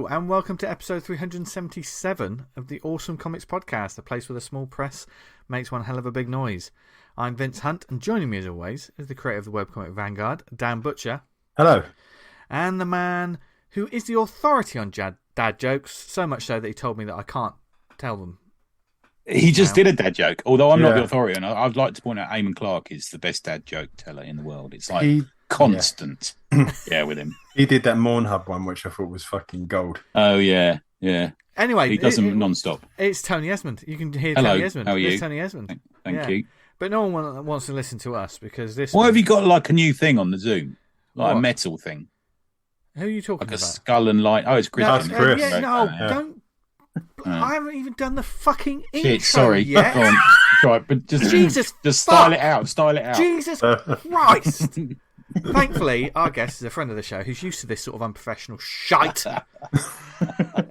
Hello, and welcome to episode 377 of the Awesome Comics Podcast, a place where the small press makes one hell of a big noise. I'm Vince Hunt, and joining me as always is the creator of the webcomic Vanguard, Dan Butcher. Hello. And the man who is the authority on dad jokes, so much so that he told me that I can't tell them. He just did a dad joke, although I'm not the authority, and I'd like to point out Eamon Clark is the best dad joke teller in the world. It's like constant, with him. He did that Mornhub one, which I thought was fucking gold. Oh, yeah. Anyway, he does them non-stop. It's Tony Esmond. You can hear Hello, Tony Esmond. how are you? It's Tony Esmond. Thank you. But no one wants to listen to us because this... Why have you got like a new thing on the Zoom? Like what? a metal thing? Who are you talking like about? a skull and light. Oh, it's Chris. Don't... I haven't even done the fucking intro sorry. yet. Go on. Right, but just style it out. Jesus Christ. Thankfully, our guest is a friend of the show who's used to this sort of unprofessional shite.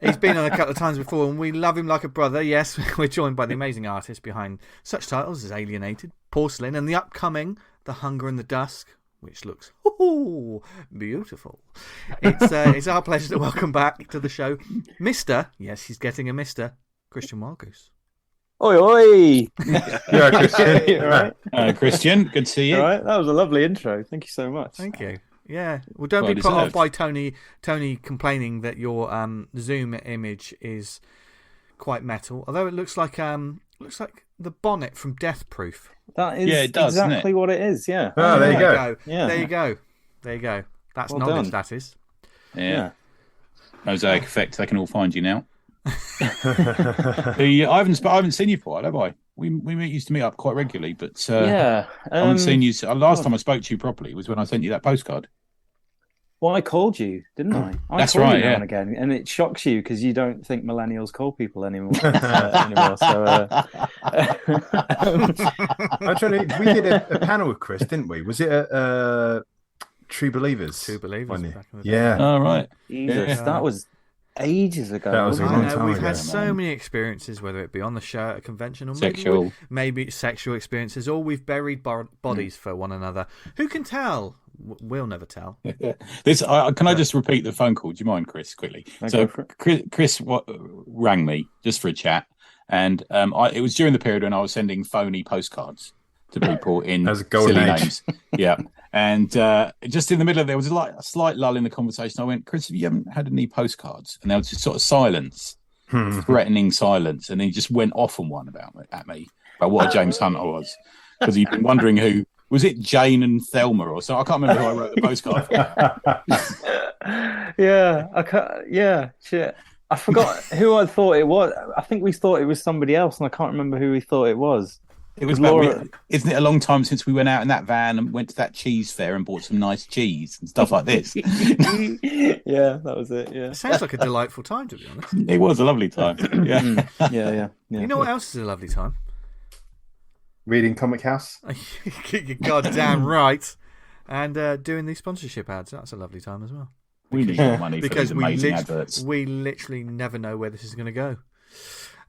He's been on a couple of times before, and we love him like a brother. Yes, we're joined by the amazing artist behind such titles as Alienated, Porcelain, and the upcoming The Hunger and the Dusk, which looks beautiful. It's our pleasure to welcome back to the show Mr. Yes, he's getting a Mr. Christian Wildgoose. Oi, oi! Yeah, Christian. Right. Christian, good to see you. All right, that was a lovely intro. Thank you so much. Thank you. Yeah, well, don't be put off by Tony complaining that your Zoom image is quite metal, although it looks like the bonnet from Death Proof. That is it does, exactly what it is. Yeah. Oh, there you go. Yeah. There you go. That's well knowledge. done. That is. Yeah. Mosaic effect. They can all find you now. I haven't seen you for a while, have I? We used to meet up quite regularly, but I haven't seen you. Last time I spoke to you properly was when I sent you that postcard. Well, I called you, didn't I? That's called right. You now and again, and it shocks you because you don't think millennials call people anymore. So, Actually, we did a panel with Chris, didn't we? Was it True Believers? True Believers. Back in the day. Yeah. Oh, right. Jesus, that was ages ago. That was a long time We've ago. had so many experiences, whether it be on the show at a convention or maybe sexual experiences, or we've buried bodies for one another. Who can tell? We'll never tell. Can I just repeat the phone call? Do you mind, Chris, quickly? So Chris rang me just for a chat, and it was during the period when I was sending phony postcards to people in silly names. Yeah. And just in the middle of there was a slight lull in the conversation. I went, Chris, you haven't had any postcards? And there was just sort of silence, threatening silence. And he just went off on one about what a James Hunter was. Because he'd been wondering who, was it Jane and Thelma or so? I can't remember who I wrote the postcard for. Shit. I forgot who I thought it was. I think we thought it was somebody else, and I can't remember who we thought it was. It was Laura. Isn't it a long time since we went out in that van and went to that cheese fair and bought some nice cheese and stuff like this? Yeah, that was it. Yeah, it sounds like a delightful time, to be honest. It was a lovely time. Yeah. You know what else is a lovely time? Reading Comic House. You're goddamn right. And doing these sponsorship ads. That's a lovely time as well. We need more money because for these amazing adverts. We literally never know where this is going to go.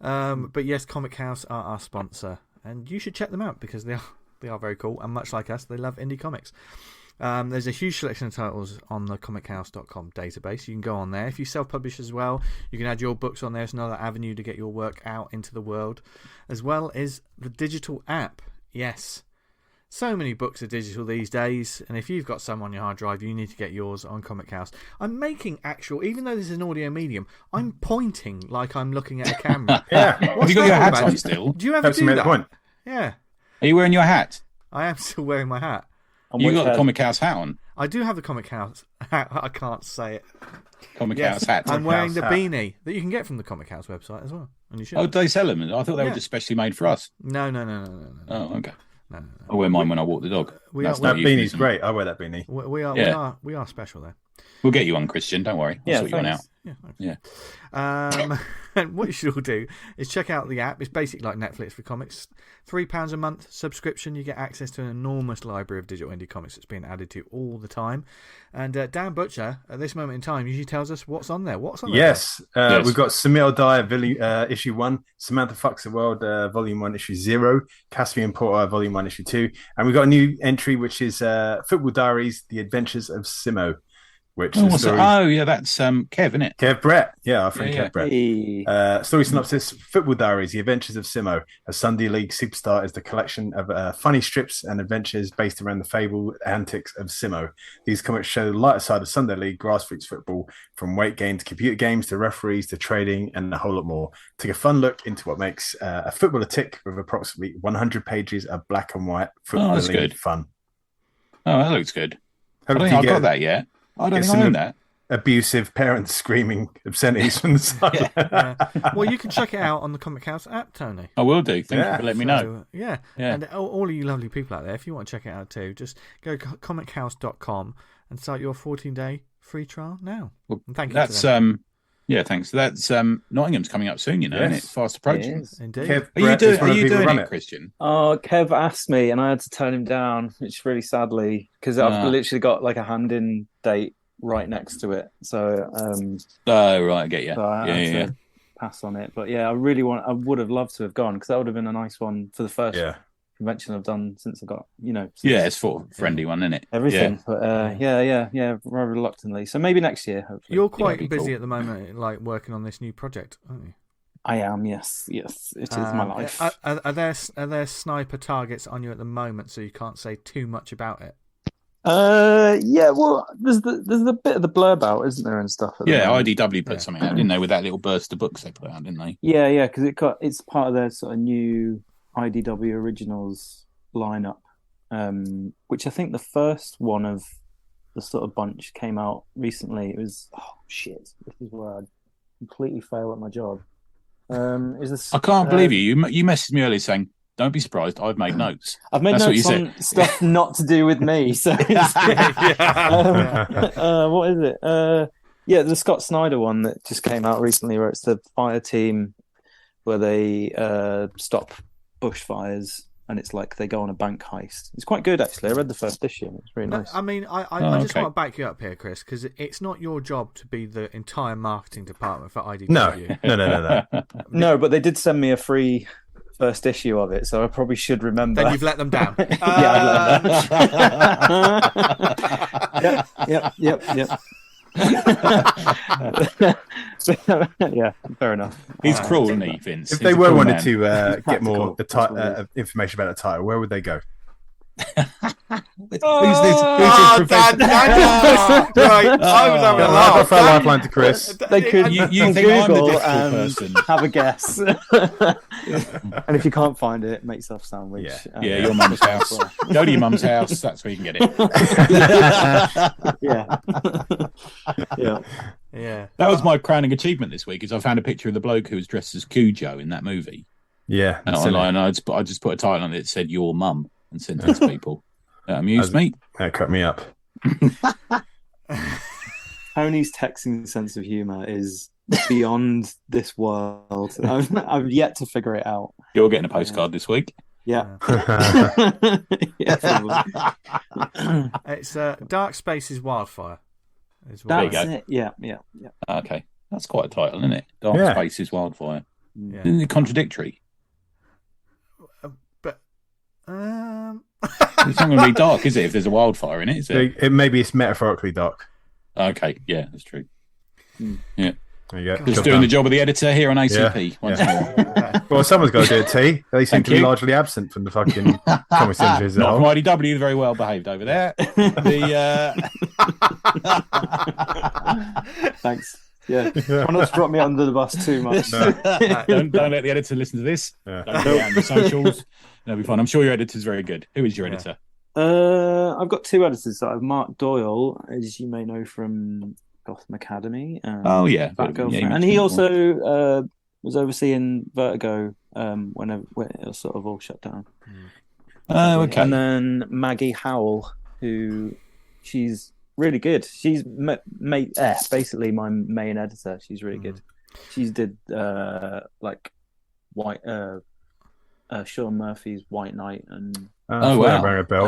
But yes, Comic House are our sponsor. And you should check them out because they are very cool. And much like us, they love indie comics. There's a huge selection of titles on the comichouse.com database. You can go on there. If you self-publish as well, you can add your books on there. It's another avenue to get your work out into the world, as well as the digital app. Yes. So many books are digital these days, and if you've got some on your hard drive, you need to get yours on Comic House. I'm making even though this is an audio medium, I'm pointing like I'm looking at a camera. Yeah. Have you got your hat on still? Do you ever do that? Point. Yeah. Are you wearing your hat? I am still wearing my hat. You got the Comic House hat on? I do have the Comic House hat. I can't say it. Comic House hat. I'm wearing the beanie that you can get from the Comic House website as well. And you should. Oh, do they sell them? I thought they were just specially made for us. No. Oh, okay. No. I wear mine when I walk the dog. That beanie's great. I wear that beanie. We are special there. We'll get you on, Christian. Don't worry. I'll sort you one out. Yeah. And what you should all do is check out the app. It's basically like Netflix for comics. £3 a month subscription. You get access to an enormous library of digital indie comics that's being added to all the time. And Dan Butcher, at this moment in time, usually tells us what's on there. Yes. We've got Samir Dyer, issue 1, Samantha Fucks the World, volume 1, issue 0, Caspian Porter, volume 1, issue 2. And we've got a new entry, which is Football Diaries, The Adventures of Simo. which is story... that's Kev, isn't it? Kev Brett. Yeah, our friend Yeah, Kev Brett. Hey. Story synopsis: Football Diaries, The Adventures of Simo. A Sunday League superstar is the collection of funny strips and adventures based around the fabled antics of Simo. These comics show the lighter side of Sunday League grassroots football, from weight gain to computer games to referees to trading and a whole lot more. Take a fun look into what makes a footballer tick with approximately 100 pages of black and white football fun. Oh, that looks good. I Hope don't think I got that yet. I don't think I own that. Abusive parents screaming obscenities from the side. Well, you can check it out on the Comic House app, Tony. I will do. Thank you for letting me know. Yeah. And all of you lovely people out there, if you want to check it out too, just go to comichouse.com and start your 14-day free trial now. Well, and thank you. That's thanks. That's Nottingham's coming up soon, isn't it? Fast approaching. Indeed. Kev Are you doing it, Christian? Oh, Kev asked me, and I had to turn him down, which really sadly, because I've literally got like a hand-in date right next to it. So, right, I get you. So I had to pass on it. But yeah, I would have loved to have gone, because that would have been a nice one for the first convention I've done since I got, it's for a friendly one, isn't it? Everything. Yeah. But rather reluctantly. So maybe next year, hopefully. You're quite busy at the moment, like working on this new project, aren't you? I am, yes. It is my life. Are there sniper targets on you at the moment, so you can't say too much about it? Yeah, well, there's the bit of the blurb out, isn't there, and stuff. IDW put something out, didn't they, with that little burst of books they put out, didn't they? Yeah, because it's part of their sort of new IDW Originals lineup, which I think the first one of the sort of bunch came out recently. It was this is where I completely fail at my job. I can't believe you messaged me earlier saying, don't be surprised, I've made notes. I've made notes on stuff not to do with me. So what is it? The Scott Snyder one that just came out recently, where it's the fire team where they stop bushfires, and it's like they go on a bank heist. It's quite good, actually. I read the first issue. It's really nice. I mean, I just want to back you up here, Chris, because it's not your job to be the entire marketing department for IDW. No. No, but they did send me a free first issue of it, so I probably should remember. Then you've let them down. I've let them down. Yep. Yeah, fair enough. He's cruel, isn't he, Vince? If they wanted to get more information about the title, where would they go? Who's this? Dad, right, I was having a laugh. I'll throw a lifeline to Chris. They could you think I'm the Google difficult and person? have a guess. And if you can't find it, make yourself sandwich. Your mum's house. Go to your mum's house. That's where you can get it. Yeah. That was my crowning achievement this week. Is I found a picture of the bloke who was dressed as Cujo in that movie. Yeah, online. I just put a title on it that said "Your Mum" and sent it to people. That amused me. That cut me up. Tony's texting sense of humour is beyond this world. I've yet to figure it out. You're getting a postcard this week. Yeah. It's Dark Spaces Wildfire. That's it. Yeah. Okay, that's quite a title, isn't it? Dark Spaces Wildfire. Yeah. Isn't it contradictory? But it's not going to be dark, is it? If there's a wildfire in it, is it? Maybe it's metaphorically dark. Okay, yeah, that's true. Yeah. There you go. Just doing the job of the editor here on ACP once more. Well, someone's got to do it, T. They seem to be largely absent from the fucking comics industry. Not from IDW, very well behaved over there. Thanks. Yeah. Try not to drop me under the bus too much. No. Don't let the editor listen to this. Don't get it on the socials. That'll be fun. I'm sure your editor's very good. Who is your editor? I've got two editors. I have Mark Doyle, as you may know from Gotham Academy. Batgirl, and he also was overseeing Vertigo when it was sort of all shut down. Oh, okay. And then Maggie Howell, who she's really good. She's basically my main editor. She's really good. She did like White Sean Murphy's White Knight and wow, rang a bell.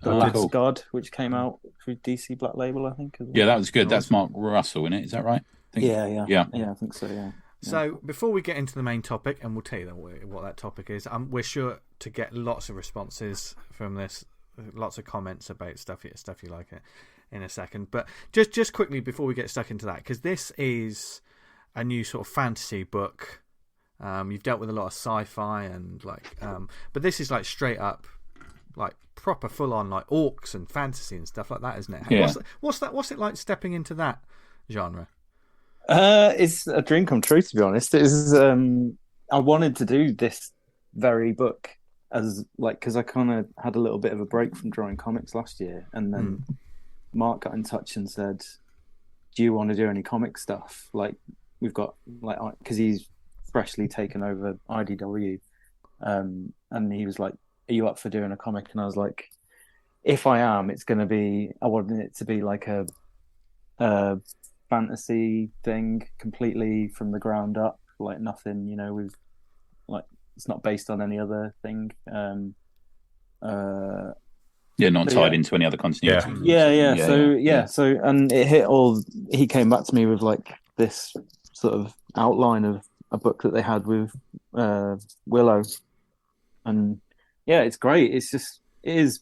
The Last God, which came out through DC Black Label, I think. Yeah, that was good. That's Mark Russell in it. Is that right? Yeah, I think so. Yeah. So before we get into the main topic, and we'll tell you what that topic is, we're sure to get lots of responses from this, lots of comments about stuff you like it. in a second. But just quickly before we get stuck into that, because this is a new sort of fantasy book. You've dealt with a lot of sci-fi and but this is like straight up, like proper full on like orcs and fantasy and stuff like that, isn't it? Yeah. What's it like stepping into that genre? It's a dream come true, to be honest. It is, I wanted to do this very book because I kind of had a little bit of a break from drawing comics last year, and then Mark got in touch and said, "Do you want to do any comic stuff? Like we've got because he's freshly taken over IDW, and he was like, "Are you up for doing a comic?" And I was like, "If I am, it's going to be. I wanted it to be like a fantasy thing, completely from the ground up, like nothing. With like it's not based on any other thing." Not tied into any other continuity. So and it hit all. He came back to me with like this sort of outline of a book that they had with Willow, and it's great. It is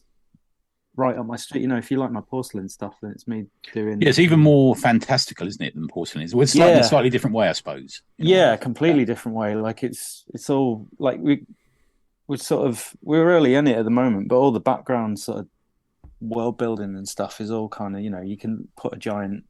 right up my street. If you like my Porcelain stuff, then it's me doing. Yeah, it's even more fantastical, isn't it, than Porcelain is? Well, it's in a slightly different way, I suppose. Completely different way. Like it's all like we're early in it at the moment, but all the background sort of world building and stuff is all kind of you can put a giant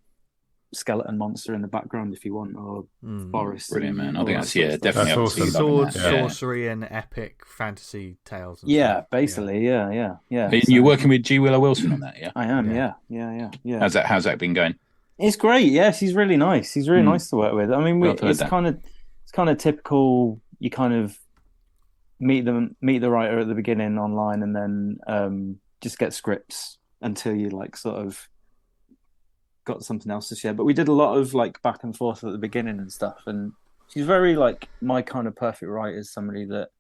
skeleton monster in the background if you want, or forest. Brilliant, man. I think that's That's definitely awesome. Sword, sorcery, and epic fantasy tales. And stuff. Basically, yeah. And you're working with G. Willow Wilson on that, yeah? I am, yeah. How's that been going? It's great. Yeah, she's really nice. She's really nice to work with. I mean, it's kind of typical. You kind of meet the writer at the beginning online, and then just get scripts until you like sort of got something else to share. But we did a lot of like back and forth at the beginning and stuff, and she's very like my kind of perfect writer is somebody that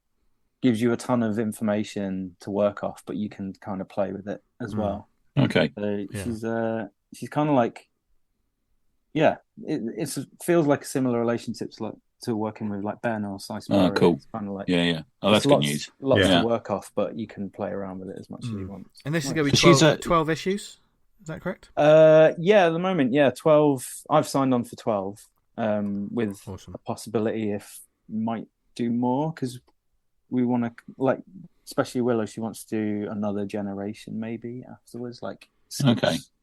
gives you a ton of information to work off, but you can kind of play with it as well. Okay. So she's kind of like it feels like a similar relationship to working with like Ben or Slice. Oh, cool. It's kind of like Oh, that's good news. Lots to work off, but you can play around with it as much as you want. And this is going to be 12 issues. Is that correct? At the moment, 12. I've signed on for 12, with a possibility if might do more, because we want to, like, especially Willow, she wants to do another generation maybe afterwards, like skip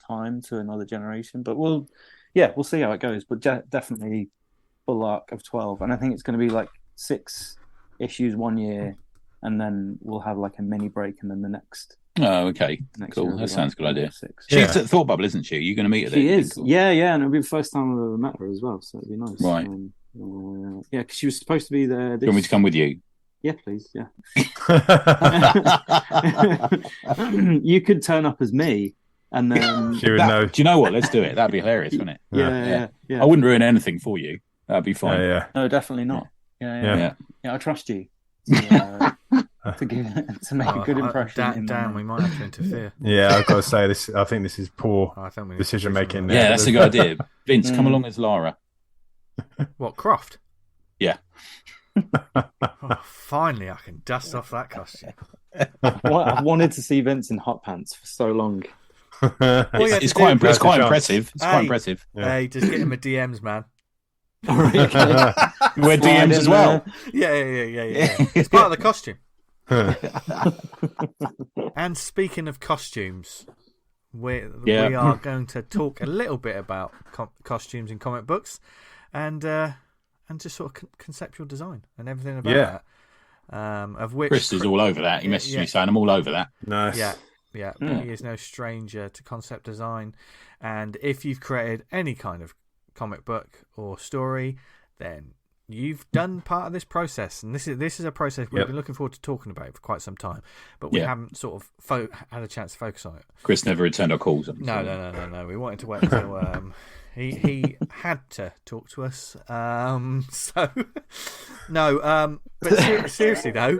time to another generation. But we'll see how it goes. But definitely full arc of 12, and I think it's going to be like 6 issues 1 year, and then we'll have like a mini break, and then the next. Oh, okay. Cool. That sounds a good idea. 6. She's at Thought Bubble, isn't she? You're going to meet her there? She is. Cool. Yeah, and it'll be the first time I've ever met her as well, so it'll be nice. Right. Because she was supposed to be there. Do you want me to come with you? Yeah, please. Yeah. You could turn up as me, and then she would know. Do you know what? Let's do it. That'd be hilarious, wouldn't it? Yeah. I wouldn't ruin anything for you. That'd be fine. Yeah. No, definitely not. Yeah. I trust you. To make a good impression. Dan, we might have to interfere. Yeah, I've got to say this. I think this is poor decision making. Yeah, that's a good idea. Vince, come along as Lara. What, Croft? Yeah. Finally, I can dust off that costume. I've wanted to see Vince in hot pants for so long. It's quite impressive. It's quite impressive. Hey, just get him a DMs, man. We're DMs as well. Yeah. It's part of the costume. And speaking of costumes, we are going to talk a little bit about costumes in comic books, and just sort of conceptual design and everything about that. Of which Chris is all over that. He messaged me saying I'm all over that. Nice. Yeah. He is no stranger to concept design, and if you've created any kind of comic book or story, then you've done part of this process, and this is a process we've been looking forward to talking about for quite some time, but we haven't sort of had a chance to focus on it. Chris never returned our calls. No. We wanted to wait until he had to talk to us. But seriously though,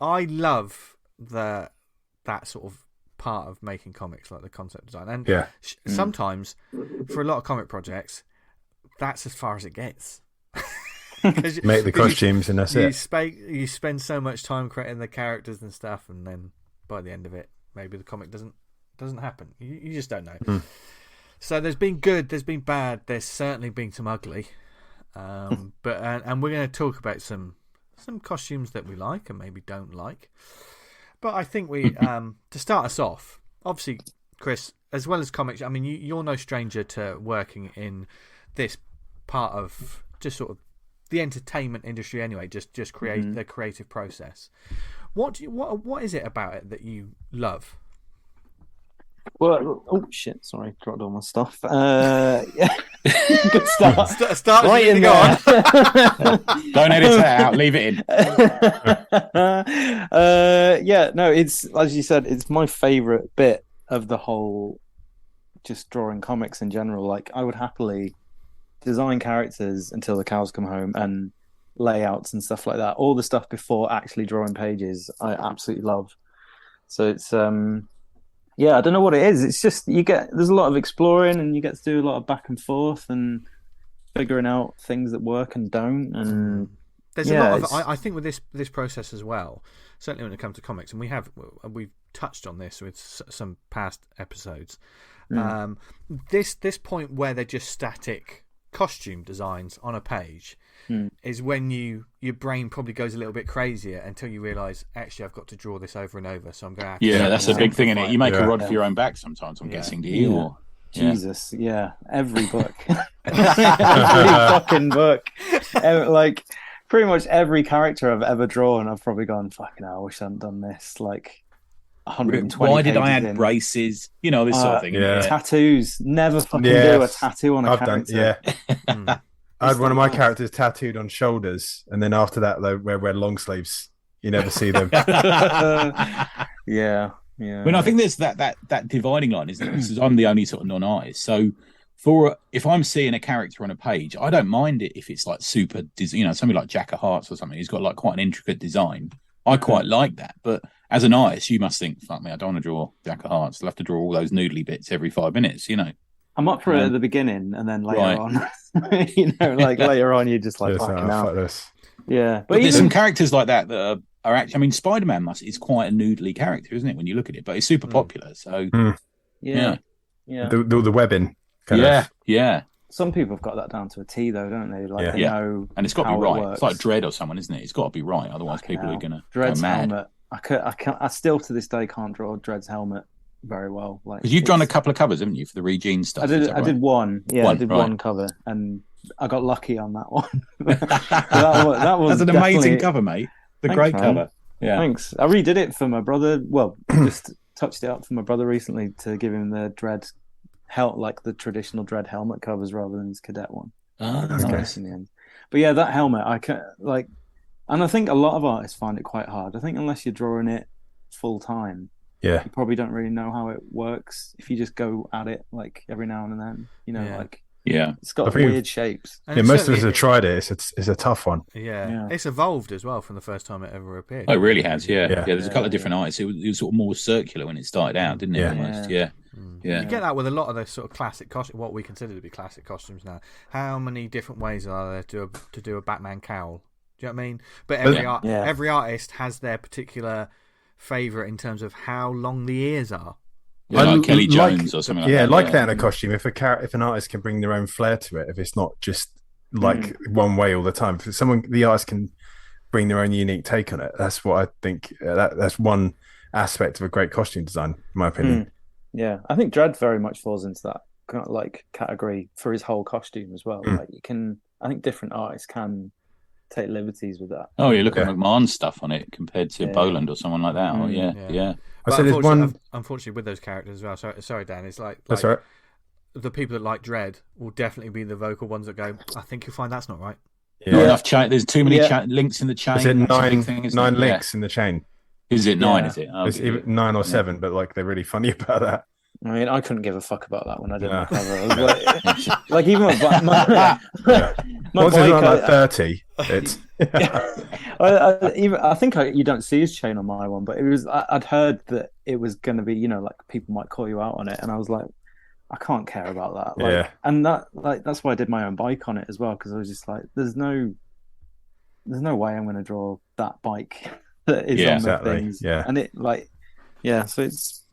I love that sort of part of making comics, like the concept design, and sometimes for a lot of comic projects, that's as far as it gets. Make the costumes and that's it. You spend so much time creating the characters and stuff, and then by the end of it, maybe the comic doesn't Doesn't happen. You just don't know. So there's been good, there's been bad, there's certainly been some ugly. But and we're going to talk about some costumes that we like and maybe don't like. But I think we to start us off, obviously, Chris, as well as comics, I mean, you're no stranger to working in this part of just sort of the entertainment industry anyway, just create the creative process. What is it about it that you love? Well, oh shit! Sorry, dropped all my stuff. Yeah. Good start. Start right in there. Don't edit it out. Leave it in. Yeah, no, it's as you said, it's my favorite bit of the whole, just drawing comics in general. Like, I would happily design characters until the cows come home and layouts and stuff like that. All the stuff before actually drawing pages, I absolutely love. So it's yeah, I don't know what it is. It's just there's a lot of exploring, and you get to do a lot of back and forth and figuring out things that work and don't. And there's a lot of I think with this process as well. Certainly when it comes to comics, and we've touched on this with some past episodes. This point where they're just static costume designs on a page is when your brain probably goes a little bit crazier until you realise, actually, I've got to draw this over and over, so I'm going to have to... Yeah, that's a big thing in it. You make a rod for your own back sometimes, I'm guessing, do you? Or, Jesus, every book. Every fucking book. Like, pretty much every character I've ever drawn, I've probably gone, fucking hell, I wish I hadn't done this. Like, 120 Why did I add in. braces? You know, this sort of thing. Yeah. Tattoos. Never fucking do a tattoo on a character. I had one of my characters tattooed on shoulders, and then after that, they wear long sleeves. You never see them. Yeah. But I think there's that dividing line, isn't it? Because I'm the only sort of non-artist. So if I'm seeing a character on a page, I don't mind it if it's like super, something like Jack of Hearts or something. He's got like quite an intricate design. I quite like that. But as an artist, you must think, fuck me, I don't want to draw Jack of Hearts. I'll have to draw all those noodly bits every 5 minutes, I'm up for it at the beginning, and then later on, later on, you're just like, fucking hell. Fuck this. Yeah. But there's some characters like that are actually, I mean, Spider-Man is quite a noodly character, isn't it, when you look at it? But it's super popular, so... Yeah. The webbing. Yeah. Some people have got that down to a T, though, don't they? Like, they know, and it's got to be right. It it's like Dredd or someone, isn't it? It's got to be right, otherwise people are going to go mad. Helmet. I still to this day can't draw Dredd's helmet very well. Like, because you've drawn a couple of covers, haven't you, for the Regine stuff? I did one. Yeah, I did one cover, and I got lucky on that one. that was That's an amazing cover, mate. Great cover. Yeah, thanks. I redid it for my brother. Well, just touched it up for my brother recently to give him the Dredd like the traditional Dredd helmet covers rather than his cadet one. Oh, that's nice in the end. But yeah, that helmet, I can like, and I think a lot of artists find it quite hard. I think unless you're drawing it full time, you probably don't really know how it works if you just go at it like every now and then. It's got weird shapes. And most of us have tried it. It's a tough one. Yeah, it's evolved as well from the first time it ever appeared. Oh, it really has. Yeah. There's a couple of different artists. It was sort of more circular when it started out, didn't it? Almost. Yeah. You get that with a lot of the sort of classic what we consider to be classic costumes now. How many different ways are there to do a Batman cowl? Do you know what I mean? But every artist has their particular favourite in terms of how long the ears are. Yeah, like Kelly Jones or something like that. Yeah, that in a costume. If an artist can bring their own flair to it, if it's not just like one way all the time, if the artist can bring their own unique take on it, that's what I think. That's one aspect of a great costume design, in my opinion. Yeah, I think Dredd very much falls into that kind of like category for his whole costume as well. Like I think different artists can take liberties with that. Oh, you look at McMahon's stuff on it compared to Boland or someone like that. Yeah. But unfortunately, with those characters as well. Sorry, Dan. It's like that's right. The people that like Dredd will definitely be the vocal ones that go, I think you'll find that's not right. Not enough there's too many links in the chain. Is it nine links in the chain? Is it 9? Is it? It's either 9 or 7, but like they're really funny about that. I mean, I couldn't give a fuck about that when I did my cover. I was like even my once it's on like 30, it's I think you don't see his chain on my one, but it was I'd heard that it was going to be like people might call you out on it, and I was like, I can't care about that. And that's why I did my own bike on it as well, because I was just like, there's no way I'm going to draw that bike that is on the things. And it so it's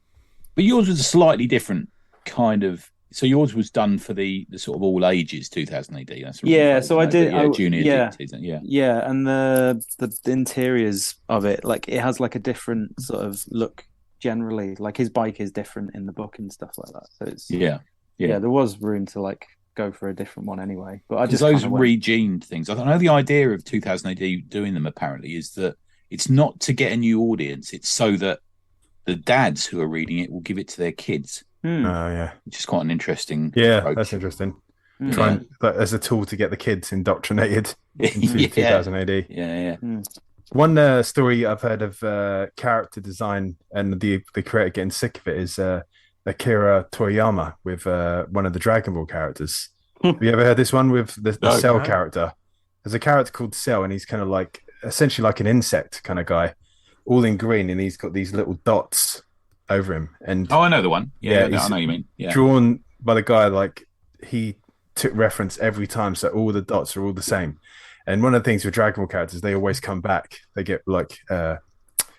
But yours was a slightly different kind of. So yours was done for the sort of all ages 2000 AD. That's right. Yeah, so I did. Junior. Yeah, and the interiors of it, like it has like a different sort of look generally. Like his bike is different in the book and stuff like that. So it's yeah. There was room to like go for a different one anyway. But I just those regened things. I know the idea of 2000 AD doing them apparently is that it's not to get a new audience. It's so that the dads who are reading it will give it to their kids. Oh yeah, which is quite an interesting. Yeah, approach. That's interesting. Trying as a tool to get the kids indoctrinated into 2000 AD. Yeah. One story I've heard of character design and the creator getting sick of it is Akira Toriyama with one of the Dragon Ball characters. Have you ever heard this one with the Cell character? There's a character called Cell, and he's kind of like essentially like an insect kind of guy, all in green, and he's got these little dots over him. And I know the one. Yeah, I know what you mean. Yeah. Drawn by the guy, like he took reference every time, so all the dots are all the same. And one of the things with Dragon Ball characters, they always come back. They get like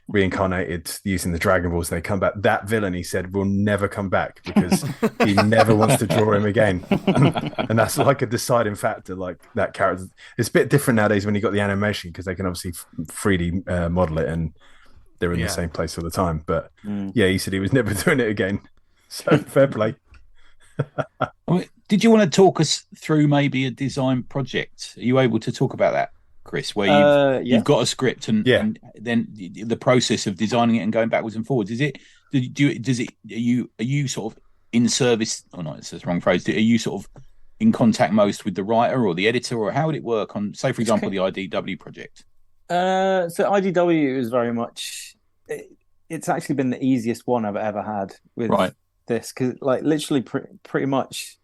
reincarnated using the Dragon Balls, and they come back. That villain, he said, will never come back because he never wants to draw him again. And that's like a deciding factor. Like that character, it's a bit different nowadays when you got the animation because they can obviously 3D model it and they're in the same place all the time. But he said he was never doing it again. So fair play. Did you want to talk us through maybe a design project? Are you able to talk about that, Chris? Where you've got a script and then the process of designing it and going backwards and forwards. Are you sort of in service? Or not? It's the wrong phrase. Are you sort of in contact most with the writer or the editor, or how would it work on, say, for example, the IDW project? So IDW is very much. It's actually been the easiest one I've ever had with this because, like, literally, pretty much.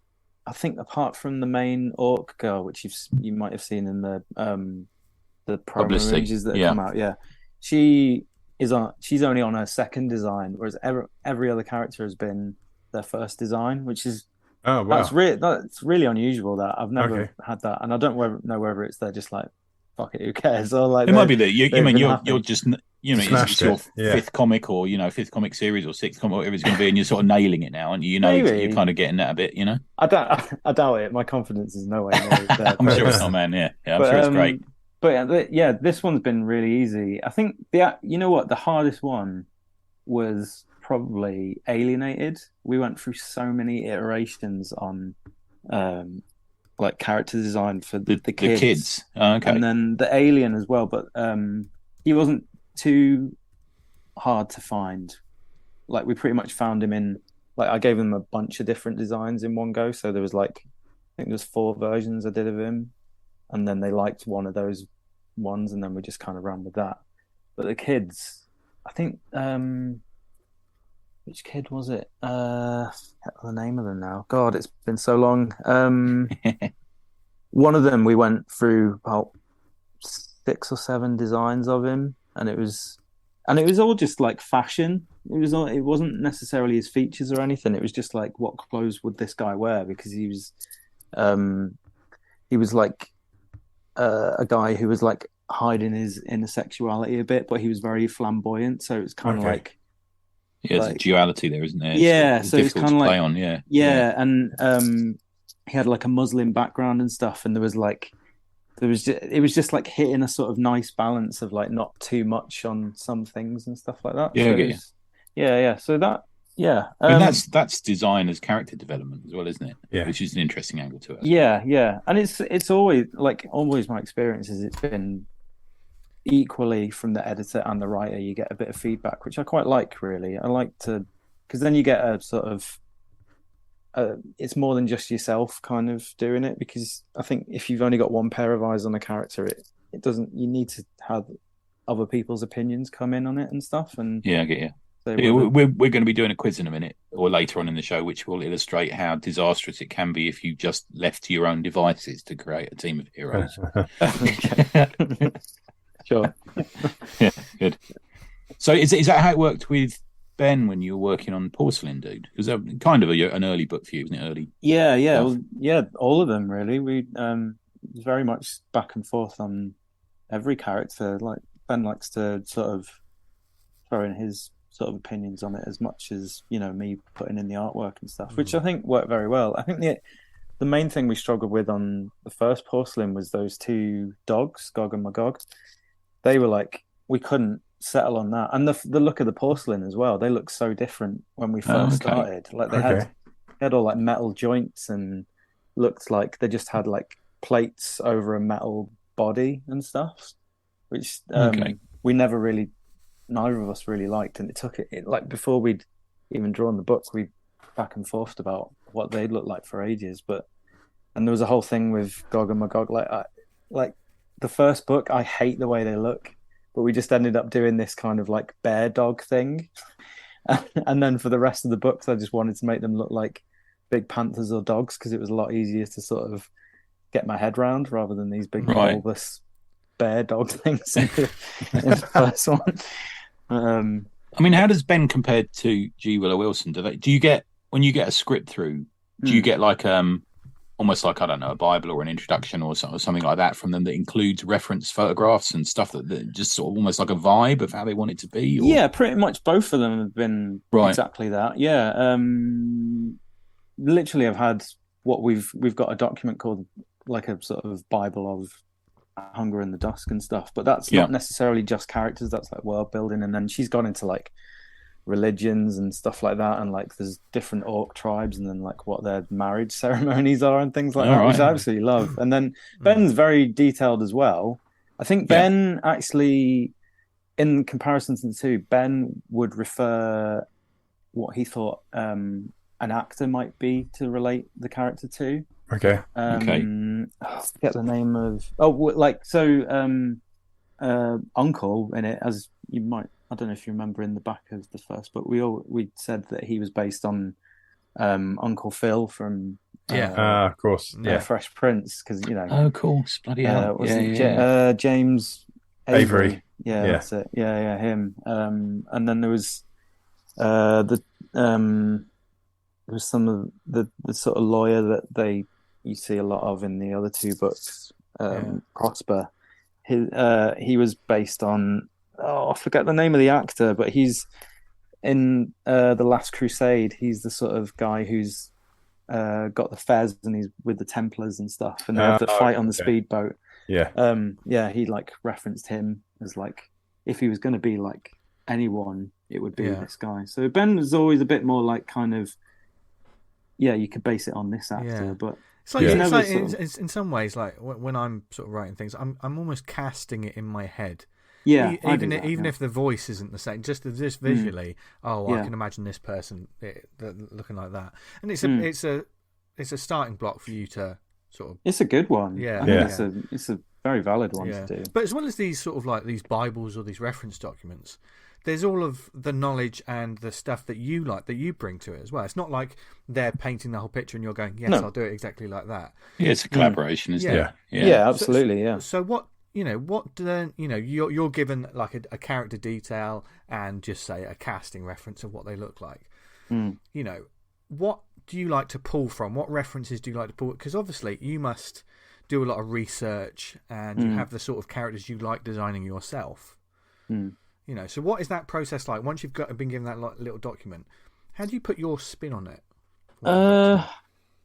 I think apart from the main orc girl, which you might have seen in the promo images that have come out, she's only on her second design, whereas every other character has been their first design, which is that's really unusual. That I've never had that, and I don't know whether it's they're just like fuck it, who cares? Or like it might be that you're just it's your fifth comic or fifth comic series or sixth comic, whatever it's going to be, and you're sort of nailing it now, and you're kind of getting that a bit, I doubt it. My confidence is nowhere near there. I'm sure it's not, man. I'm sure it's great. But this one's been really easy. I think the hardest one was probably Alienated. We went through so many iterations on like character design for the kids. Oh, okay. And then the alien as well, but he wasn't too hard to find. Like we pretty much found him in, like I gave him a bunch of different designs in one go, so there was like I think there was 4 versions I did of him, and then they liked one of those ones, and then we just kind of ran with that. But the kids, I think which kid was it? The name of them now. God, it's been so long. One of them we went through about 6 or 7 designs of him, and it was all just like fashion. It wasn't necessarily his features or anything. It was just like what clothes would this guy wear, because he was like a guy who was like hiding his inner sexuality a bit, but he was very flamboyant. So it's kind of like there's a duality there, isn't there? So it's kind of like play on, and he had like a Muslim background and stuff, and it was just like hitting a sort of nice balance of like not too much on some things and stuff like that. So that I mean, that's design as character development as well, isn't it? Yeah, which is an interesting angle to it. Yeah, and it's always my experience is it's been equally from the editor and the writer. You get a bit of feedback, which I quite like. Really, I like to, because then you get a sort of it's more than just yourself kind of doing it, because I think if you've only got one pair of eyes on a character, it doesn't. You need to have other people's opinions come in on it and stuff. And I get you. So we're going to be doing a quiz in a minute or later on in the show, which will illustrate how disastrous it can be if you just left to your own devices to create a team of heroes. Sure. Yeah, good. So is that how it worked with Ben when you were working on Porcelain, dude? It was kind of an early book for you, wasn't it? Early. Yeah. All of them really. We it was very much back and forth on every character. Like Ben likes to sort of throw in his sort of opinions on it as much as me putting in the artwork and stuff, which I think worked very well. I think the main thing we struggled with on the first Porcelain was those two dogs, Gog and Magog. They were like, we couldn't settle on that, and the look of the Porcelain as well. They looked so different when we first started. Like they had all like metal joints and looked like they just had like plates over a metal body and stuff, which we never really, neither of us really liked. And it took it like before we'd even drawn the book, we back and forth about what they'd look like for ages. And there was a whole thing with Gog and Magog. Like the first book, I hate the way they look, but we just ended up doing this kind of like bear dog thing. And then for the rest of the books, I just wanted to make them look like big panthers or dogs because it was a lot easier to sort of get my head round rather than these big bulbous bear dog things in the first one. I mean, how does Ben compare to G. Willow Wilson? Do you get, when you get a script through, do you get like almost like, I don't know, a Bible or an introduction or something like that from them that includes reference photographs and stuff that just sort of almost like a vibe of how they want it to be? Or... Yeah, pretty much both of them have been exactly that. Yeah. Literally, I've had what we've got a document called like a sort of Bible of Hunger in the Dusk and stuff, but that's not necessarily just characters. That's like world building, and then she's gone into like religions and stuff like that, and like there's different orc tribes, and then like what their marriage ceremonies are and things like that, which I absolutely love. And then Ben's very detailed as well. I think Ben actually, in comparison to the two, Ben would refer what he thought an actor might be to relate the character to. Okay. I forget the name of Uncle in it, as you might, I don't know if you remember in the back of the first book, we said that he was based on Uncle Phil from of course, Fresh Prince, because of course, bloody hell, James Avery. That's it, him. And then there was some of the sort of lawyer that you see a lot of in the other two books, Prosper. He was based on, I forget the name of the actor, but he's in The Last Crusade. He's the sort of guy who's got the fez and he's with the Templars and stuff, and they have the fight on the speedboat. He like referenced him as like, if he was going to be like anyone, it would be this guy. So Ben was always a bit more like kind of, you could base it on this actor, but it's like, in some ways, like when I'm sort of writing things, I'm almost casting it in my head. Yeah, even if the voice isn't the same, just visually. I can imagine this person looking like that, and it's a starting block for you to sort of. It's a good one. It's a very valid one to do. But as well as these sort of like these Bibles or these reference documents, there's all of the knowledge and the stuff that you like, that you bring to it as well. It's not like they're painting the whole picture and you're going, I'll do it exactly like that. Yeah, it's a collaboration, isn't it? Yeah, absolutely. So what you're given like a character detail and just say a casting reference of what they look like. What do you like to pull from? What references do you like to pull? Because obviously you must do a lot of research and you have the sort of characters you like designing yourself. So what is that process like? Once you've been given that little document, how do you put your spin on it?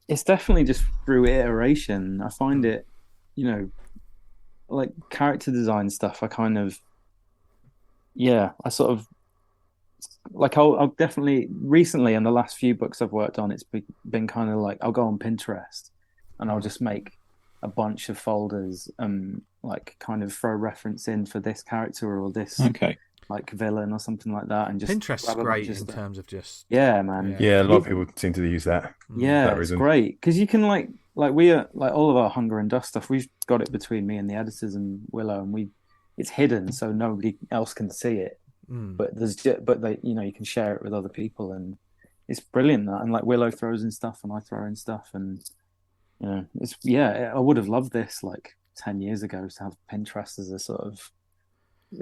It's definitely just through iteration. I find it, like character design stuff. I kind of, I sort of like I'll definitely recently in the last few books I've worked on, it's been kind of like I'll go on Pinterest and I'll just make a bunch of folders and like kind of throw reference in for this character or this like villain or something like that, and just Pinterest is great in terms of just a lot of people seem to use that. It's great because you can like we are like all of our Hunger and Dust stuff, we've got it between me and the editors and Willow, and it's hidden so nobody else can see it. But they you can share it with other people, and it's brilliant that. And like Willow throws in stuff and I throw in stuff, and it's I would have loved this like 10 years ago to have Pinterest as a sort of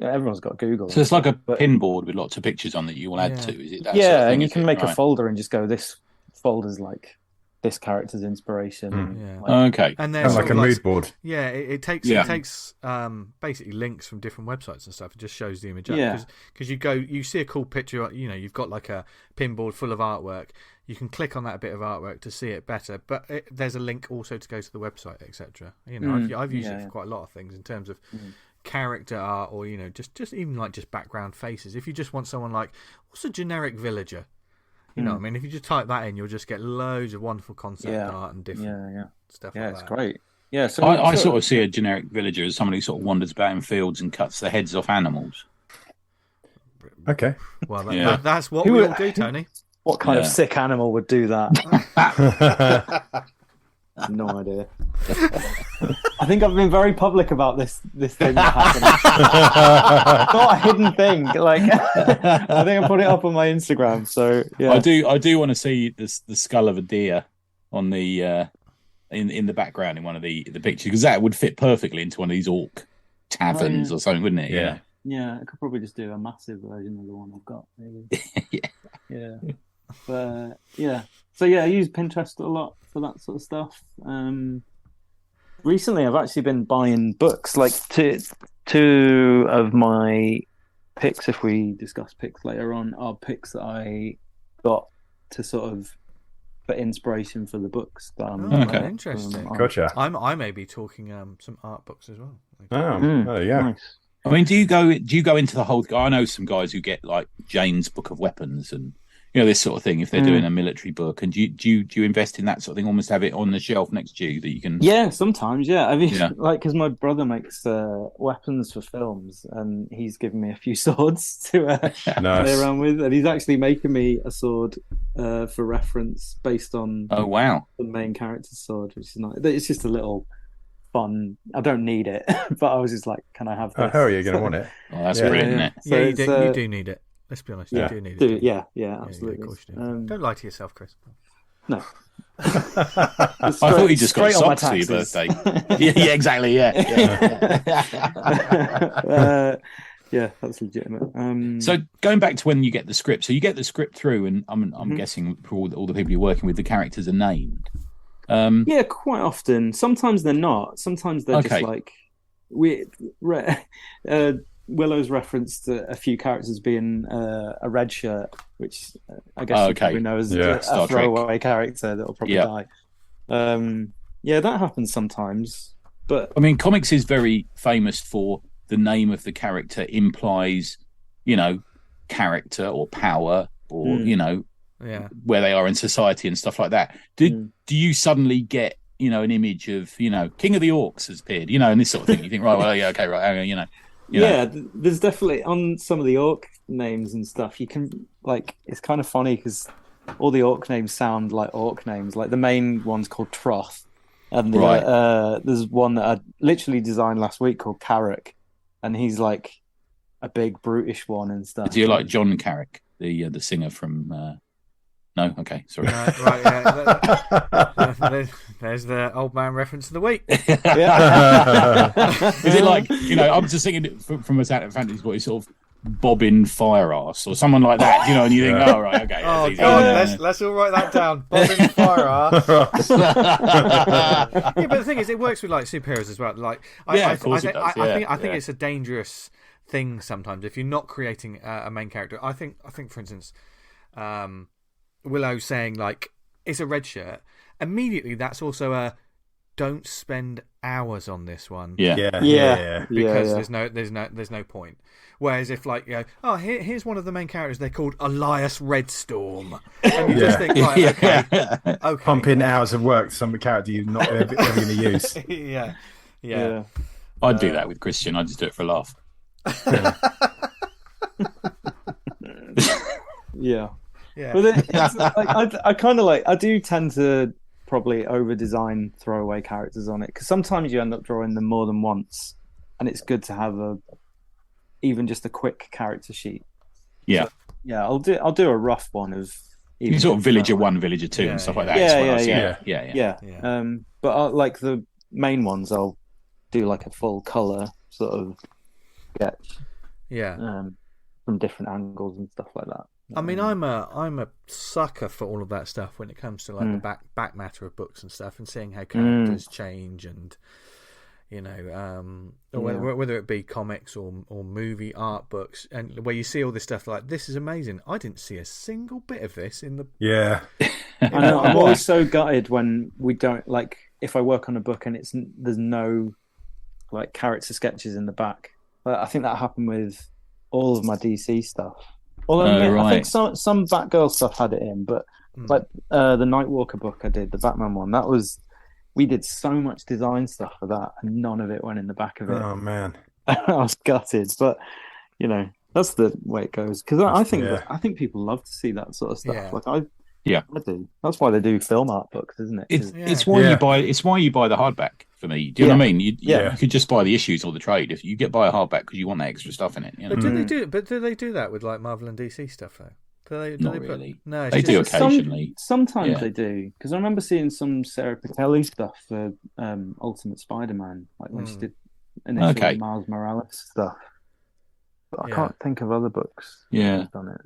everyone's got Google. So it's like a pin board with lots of pictures on that you will add to. Is it that? And you can make a folder and just go, this folder's like this character's inspiration. Yeah. Okay. And Kind of like a mood board. Yeah, it takes basically links from different websites and stuff. It just shows the image up. Yeah. Because you see a cool picture, you've got like a pinboard full of artwork. You can click on that bit of artwork to see it better, but there's a link also to go to the website, etc. I've used it for quite a lot of things in terms of character art, or just even like just background faces. If you just want someone like, what's a generic villager? You know what I mean? If you just type that in, you'll just get loads of wonderful concept art and different stuff like that. Yeah, it's great. Yeah, so I sort of see a generic villager as somebody who sort of wanders about in fields and cuts the heads off animals. Okay. Well, that's what we all do, Tony. What kind of sick animal would do that? No idea. I think I've been very public about this thing that happened. It's not a hidden thing. Like, I think I put it up on my Instagram. So yeah, I do want to see the skull of a deer on the in the background in one of the pictures, because that would fit perfectly into one of these orc taverns or something, wouldn't it? Yeah. Yeah, I could probably just do a massive version of the one I've got. Maybe. Yeah. But yeah, so yeah, I use Pinterest a lot for that sort of stuff. Recently, I've actually been buying books. Like two of my picks, if we discuss picks later on, are picks that I got to sort of for inspiration for the books that I'm interesting. Gotcha. I may be talking some art books as well. Oh yeah. Nice. I mean, do you go into the whole? I know some guys who get like Jane's Book of Weapons and this sort of thing if they're doing a military book. And do you invest in that sort of thing? Almost have it on the shelf next to you that you can. Yeah, sometimes. Yeah, I mean, like because my brother makes weapons for films, and he's given me a few swords to play around with, and he's actually making me a sword for reference based on. Oh wow! The main character's sword, which is nice. It's just a little. Fun. I don't need it, but I was just like, "Can I have this?" Oh, how are you going to want it? Oh, that's brilliant, isn't it? So you do need it. Let's be honest, you do need it. Yeah, absolutely. Of course you do. Don't lie to yourself, Chris. No. I thought you just got socks for your birthday. yeah, exactly. Yeah, that's legitimate. So going back to when you get the script, so you get the script through, and I'm guessing for all the people you're working with, the characters are named. Yeah, quite often. Sometimes they're not. Sometimes they're just like Willow's referenced a few characters being a red shirt, which I guess you probably know as a throwaway character that'll probably die. Yeah, that happens sometimes. But I mean, comics is very famous for the name of the character implies, character or power or where they are in society and stuff like that. Do you suddenly get an image of King of the Orcs has appeared, and this sort of thing? You think, right, well, yeah, okay, right, Yeah, there's definitely on some of the orc names and stuff. You can it's kind of funny because all the orc names sound like orc names. Like the main one's called Troth, and there's one that I literally designed last week called Carrick, and he's like a big brutish one and stuff. Do you like John Carrick, the singer from? No, okay, sorry. There's the old man reference of the week. Is it like I'm just thinking from a fantasy point, sort of Bobbin Fire Ass or someone like that, and you think, oh right, okay. Oh God, let's all write that down. Bobbin Fire Ass. Yeah, but the thing is, it works with like superheroes as well. Like, I think it's a dangerous thing sometimes if you're not creating a main character. I think for instance. Willow saying like it's a red shirt, immediately that's also a don't spend hours on this one. Because there's no point. Whereas if here's one of the main characters, they're called Elias Redstorm, and you just think okay, pumping hours of work to some character you're not ever going to use. Yeah. I'd do that with Christian. I'd just do it for a laugh. Yeah. But I kind of I do tend to probably over design throwaway characters on it because sometimes you end up drawing them more than once, and it's good to have even just a quick character sheet. Yeah, so, I'll do a rough one of you sort of Villager 1, Villager 2 and stuff like that. Yeah. But like the main ones, I'll do like a full color sort of sketch. Yeah. From different angles and stuff like that. I mean, I'm a sucker for all of that stuff when it comes to like the back matter of books and stuff, and seeing how characters change, and whether it be comics or movie art books, and where you see all this stuff like, this is amazing. I didn't see a single bit of this in the I know. I'm always so gutted when we don't, like, if I work on a book and there's no like character sketches in the back. I think that happened with all of my DC stuff. Although I think some Batgirl stuff had it in, but like the Nightwalker book I did, the Batman one, we did so much design stuff for that, and none of it went in the back of it. Oh man, I was gutted, but that's the way it goes. Because I think people love to see that sort of stuff. Yeah. Like I do. That's why they do film art books, isn't it? It's why you buy. It's why you buy the hardback. For me, do you know what I mean? You could just buy the issues or the trade. If you buy a hardback because you want that extra stuff in it. But do they do that with like Marvel and DC stuff though? Not really. No, they do occasionally. Sometimes they do, because I remember seeing some Sarah Pichelli stuff for Ultimate Spider-Man, like when she did initial Miles Morales stuff. But I can't think of other books. Yeah, done it.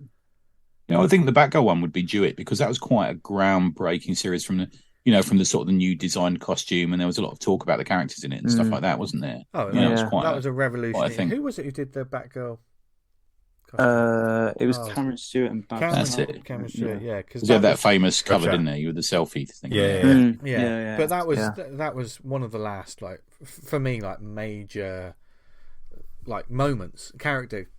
I think the Batgirl one would be due it, because that was quite a groundbreaking series from the sort of the new designed costume, and there was a lot of talk about the characters in it and stuff like that, wasn't there? Oh, that was a revolution. Who was it who did the Batgirl? It was Cameron Stewart and Batgirl. That's it. Cameron Stewart, because he had that famous cover, didn't he, with the selfie thing? Yeah. But that was one of the last, like, for me, like major, like moments, character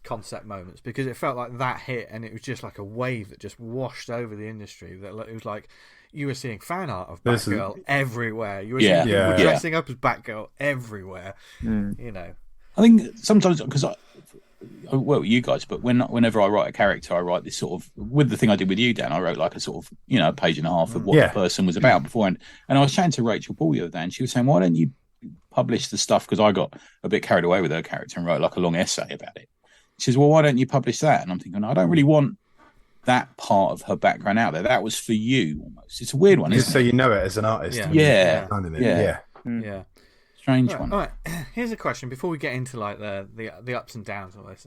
concept moments, because it felt like that hit, and it was just like a wave that just washed over the industry. That it was like you were seeing fan art of Batgirl everywhere. You were seeing people dressing up as Batgirl everywhere. I think sometimes, because you guys, but whenever I write a character, I write this sort of, with the thing I did with you, Dan, I wrote like a sort of, a page and a half of what the person was about beforehand. And I was chatting to Rachel Ball the other day, and she was saying, why don't you publish the stuff? Because I got a bit carried away with her character and wrote like a long essay about it. She says, well, why don't you publish that? And I'm thinking, I don't really want that part of her background out there. That was for you, almost. It's a weird one, isn't it? So you know it as an artist. Yeah. Strange one. All right. Here's a question before we get into like the ups and downs of this.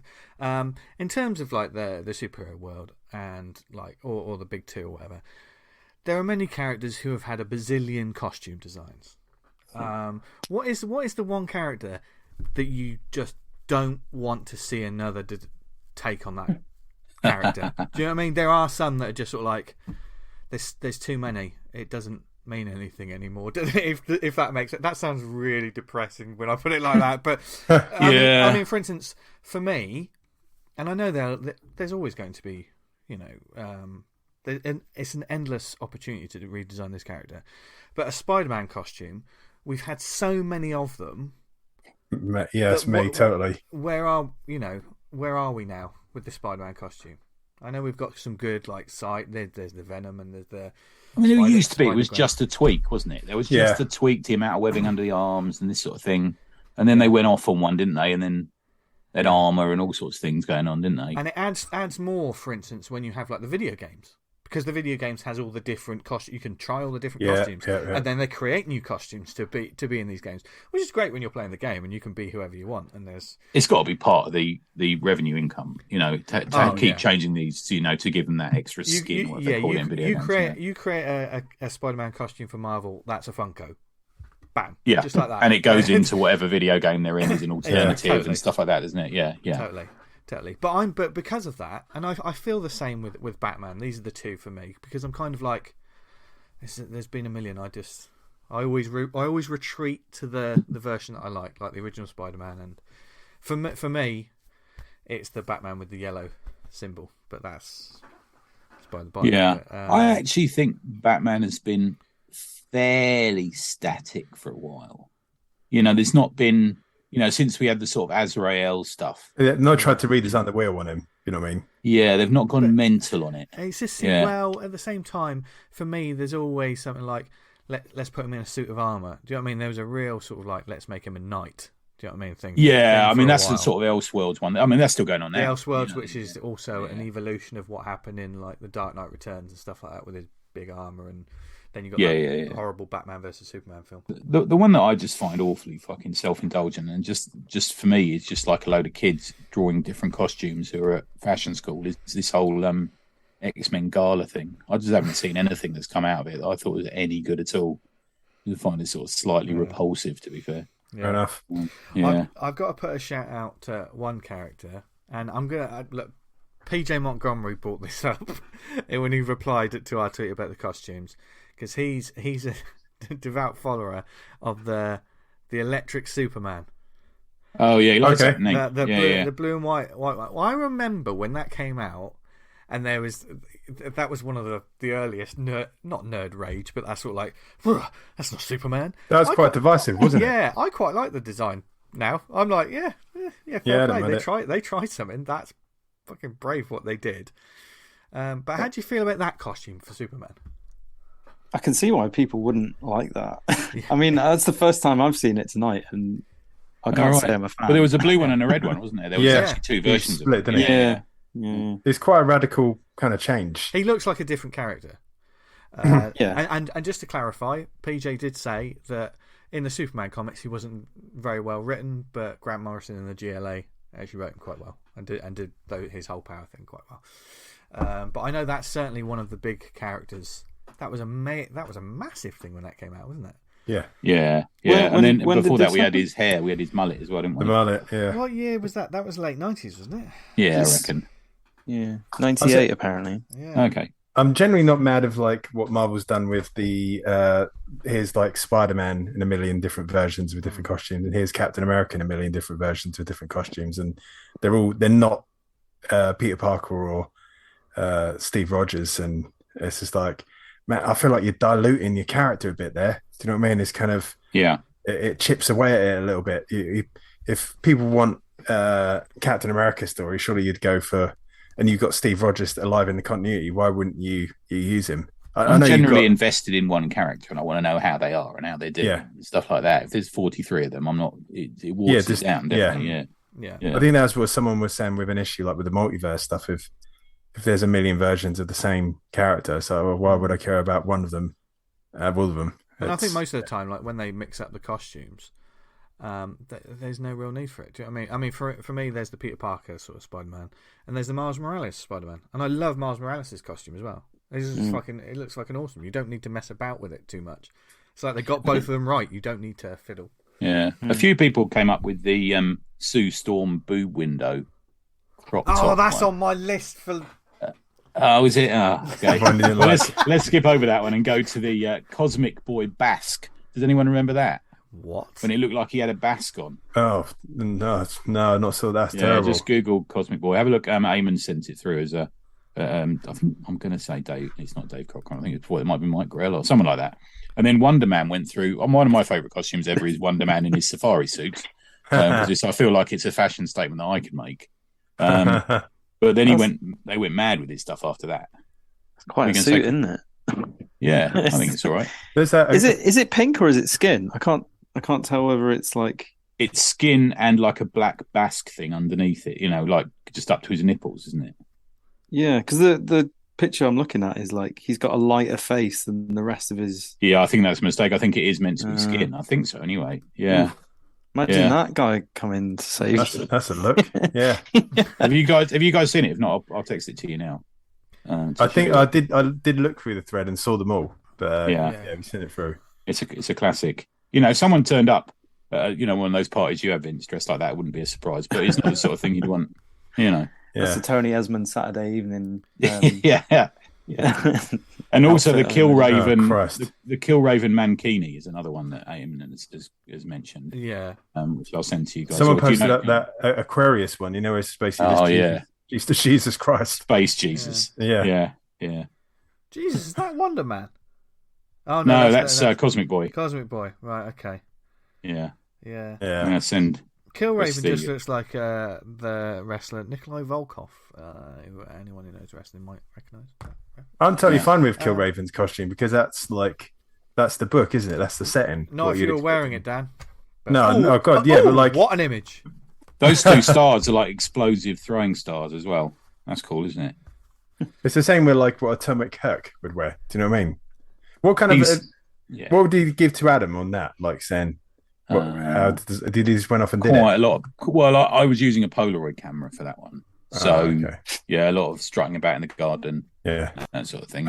In terms of like the superhero world and like or the big two or whatever, there are many characters who have had a bazillion costume designs. What is the one character that you just don't want to see another take on that character? Do you know what I mean? There are some that are just sort of like, there's too many. It doesn't mean anything anymore. If that makes it, that sounds really depressing when I put it like that. But I mean, for instance, for me, and I know there's always going to be, it's an endless opportunity to redesign this character. But a Spider-Man costume, we've had so many of them. Yes, totally. Where are we now with the Spider-Man costume? I know we've got some good like site. There's the Venom and there's the. I mean, it used to be. It was just a tweak, wasn't it? There was just a tweak to the amount of webbing under the arms and this sort of thing. And then they went off on one, didn't they? And then they had armor and all sorts of things going on, didn't they? And it adds more, for instance, when you have like the video games. Because the video games has all the different costumes, you can try all the different costumes, and then they create new costumes to be in these games, which is great when you're playing the game and you can be whoever you want. And it's got to be part of the revenue income, to keep changing these, to give them that extra skin. You create a Spider-Man costume for Marvel. That's a Funko. Bam. Yeah, just like that, and it goes into whatever video game they're in as an alternative and stuff like that, isn't it? Yeah. Totally. But because of that, and I feel the same with Batman. These are the two for me, because I'm kind of like, there's been a million. I always retreat to the version that I like the original Spider-Man. And for me, it's the Batman with the yellow symbol. But that's by the by. Yeah, I actually think Batman has been fairly static for a while. There's not been. Since we had the sort of Azrael stuff. No, tried to redesign the wheel on him, you know what I mean? Yeah, they've not gone mental on it. It's just, well, at the same time, for me, there's always something like, let's put him in a suit of armour. Do you know what I mean? There was a real sort of like, let's make him a knight. Do you know what I mean? Thing. Yeah, I mean, that's the sort of Elseworlds one. I mean, that's still going on now. The Elseworlds, which is also an evolution of what happened in like the Dark Knight Returns and stuff like that, with his big armor, and then you got that horrible Batman versus Superman film. The one that I just find awfully fucking self-indulgent and just for me, it's just like a load of kids drawing different costumes who are at fashion school. Is this whole X-Men gala thing? I just haven't seen anything that's come out of it that I thought was any good at all. I find it sort of slightly repulsive, to be fair. Yeah. Fair enough. Yeah, I've got to put a shout out to one character, and I'm gonna look. PJ Montgomery brought this up when he replied to our tweet about the costumes, because he's a devout follower of the Electric Superman. Oh yeah, he likes that. The blue and white. Well, I remember when that came out, and that was one of the earliest not nerd rage, but that's sort of like, that's not Superman. That was quite divisive, wasn't it? Yeah, I quite like the design. Now I'm like, fair play. They tried something. That's fucking brave what they did. But how do you feel about that costume for Superman? I can see why people wouldn't like that. I mean, that's the first time I've seen it tonight, and I can't say I'm a fan. But there was a blue one and a red one, wasn't there? There was actually two versions split, of it. Didn't it? Yeah. It's quite a radical kind of change. He looks like a different character. And just to clarify, PJ did say that in the Superman comics he wasn't very well written, but Grant Morrison in the GLA actually wrote him quite well and did his whole power thing quite well. But I know that's certainly one of the big characters. That was a massive thing when that came out, wasn't it? Yeah. And then before that, we had his hair, we had his mullet as well, didn't we? The mullet, yeah. What year was that? That was late 90s, wasn't it? Yeah, I reckon. Yeah, 98 apparently. Yeah. Okay. I'm generally not mad of like what Marvel's done with here's like Spider-Man in a million different versions with different costumes, and here's Captain America in a million different versions with different costumes, and they're not Peter Parker or Steve Rogers, and it's just like, man, I feel like you're diluting your character a bit there. Do you know what I mean? It's kind of it chips away at it a little bit. If people want Captain America story, surely you'd go for. And you've got Steve Rogers alive in the continuity. Why wouldn't you use him? I'm generally invested in one character, and I want to know how they are and how they're doing and stuff like that. If there's 43 of them, I'm not. It waters it down, definitely. Yeah. I think that's what someone was saying with an issue like with the multiverse stuff. If there's a million versions of the same character, so why would I care about one of them? All of them. And I think most of the time, like when they mix up the costumes, there's no real need for it. Do you know what I mean? For me, there's the Peter Parker sort of Spider-Man, and there's the Miles Morales Spider-Man, and I love Miles Morales' costume as well. It looks fucking awesome. You don't need to mess about with it too much. It's like they got both of them right. You don't need to fiddle. Yeah, a few people came up with the Sue Storm boob window crop top. Oh, that's on my list for. Oh, is it? Oh, okay. Well, let's skip over that one and go to the Cosmic Boy Basque. Does anyone remember that? What? When it looked like he had a basque on. Oh no, not so. That's terrible. Just Google Cosmic Boy. Have a look. Eamon sent it through as a. I think I'm going to say Dave. It's not Dave Cochran. I think it might be Mike Grell or someone like that. And then Wonder Man went through. One of my favourite costumes ever is Wonder Man in his safari suit. I feel like it's a fashion statement that I can make. But then they went mad with his stuff after that. It's quite a suit, isn't it? Yeah, I think it's all right. Is it pink or is it skin? I can't tell whether it's like it's skin and like a black basque thing underneath it. You know, like just up to his nipples, isn't it? Yeah, because the picture I'm looking at is like he's got a lighter face than the rest of his. Yeah, I think that's a mistake. I think it is meant to be skin. I think so. Anyway, yeah. Imagine that guy coming to save. That's a look. Yeah. Have you guys seen it? If not, I'll text it to you now. I think I did look through the thread and saw them all, but we sent it through. It's a classic. You know, if someone turned up, one of those parties you have Vince dressed like that, it wouldn't be a surprise. But it's not the sort of thing you'd want. You know, that's the Tony Esmond Saturday evening. Yeah. And also the Kill Raven, the Kill Raven Mankini is another one that Eamon has mentioned. Yeah, which I'll send to you guys. Someone posted up that Aquarius one. You know, it's basically Jesus Christ, Space Jesus. Yeah. Jesus, is that Wonder Man? Oh no, that's Cosmic Boy. Cosmic Boy, right? Okay. Yeah. I'm gonna send. Kill Raven just looks like the wrestler Nikolai Volkov. Anyone who knows wrestling might recognise. I'm totally fine with Kill Raven's costume because that's the book, isn't it? That's the setting. Not if you were wearing it, Dan. But, no, God, but like what an image! Those two stars are like explosive throwing stars as well. That's cool, isn't it? It's the same with like what a Atomic Kirk would wear. Do you know what I mean? What kind of what would you give to Adam on that? Like saying, how did he just went off and did quite a lot? Well, I was using a Polaroid camera for that one, so a lot of strutting about in the garden, that sort of thing.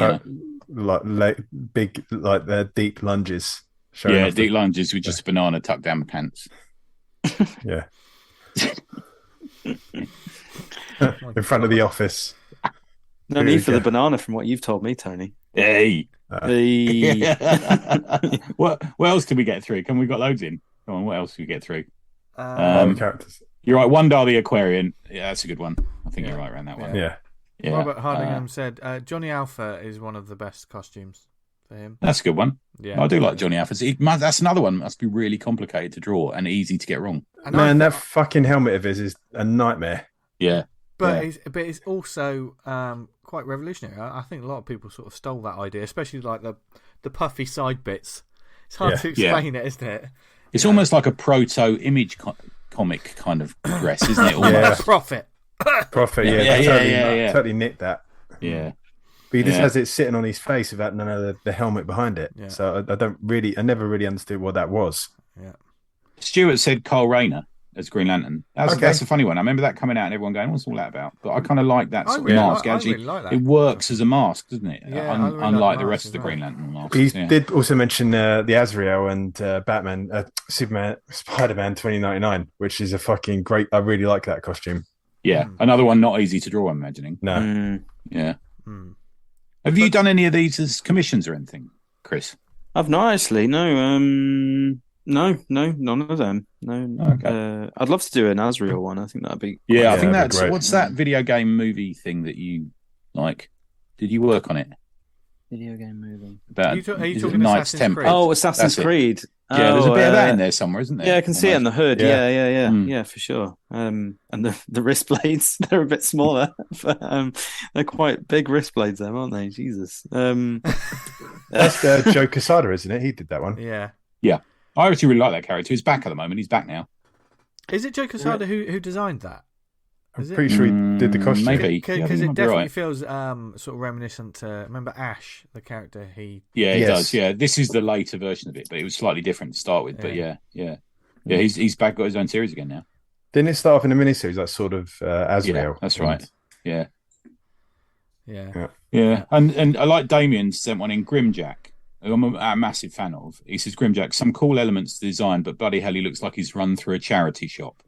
Like big, like the deep lunges. Deep lunges with just a banana tucked down my pants. Yeah. In front of the office. No need for the banana from what you've told me, Tony. Hey. What else can we get through? We got loads in? Come on, what else can we get through? Characters. You're right, Wondar the Aquarian. Yeah, that's a good one. I think you're right around that one. Yeah. Robert Hardingham said Johnny Alpha is one of the best costumes for him. That's a good one. Yeah, I do like Johnny Alpha. That's another one. Must be really complicated to draw and easy to get wrong. Man, that fucking helmet of his is a nightmare. Yeah. But it's also quite revolutionary. I think a lot of people sort of stole that idea, especially like the puffy side bits. It's hard to explain it, isn't it? It's almost like a proto-image comic kind of dress, isn't it? Almost. Prophet, totally nicked that. Yeah. But he just has it sitting on his face without none of the helmet behind it. Yeah. So I never really understood what that was. Yeah. Stuart said Carl Rayner as Green Lantern. That's a funny one. I remember that coming out and everyone going, "What's all that about?" But I kind of like that sort of mask. Actually, really like that. It works as a mask, doesn't it? Yeah, unlike the rest of the Green Lantern masks. He did also mention the Azrael and Batman, Superman, Spider-Man 2099, which is a fucking great. I really like that costume. Yeah, another one not easy to draw. I'm imagining. No. Yeah. Have you done any of these as commissions or anything, Chris? I've not actually. No. No, none of them. No. Okay. I'd love to do an Azrael one. I think that'd be. I think that's great. What's that video game movie thing that you like? Did you work on it? Video game movie. Are you talking Knights Templar? Oh, Assassin's Creed. Yeah, there's a bit of that in there somewhere, isn't there? Yeah, I can see it in the hood. Yeah, for sure. And the wrist blades, they're a bit smaller. But, they're quite big wrist blades, there, aren't they? Jesus. That's Joe Quesada, isn't it? He did that one. Yeah. I actually really like that character. He's back at the moment. He's back now. Is it Joe Quesada who designed that? I'm pretty sure he did the costume. Maybe. Because it definitely feels sort of reminiscent to... Remember Ash, the character he... Yeah, it does. Yeah, this is the later version of it, but it was slightly different to start with. But yeah. He's back, got his own series again now. Didn't it start off in a miniseries, like sort of Azrael? Yeah, that's right. Yeah. Yeah. And I like Damien sent one in Grimjack, who I'm a massive fan of. He says, Grimjack, some cool elements to design, but bloody hell, he looks like he's run through a charity shop.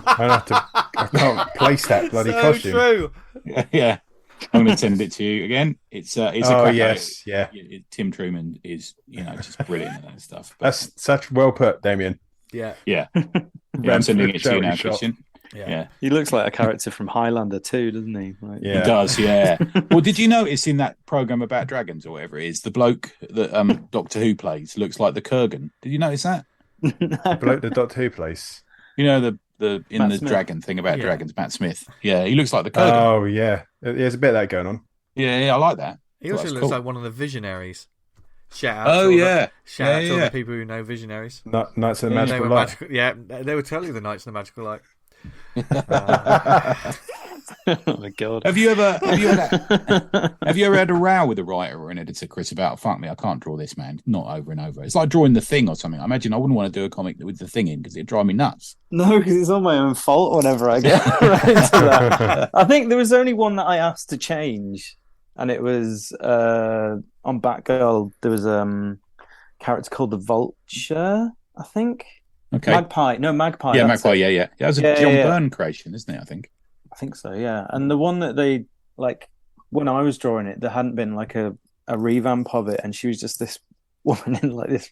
I can't place that bloody costume. True. Yeah. I'm going to send it to you again. It's a crack. Yes, Tim Truman is, just brilliant at that stuff. But, that's such well put, Damien. Yeah. I'm sending it to you now, Christian. Yeah. He looks like a character from Highlander too, doesn't he? Like, He does, yeah. Well, did you notice in that program about dragons or whatever it is, the bloke that Doctor Who plays looks like the Kurgan? Did you notice that? The bloke that Doctor Who plays. You know the Matt Smith. dragon thing about dragons, Matt Smith. Yeah, he looks like the Kurgan. Oh yeah, there's a bit of that going on. Yeah, I like that. He also looks like one of the Visionaries. Shout out! Shout out to all the people who know Visionaries. Knights of the Magical Light. They were totally the Knights of the Magical Light. Oh my god! Have you ever had a row with a writer or an editor, Chris, about fuck me, I can't draw this, man? Not over and over. It's like drawing The Thing or something. I imagine I wouldn't want to do a comic with The Thing in because it'd drive me nuts. No, because it's all my own fault whenever I get right into that. I think there was only one that I asked to change, and it was on Batgirl. There was a character called the Vulture, I think. Okay. Magpie. Yeah, Magpie. Yeah. That was a John Byrne creation, isn't it? I think so. Yeah, and the one that they like when I was drawing it, there hadn't been like a revamp of it, and she was just this woman in like this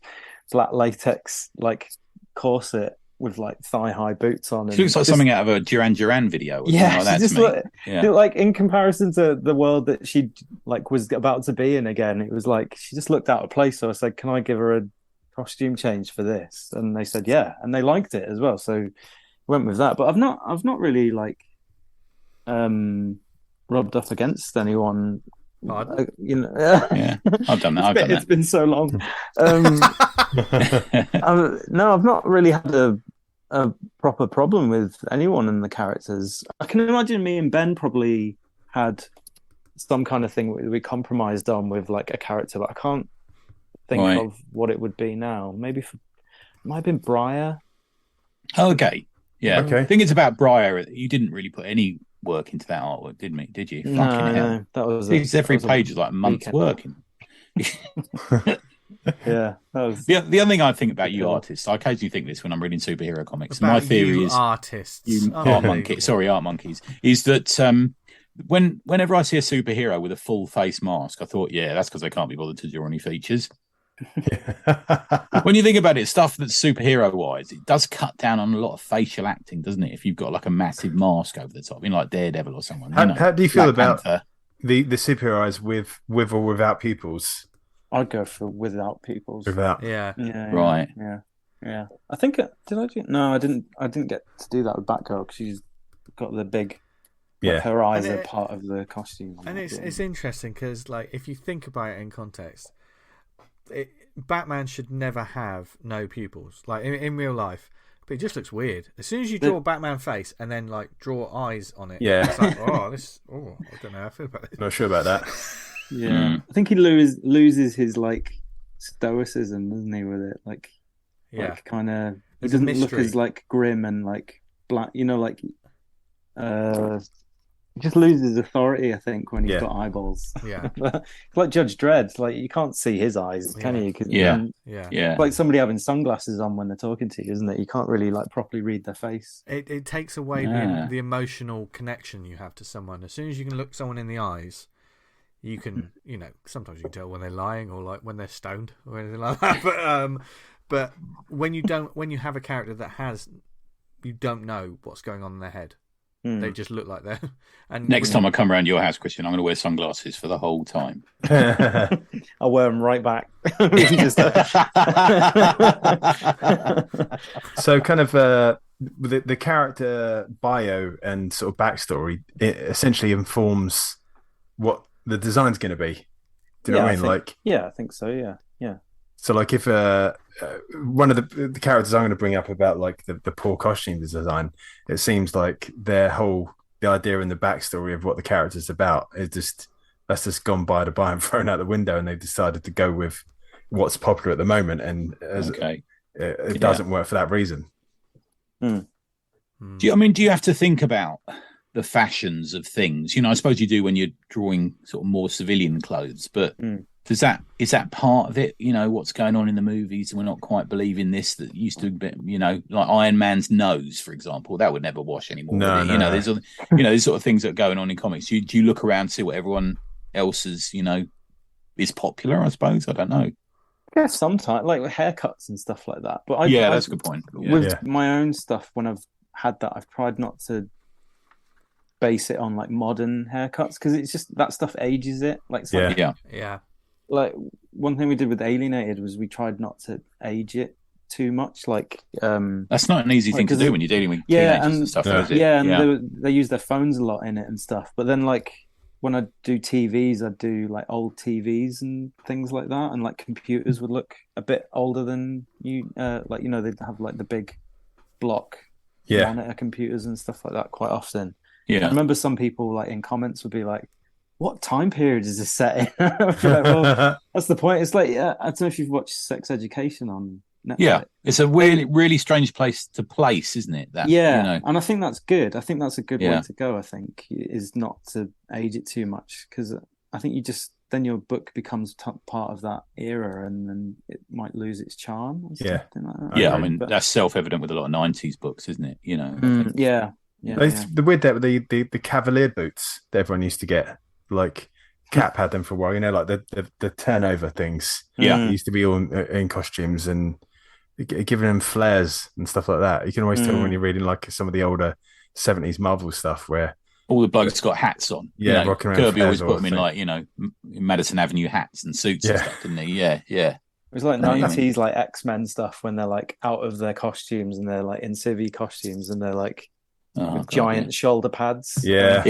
flat latex like corset with like thigh high boots on. She looks like something out of a Duran Duran video. Or like that just to me. Like in comparison to the world that she like was about to be in again, it was like she just looked out of place. So I said, "Can I give her a costume change for this?" And they said, "Yeah," and they liked it as well. So went with that. But I've not really like rubbed up against anyone. Yeah, I've done that. It's been so long. No, I've not really had a proper problem with anyone in the characters. I can imagine me and Ben probably had some kind of thing we compromised on with like a character, but I can't think of what it would be now. Maybe it might have been Briar. Okay. Yeah. Okay. I think it's about Briar. You didn't really put any work into that artwork, did you? No, Fucking hell. no, that was every page is like a month's work. Yeah, that was the other thing I think about you artists. I occasionally think this when I'm reading superhero comics. About my theory you is artists, art monkeys, is that whenever I see a superhero with a full face mask, I thought, yeah, that's because they can't be bothered to draw any features. When you think about it, stuff that's superhero wise, it does cut down on a lot of facial acting, doesn't it? If you've got like a massive mask over the top, like Daredevil or someone. How do you feel Black about Panther. the superhero eyes with or without pupils? I'd go for without pupils. Without, Right. Yeah. I think did I do? No, I didn't get to do that with Batgirl because she's got the big. Like her eyes are part of the costume. And it's interesting because, like, if you think about it in context, Batman should never have no pupils, like in real life. But it just looks weird. As soon as you draw a Batman face and then like draw eyes on it, it's like, I don't know how I feel about it. Not sure about that. Yeah, I think he loses his like stoicism, doesn't he? With it, like kind of, he doesn't look as like grim and like black. Like he just loses authority, I think, when he's got eyeballs. Yeah, like Judge Dredd, like you can't see his eyes, can you? Like somebody having sunglasses on when they're talking to you, isn't it? You can't really like properly read their face. It takes away the emotional connection you have to someone. As soon as you can look someone in the eyes, you can, sometimes you can tell when they're lying or like when they're stoned or anything like that. But when you have a character that you don't know what's going on in their head. They just look like they're. And next time I come around your house, Christian, I'm going to wear sunglasses for the whole time. I'll wear them right back. So, kind of the character bio and sort of backstory, it essentially informs what the design's going to be. Do you know what I mean? I think so. Yeah. So, like, if one of the characters I'm going to bring up about like the poor costume design, it seems like the idea and the backstory of what the character's about is that's just gone by and thrown out the window, and they've decided to go with what's popular at the moment, and it doesn't work for that reason. Do you have to think about the fashions of things? I suppose you do when you're drawing sort of more civilian clothes, but. Is that part of it? What's going on in the movies? We're not quite believing this that used to be, like Iron Man's nose, for example, that would never wash anymore. No. There's these sort of things that are going on in comics. Do you look around, see what everyone else's, is popular? I suppose I don't know. Yeah, sometimes like haircuts and stuff like that. But that's a good point. With my own stuff, when I've had that, I've tried not to base it on like modern haircuts because it's just that stuff ages it. Like one thing we did with Alienated was we tried not to age it too much. Like that's not an easy thing to do when you're dealing with teenagers and stuff. They use their phones a lot in it and stuff. But then like when I do TVs, I do like old TVs and things like that, and like computers would look a bit older than you. They'd have like the big block monitor computers and stuff like that quite often. Yeah, I remember some people like in comments would be like, what time period is this set in? Well, that's the point. It's like, I don't know if you've watched Sex Education on Netflix. Yeah, it's a really, really strange place to place, isn't it? And I think that's good. I think that's a good way to go, I think, is not to age it too much, because I think then your book becomes part of that era, and then it might lose its charm or something like that. Yeah, I mean, that's self-evident with a lot of 90s books, isn't it? The weird that the Cavalier boots that everyone used to get. Like Cap had them for a while, like the turnover things. Yeah, used to be all in costumes and giving them flares and stuff like that. You can always tell when you're reading like some of the older 70s Marvel stuff where all the blokes got hats on. Yeah, rocking around. Kirby always put them in like Madison Avenue hats and suits and stuff, didn't he? Yeah. It was like 90s like X-Men stuff when they're like out of their costumes and they're like in civvy costumes and they're like with giant shoulder pads. Yeah.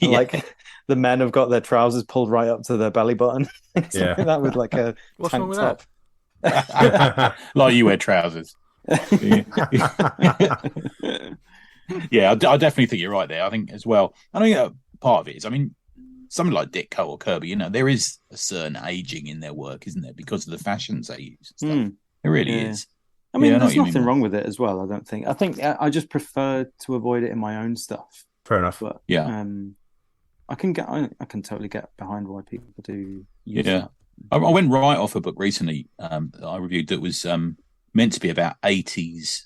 Like the men have got their trousers pulled right up to their belly button. Something that with like a tank top. Like you wear trousers. Yeah, I definitely think you're right there. I think as well. I know part of it is, I mean, something like Ditko or Kirby, there is a certain aging in their work, isn't there, because of the fashions they use and stuff. It really is. I mean, there's nothing wrong with it as well. I don't think. I think I just prefer to avoid it in my own stuff. Fair enough. But yeah, I can totally get behind why people do use that. I went right off a book recently that I reviewed that was meant to be about 80s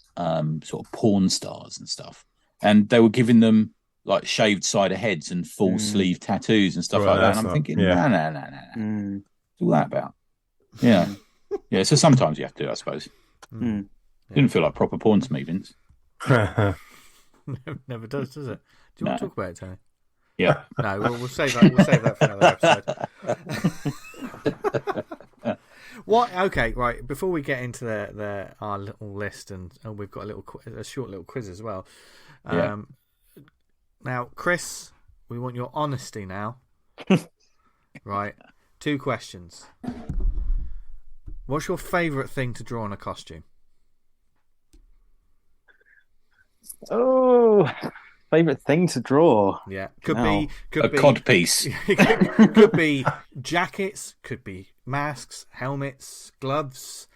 sort of porn stars and stuff, and they were giving them like shaved side of heads and full sleeve tattoos and stuff like that. And I'm thinking, no. What's all that about? Yeah. Yeah. So sometimes you have to, I suppose. Didn't feel like proper porn to me, Vince. Never does it? Do you want to talk about it, Tony? Yeah. No, we'll save that. We'll save that for another episode. What? Okay, right. Before we get into our little list, and we've got a short little quiz as well. Now, Chris, we want your honesty now. Right. 2 questions. What's your favourite thing to draw on a costume? Oh, favourite thing to draw? Yeah, could be a cod piece. Could be jackets. Could be masks, helmets, gloves.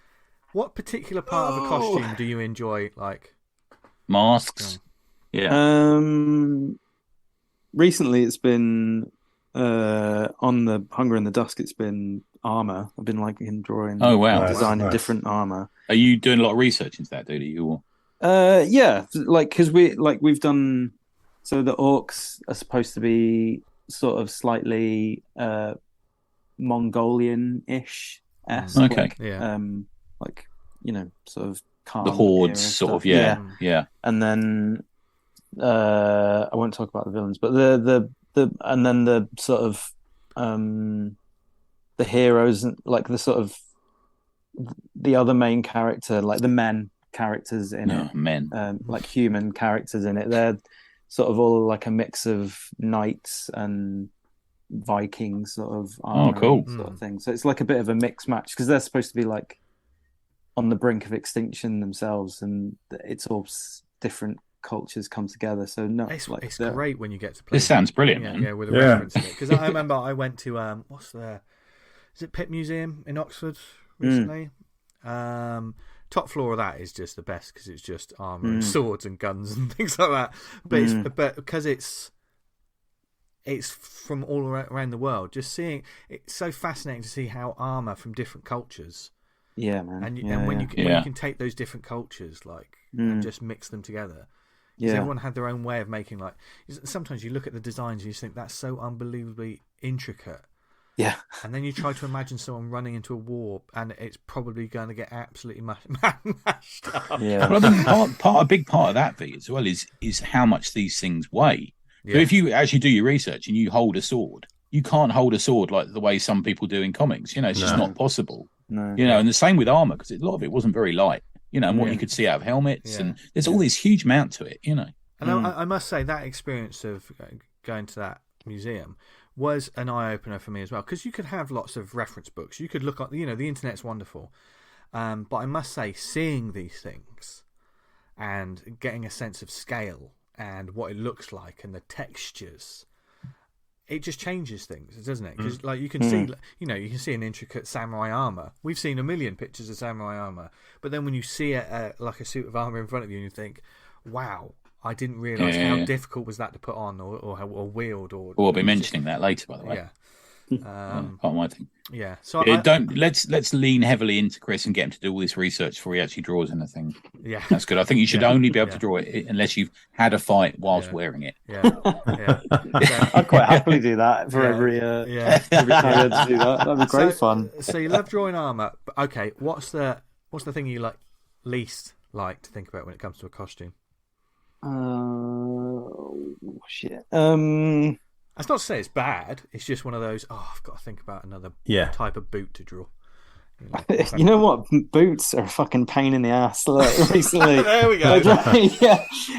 What particular part of a costume do you enjoy? Like masks. Yeah. Recently, it's been on the Hunger and the Dusk. It's been armor. I've been liking drawing. Oh wow, designing different armor. Are you doing a lot of research into that, dude? You? Yeah, like because we've done. So the orcs are supposed to be sort of slightly Mongolian-ish. Okay. Like sort of the hordes, sort of. Yeah. And then I won't talk about the villains, but the and then the sort of the heroes, like the sort of the other main character, like the men characters in it, like human characters in it. They're sort of all like a mix of knights and Vikings sort of armor sort of thing. So it's like a bit of a mix match because they're supposed to be like on the brink of extinction themselves, and it's all different cultures come together. So no, it's great when you get to play. This sounds brilliant, man. Yeah, with a reference to it. Because I remember I went to is it Pitt Museum in Oxford recently? Top floor of that is just the best because it's just armor and swords and guns and things like that. But because it's from all around the world, just seeing it's so fascinating to see how armor from different cultures. Yeah, man. And when you can take those different cultures and just mix them together. Because everyone had their own way of making sometimes you look at the designs and you think that's so unbelievably intricate. Yeah. And then you try to imagine someone running into a war and it's probably going to get absolutely mashed up. Yeah. Well, I think a big part of that, V, as well, is how much these things weigh. Yeah. So if you actually do your research and you hold a sword, you can't hold a sword like the way some people do in comics. It's just not possible. No. And the same with armor, because a lot of it wasn't very light. And what you could see out of helmets, and there's all this huge amount to it. And I must say that experience of going to that museum was an eye opener for me as well, because you could have lots of reference books. You could look at, the internet's wonderful, but I must say, seeing these things and getting a sense of scale and what it looks like and the textures. It just changes things, doesn't it? Because you can see, you can see an intricate samurai armor. We've seen a million pictures of samurai armor, but then when you see like a suit of armor in front of you, and you think, "Wow, I didn't realize how difficult was that to put on or wield." Or we'll be mentioning that later, by the way. Yeah. Part of my thing. Yeah. So let's lean heavily into Chris and get him to do all this research before he actually draws anything. Yeah. That's good. I think you should only be able to draw it unless you've had a fight whilst wearing it. Yeah. Yeah. I'd quite happily do that for every time you had to do that. That'd be great fun. So you love drawing armor, but okay, what's the thing you least like to think about when it comes to a costume? Shit. That's not to say it's bad. It's just one of those. I've got to think about another type of boot to draw. You know what? Boots are a fucking pain in the ass. Recently, there we go.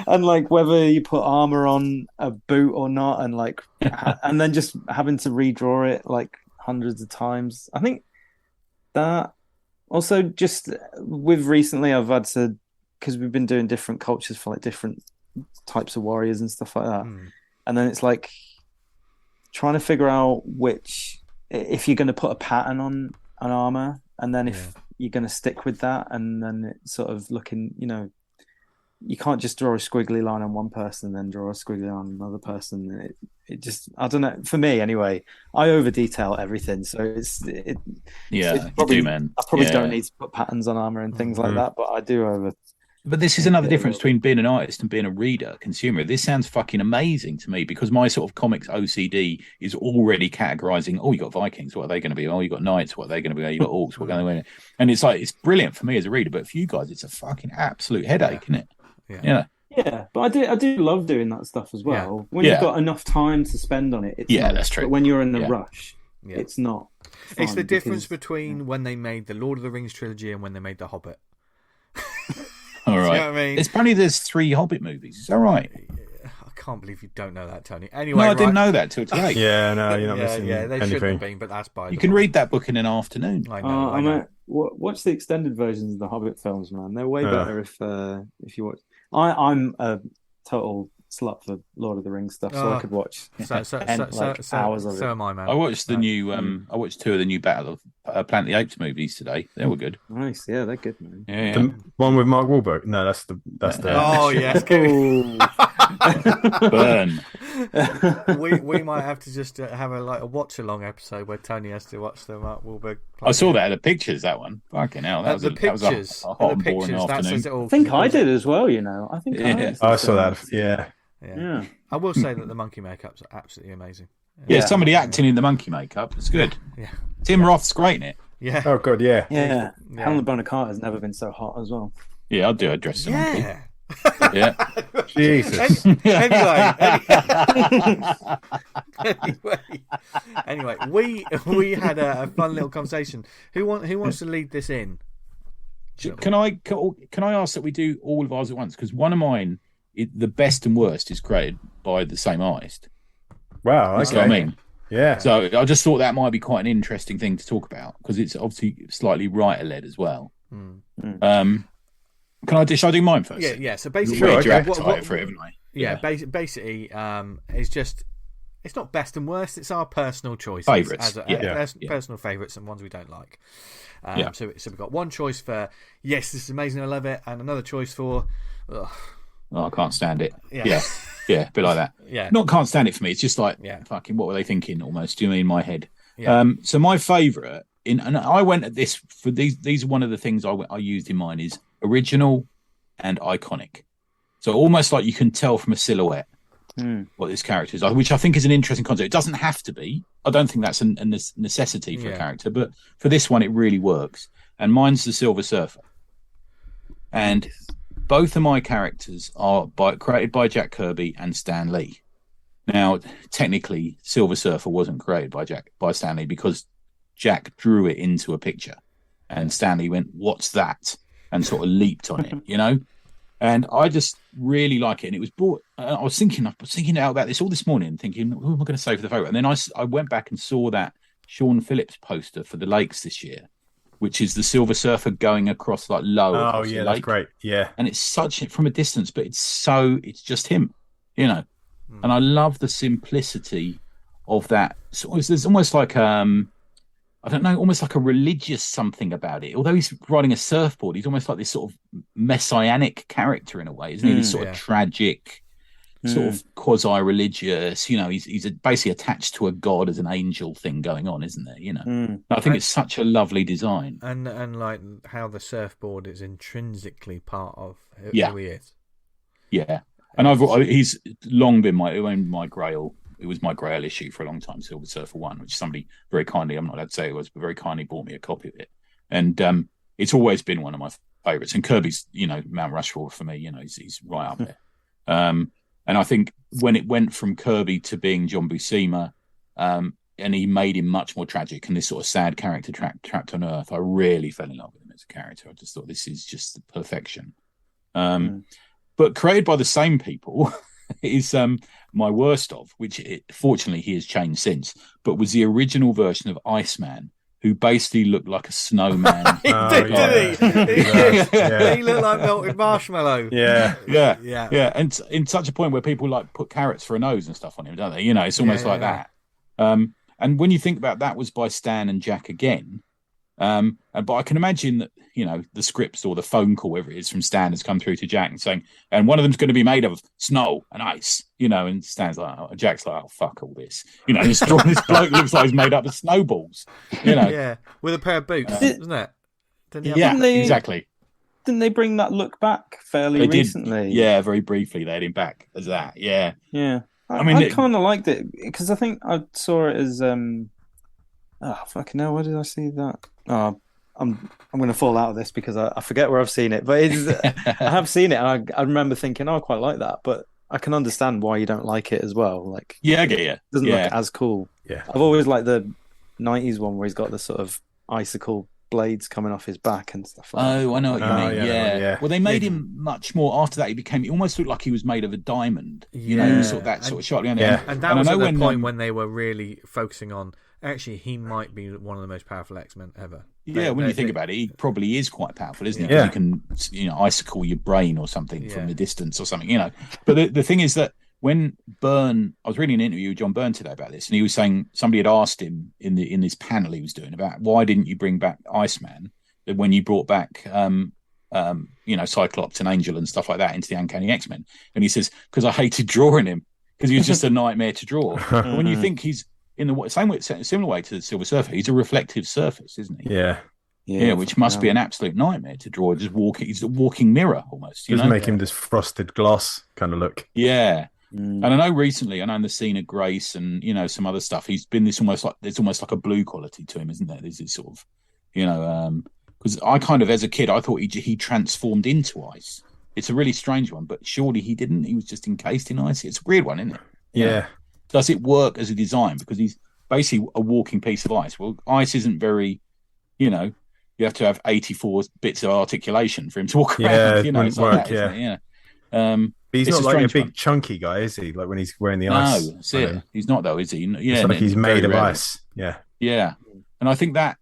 And whether you put armor on a boot or not, and and then just having to redraw it hundreds of times. I think that also just with recently, I've had to, because we've been doing different cultures for different types of warriors and stuff like that, and then it's trying to figure out if you're going to put a pattern on an armor, and then if you're going to stick with that, and then it's sort of looking, you can't just draw a squiggly line on one person and then draw a squiggly line on another person. It just, I don't know. For me, anyway, I over detail everything, so it's probably, you do, man. I probably don't need to put patterns on armor and things like that, but I do over. But this is another difference between being an artist and being a reader, consumer. This sounds fucking amazing to me, because my sort of comics OCD is already categorizing. Oh, you got Vikings. What are they going to be? Oh, you got Knights. What are they going to be? Oh, you got Orcs. What are they going to be? And it's like, it's brilliant for me as a reader, but for you guys, it's a fucking absolute headache, isn't it? Yeah, but I do love doing that stuff as well. When you've got enough time to spend on it, it's nice. That's true. But when you're in the rush, it's not. It's the difference between when they made the Lord of the Rings trilogy and when they made the Hobbit. All right. You know what I mean? Apparently there's 3 Hobbit movies. Is that right? I can't believe you don't know that, Tony. Anyway, no, I didn't know that till today. Yeah, no, you're not missing they anything. shouldn't have been, but that's by You can read that book in an afternoon. I know. Watch the extended versions of the Hobbit films, man. They're way better if you watch. I'm a total slut for Lord of the Rings stuff, so I could watch hours of it. So am I, man. I watched the new. I watched 2 of the new Battle of Planet of the Apes movies today. They were good. Nice, yeah, they're good, man. Yeah. The one with Mark Wahlberg. No, that's the. Oh yes, Burn. we might have to just have a watch along episode where Tony has to watch the Mark Wahlberg. I saw that at the pictures. That one, fucking hell, that was a hot and boring afternoon. I think I did as well. I think I saw that. Yeah. I will say that the monkey makeups are absolutely amazing. Yeah, somebody acting in the monkey makeup. It's good. Yeah. Tim Roth's great in it. Yeah. Oh god, yeah. Helena Bonham Carter's never been so hot as well. Yeah, I'll do a dress. Yeah. Yeah. Jesus. Anyway, we had a fun little conversation. Who wants to lead this in? Can I ask that we do all of ours at once? Because one of mine, the best and worst, is created by the same artist. Wow. That's what I mean. Yeah. So I just thought that might be quite an interesting thing to talk about, because it's obviously slightly writer led as well. Shall I do mine first? Yeah. So basically, for it, haven't I? Yeah. Basically, it's not best and worst. It's our personal choices, favourites, personal favourites, and ones we don't like. So we've got one choice for yes, this is amazing, I love it, and another choice for oh, I can't stand it. Yeah, a bit like that. Yeah, not can't stand it for me. It's just like fucking what were they thinking? Almost. Do you mean in my head? Yeah. So my favourite and I went at this for these are one of the things I used in mine is original and iconic. So almost like you can tell from a silhouette what this character is, which I think is an interesting concept. It doesn't have to be. I don't think that's a necessity for a character, but for this one, it really works. And mine's the Silver Surfer. And both of my characters are created by Jack Kirby and Stan Lee. Now, technically, Silver Surfer wasn't created by Stan Lee because Jack drew it into a picture, and Stanley went, "What's that?" and sort of leaped on it, And I just really like it. And it was brought. I was thinking out about this all this morning, thinking, "Who am I going to say for the photo?" And then I went back and saw that Sean Phillips poster for the Lakes this year, which is the Silver Surfer going across like low. Oh yeah, that's great. Yeah, and it's such from a distance, but it's just him, And I love the simplicity of that. So there's almost like I don't know, almost like a religious something about it. Although he's riding a surfboard, he's almost like this sort of messianic character in a way, isn't he? This sort of tragic, sort of quasi-religious. He's basically attached to a god as an angel thing going on, isn't there? I think it's such a lovely design, and like how the surfboard is intrinsically part of who he is. Yeah, and he's long been my Grail. It was my Grail issue for a long time, Silver Surfer 1, which somebody very kindly, I'm not allowed to say it was, but very kindly bought me a copy of it. And it's always been one of my favourites. And Kirby's, Mount Rushmore for me, he's right up there. And I think when it went from Kirby to being John Buscema, and he made him much more tragic and this sort of sad character trapped on Earth, I really fell in love with him as a character. I just thought this is just the perfection. But created by the same people... is my worst of, which fortunately he has changed since, but was the original version of Iceman, who basically looked like a snowman. He looked like melted marshmallow. Yeah. And in such a point where people like put carrots for a nose and stuff on him, don't they? It's almost like that. And when you think about that was by Stan and Jack again. But I can imagine that, the scripts or the phone call, whatever it is, from Stan has come through to Jack and saying, and one of them's going to be made of snow and ice, and Stan's like, Jack's like, oh, fuck all this. This bloke looks like he's made up of snowballs, Yeah, with a pair of boots, isn't it? Exactly. Didn't they bring that look back fairly recently? Yeah, very briefly. They had him back as that. Yeah. Yeah. I kind of liked it because I think I saw it as fucking hell, where did I see that? I'm going to fall out of this because I forget where I've seen it, but I have seen it. And I remember thinking, I quite like that, but I can understand why you don't like it as well. Like, yeah, I get you. It doesn't look as cool. Yeah, I've always liked the '90s one where he's got the sort of icicle blades coming off his back and stuff like that. Oh, I know what you mean. Yeah. Well, they made him much more after that. He almost looked like he was made of a diamond. He was sort of shot. And that was at the point when they were really focusing on. Actually, he might be one of the most powerful X-Men ever. Yeah, when you think about it, he probably is quite powerful, isn't he? Because he can, icicle your brain or something from the distance or something, But the thing is that when Byrne, I was reading an interview with John Byrne today about this, and he was saying somebody had asked him in this panel he was doing about why didn't you bring back Iceman when you brought back Cyclops and Angel and stuff like that into the Uncanny X-Men, and he says because I hated drawing him because he was just a nightmare to draw. But when you think he's in the same way, similar way to the Silver Surfer, he's a reflective surface, isn't he? Yeah, which must be an absolute nightmare to draw. He's a walking mirror almost. Just make him this frosted glass kind of look. Yeah. And I know recently, in the scene of Grace and some other stuff, he's been there's almost like a blue quality to him, isn't there? There's this sort of, because I kind of as a kid I thought he transformed into ice. It's a really strange one, but surely he didn't. He was just encased in ice. It's a weird one, isn't it? Yeah. Does it work as a design because he's basically a walking piece of ice? Well, ice isn't very, you have to have 84 bits of articulation for him to walk around. It's like that, yeah. But he's not like a big chunky guy, is he? Like when he's wearing the ice. No, that's it. He's not though, is he? Yeah, it's like he's made of ice. Yeah. Yeah, and I think that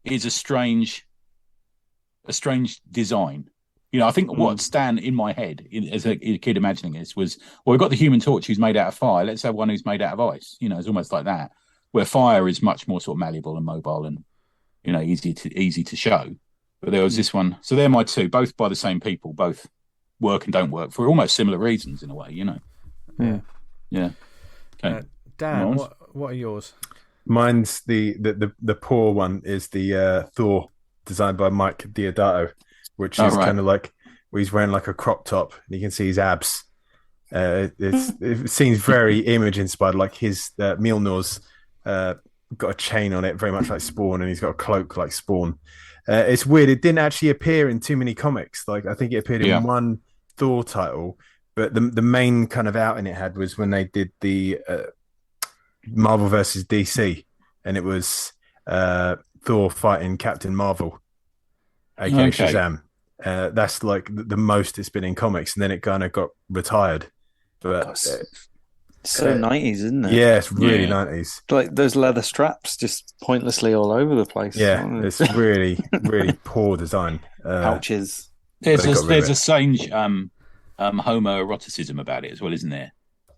is a strange design. I think what Stan in my head as a kid imagining this was, well, we've got the Human Torch who's made out of fire. Let's have one who's made out of ice. It's almost like that, where fire is much more sort of malleable and mobile and easy to show. But there was this one. So they're my two, both by the same people, both work and don't work for almost similar reasons in a way. Yeah. Okay. Dan, what are yours? Mine's the poor one is the Thor designed by Mike Diodato, which is kind of like where he's wearing like a crop top and you can see his abs. It seems very image inspired, like his Mjolnir's got a chain on it, very much like Spawn, and he's got a cloak like Spawn. It's weird. It didn't actually appear in too many comics. Like I think it appeared in one Thor title, but the main kind of outing it had was when they did the Marvel versus DC, and it was Thor fighting Captain Marvel, aka Shazam. That's like the most it's been in comics, and then it kind of got retired. But so 90s, isn't it? Yeah, it's really 90s. Like those leather straps just pointlessly all over the place. Yeah, it's really, really poor design. Pouches. There's a strange homoeroticism about it as well, isn't there?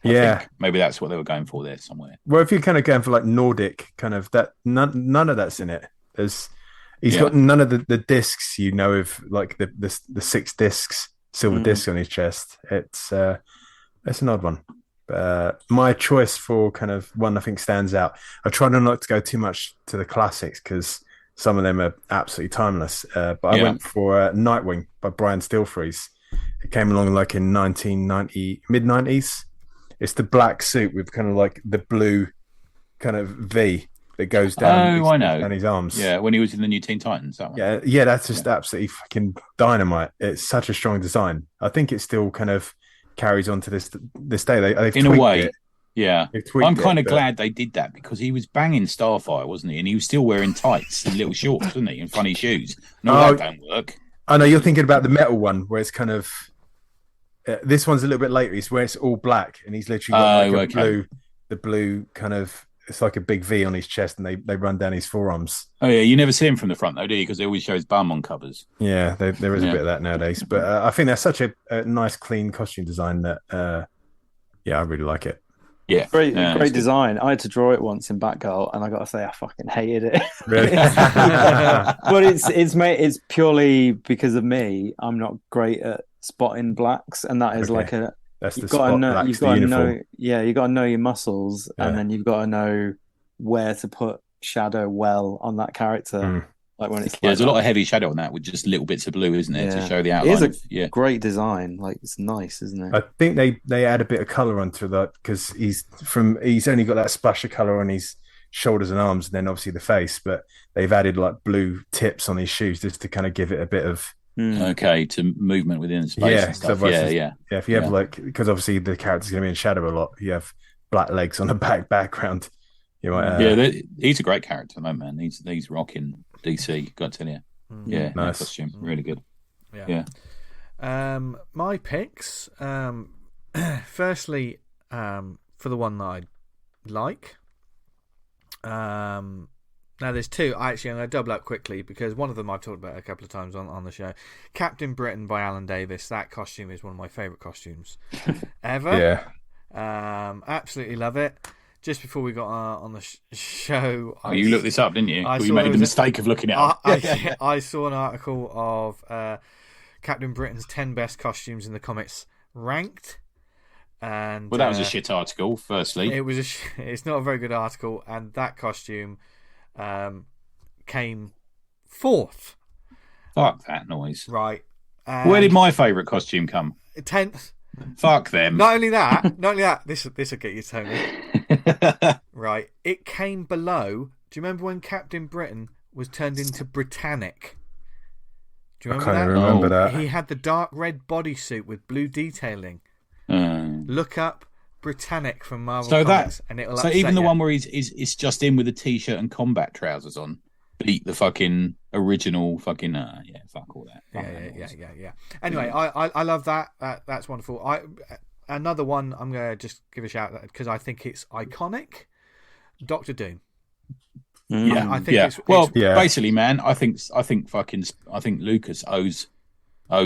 I think maybe that's what they were going for there somewhere. Well, if you're kind of going for like Nordic kind of that, none of that's in it. He's got none of the discs, of like the 6 discs, silver discs on his chest. It's an odd one. My choice for kind of one I think stands out. I try not to go too much to the classics because some of them are absolutely timeless. But I went for Nightwing by Brian Stilfreeze. It came along like in 1990, mid-90s. It's the black suit with kind of like the blue kind of V that goes down. I know. Down his arms. Yeah, when he was in the New Teen Titans, that one. Yeah, that's just absolutely fucking dynamite. It's such a strong design. I think it still kind of carries on to this day. They've in a way, it. Yeah. I'm kind of glad they did that because he was banging Starfire, wasn't he? And he was still wearing tights and little shorts, wasn't he? And funny shoes. No, that don't work. I know you're thinking about the metal one where it's kind of. This one's a little bit later. It's where it's all black and he's literally got the blue kind of. It's like a big V on his chest, and they run down his forearms. Oh yeah, you never see him from the front though, do you? Because they always show his bum on covers. Yeah, there is a bit of that nowadays. But I think that's such a nice, clean costume design that I really like it. Yeah, Great, yeah, great it's good. design. I had to draw it once in Batgirl, and I got to say, I fucking hated it. Really? But it's purely because of me. I'm not great at spotting blacks, and that is Okay. That's you've the got to spot know, blacks, you've the got to uniform. know, yeah, you got to know your muscles, Yeah. and then you've got to know where to put shadow well on that character. Mm. Like when it's Yeah, like there's a lot of heavy shadow on that with just little bits of blue, isn't there, to show the It is outline? a great design. Like it's nice, isn't it? I think they add a bit of color onto that because he's only got that splash of color on his shoulders and arms, and then obviously the face. But they've added like blue tips on his shoes just to kind of give it a bit of to movement within space and stuff. Yeah. If you have like, because obviously the character's going to be in shadow a lot, you have black legs on a background. You might, he's a great character, though, man. He's rocking DC. Got to tell you, yeah, nice costume, really good. Yeah. My picks. Firstly, for the one that I like. Now there's two. Actually, I'm going to double up quickly because one of them I've talked about a couple of times on the show. Captain Britain by Alan Davis. That costume is one of my favourite costumes ever. Yeah. Absolutely love it. Just before we got on the show, you looked this up, didn't you? You made the mistake of looking it up. I saw an article of Captain Britain's 10 best costumes in the comics ranked, and that was a shit article. Firstly, it's not a very good article, and that costume came fourth. Fuck that noise! Right, where did my favourite costume come? 10th. Fuck them. Not only that. This will get you, Tony. Right, it came below. Do you remember when Captain Britain was turned into Britannic? Do you remember that? I can't remember that. He had the dark red bodysuit with blue detailing. Look up Britannic from Marvel Comics, and it'll upset even the you. one where he's just in with a t-shirt and combat trousers on, beat the fucking original fucking fuck all that. Yeah. Anyway, I love that. That's wonderful. Another one I'm gonna just give a shout out because I think it's iconic. Doctor Doom. Yeah, I think basically, man, I think Lucas owes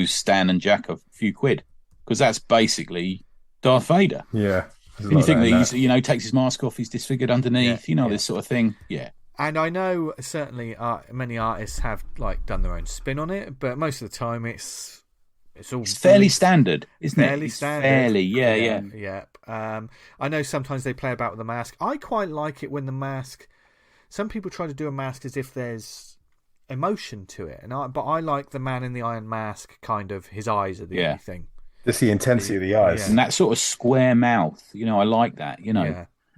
Stan and Jack a few quid because that's basically Darth Vader. Yeah, and you think that he's takes his mask off, he's disfigured underneath, this sort of thing. Yeah. And I know certainly many artists have done their own spin on it, but most of the time it's fairly standard, isn't fairly it? Standard. Fairly, yeah. I know sometimes they play about with the mask. I quite like it when the mask. Some people try to do a mask as if there's emotion to it, but I like the Man in the Iron Mask kind of. His eyes are the only thing. Just the intensity of the eyes and that sort of square mouth. I like that.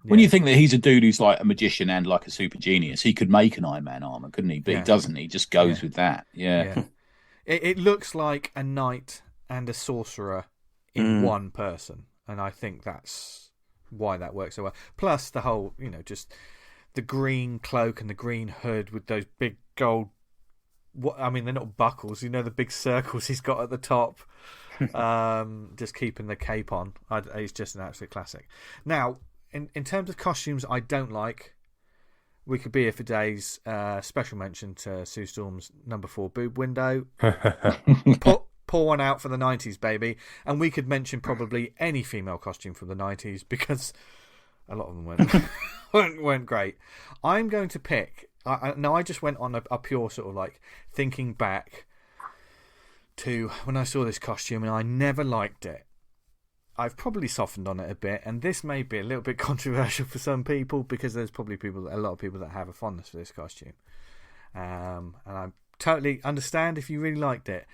When you think that he's a dude who's like a magician and like a super genius, he could make an Iron Man armor, couldn't he? But he doesn't. He just goes with that. Yeah. It looks like a knight and a sorcerer in one person, and I think that's why that works so well. Plus the whole, just the green cloak and the green hood with those big gold. They're not buckles. The big circles he's got at the top. Just keeping the cape on. It's just an absolute classic. Now, in terms of costumes, I don't like. We could be here for days. Special mention to Sue Storm's number 4 boob window. Pour one out for the 90s, baby. And we could mention probably any female costume from the 90s because a lot of them weren't great. I'm going to pick. I just went on a pure sort of thinking back to when I saw this costume and I never liked it. I've probably softened on it a bit, and this may be a little bit controversial for some people because there's probably a lot of people that have a fondness for this costume. And I totally understand if you really liked it.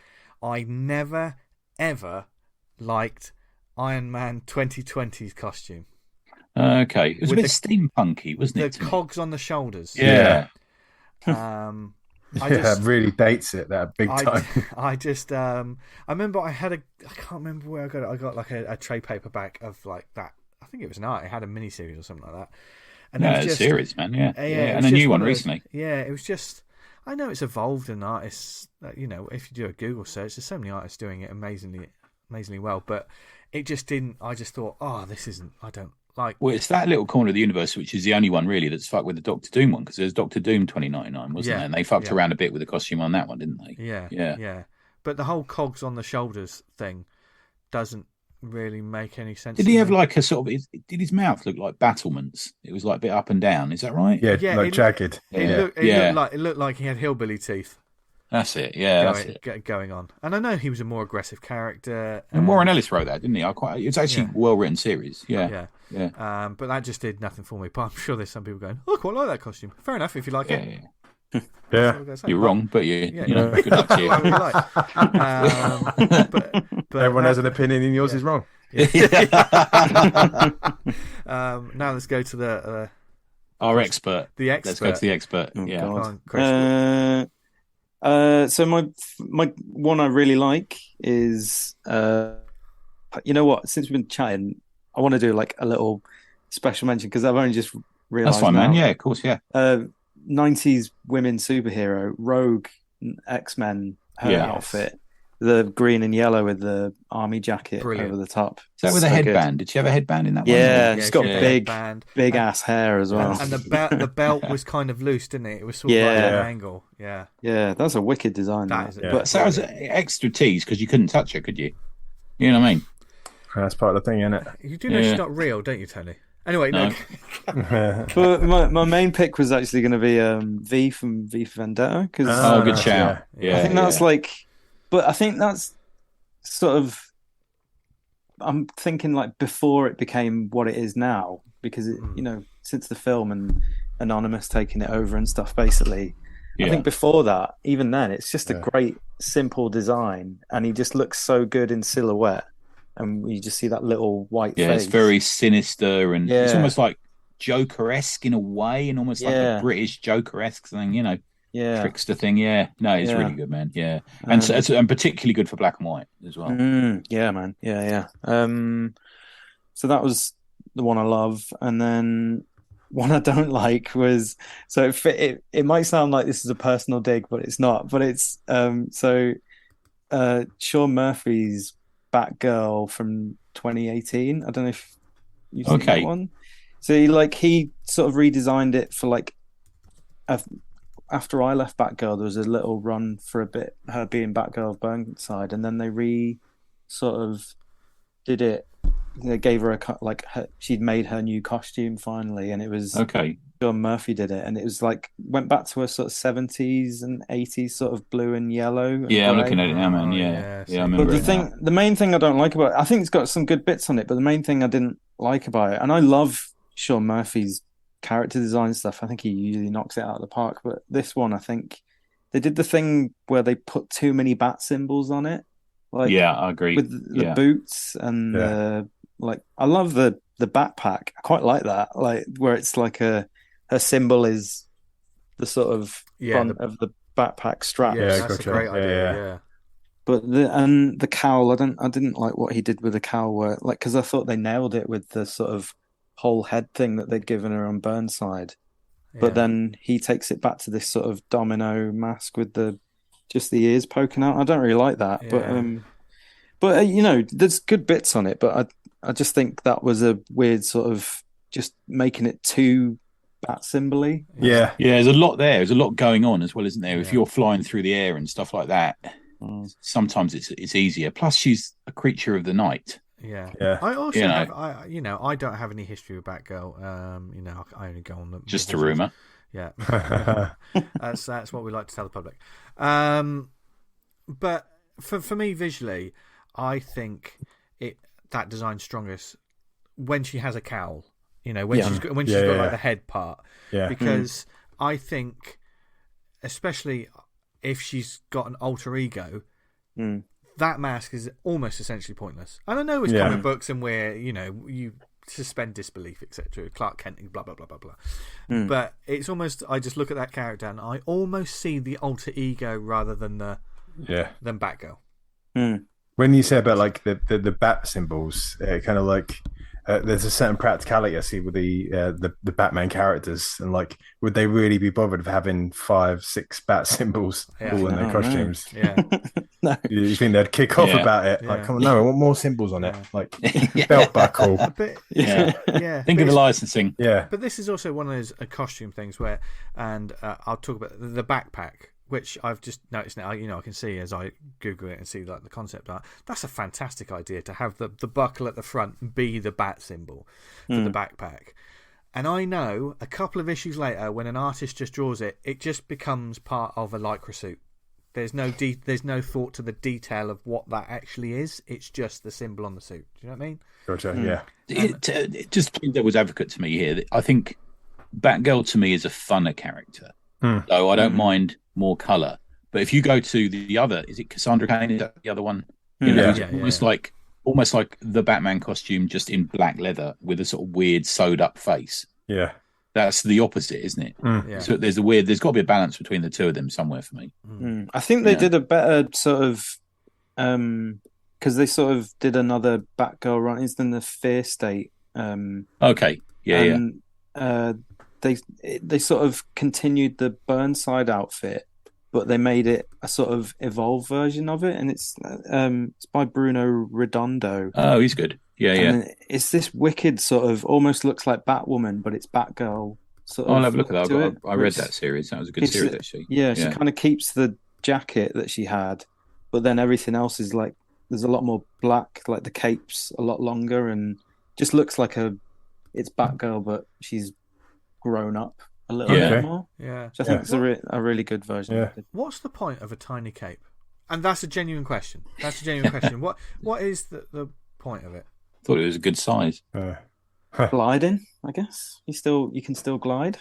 I never, ever liked Iron Man 2020's costume. Okay. It was a bit steampunky, wasn't it? The cogs on the shoulders. Yeah. It really dates it that big time. I remember I can't remember where I got it. I got a trade paperback of that. I think it was an art. It had a mini series or something like that. And it was just, series, man. Yeah. And a new one recently. Yeah, it was just. I know it's evolved in artists. If you do a Google search, there's so many artists doing it amazingly well. But it just didn't. I just thought, this isn't. I don't like. Well, it's that little corner of the universe which is the only one really that's fucked with the Doctor Doom one because there's Doctor Doom 2099, wasn't there? And they fucked around a bit with the costume on that one, didn't they? Yeah. But the whole cogs on the shoulders thing doesn't really make any sense. Did he have like a sort of? Did his mouth look like battlements? It was like a bit up and down. Is that right? Yeah, like jagged. It looked like he had hillbilly teeth. That's it. Yeah, going on. And I know he was a more aggressive character. And Warren Ellis wrote that, didn't he? It's actually a well-written series. Yeah. But that just did nothing for me. But I'm sure there's some people going, "Oh, I quite like that costume." Fair enough if you like it. Yeah. You're wrong, but good luck to you. But everyone has an opinion, and yours is wrong. Now let's go to our expert. The expert. Let's go to the expert. So my one I really like is you know what? Since we've been chatting, I want to do like a little special mention because I've only just realised. That's fine, man. Yeah, of course. Yeah. 90s women superhero Rogue X-Men outfit, the green and yellow with the army jacket over the top. Is that with a headband? Did she have a headband in that one? Yeah, she's got big ass hair as well. And the belt was kind of loose, didn't it? It was sort of like an angle. Yeah, that's a wicked design. But so that was extra tease because you couldn't touch her, could you? You know what I mean? That's part of the thing, isn't it? You do know she's not real, don't you, Tony? Anyway, no. But my main pick was actually going to be V from V for Vendetta. Good shout. Yeah, I think that's like, but I think that's sort of, I'm thinking like before it became what it is now, because since the film and Anonymous taking it over and stuff, basically. I think before that, even then, it's just a great, simple design, and he just looks so good in silhouette. And you just see that little white face. Yeah, it's very sinister, and it's almost like Joker-esque in a way, and almost like a British Joker-esque thing, trickster thing. Yeah, no, it's really good, man. Yeah, and particularly good for black and white as well. Yeah, man. Yeah. So that was the one I love, and then one I don't like was it might sound like this is a personal dig, but it's not. But it's Sean Murphy's Batgirl from 2018. I don't know if you've seen that one. So he sort of redesigned it for like after I left Batgirl, there was a little run for a bit, her being Batgirl of Burnside, and then they sort of did it. They gave her she'd made her new costume finally, and it was John Murphy did it, and it was like went back to a sort of 70s and 80s sort of blue and yellow. Yeah, I'm looking at it now, man. Yeah, I remember. But the main thing I don't like about it, I think it's got some good bits on it, but the main thing I didn't like about it, and I love Sean Murphy's character design stuff. I think he usually knocks it out of the park, but this one, I think they did the thing where they put too many bat symbols on it. Like, I agree. With the boots and I love the backpack. I quite like that. Like where it's like her symbol is the sort of front of the backpack strap. Yeah, that's a great idea. Yeah. But the cowl, I didn't like what he did with the cowl, because I thought they nailed it with the sort of whole head thing that they'd given her on Burnside. Yeah. But then he takes it back to this sort of domino mask with just the ears poking out. I don't really like that. Yeah. But there's good bits on it. But I just think that was a weird sort of just making it too bat symbol-y. Yeah. Yeah, there's a lot there. There's a lot going on as well, isn't there? Yeah. If you're flying through the air and stuff like that, sometimes it's easier. Plus, she's a creature of the night. Yeah. I also I don't have any history with Batgirl. I only go on the just a rumor. Yeah. That's what we like to tell the public. But for me, visually, I think that design's strongest when she has a cowl. When she's got like the head part. Yeah. Because I think, especially if she's got an alter ego, that mask is almost essentially pointless. And I know it's comic books and where you suspend disbelief, etc. Clark Kent, blah blah blah blah blah. But it's almost, I just look at that character and I almost see the alter ego rather than than Batgirl. When you say about like the bat symbols, kind of like there's a certain practicality I see with the Batman characters, and like, would they really be bothered of having 5-6 bat symbols all in their costumes? Yeah. No. You think they'd kick off about it? Like, come on, no, I want more symbols on it, like belt buckle. Think of the licensing. Yeah. But this is also one of those costume things where, and I'll talk about the backpack, which I've just noticed now, I can see as I Google it and see like the concept art. That's a fantastic idea to have the buckle at the front be the bat symbol for the backpack. And I know a couple of issues later, when an artist just draws it, it just becomes part of a Lycra suit. There's no thought to the detail of what that actually is. It's just the symbol on the suit. Do you know what I mean? Gotcha. Yeah. It just playing devil's advocate to me here. I think Batgirl to me is a funner character, though I don't mind more colour. But if you go to the other, is it Cassandra Cain? Is that the other one? Almost like the Batman costume, just in black leather with a sort of weird sewed up face. Yeah. That's the opposite, isn't it? Yeah. So there's got to be a balance between the two of them somewhere for me. I think they did a better sort of, because they sort of did another Batgirl run. It's in the Fear State. Okay. Yeah. They sort of continued the Burnside outfit, but they made it a sort of evolved version of it, and it's by Bruno Redondo. Oh, he's good. Yeah. And it's this wicked sort of, almost looks like Batwoman, but it's Batgirl. I'll have a look at that. I read that series. That was a good series, actually. Yeah, she kind of keeps the jacket that she had, but then everything else is like, there's a lot more black, like the cape's a lot longer, and just looks like it's Batgirl, but she's grown up a little bit more. Yeah. Which I think it's a really good version. Yeah. What's the point of a tiny cape? And that's a genuine question. What is the point of it? Thought it was a good size. Gliding, I guess. You can still glide.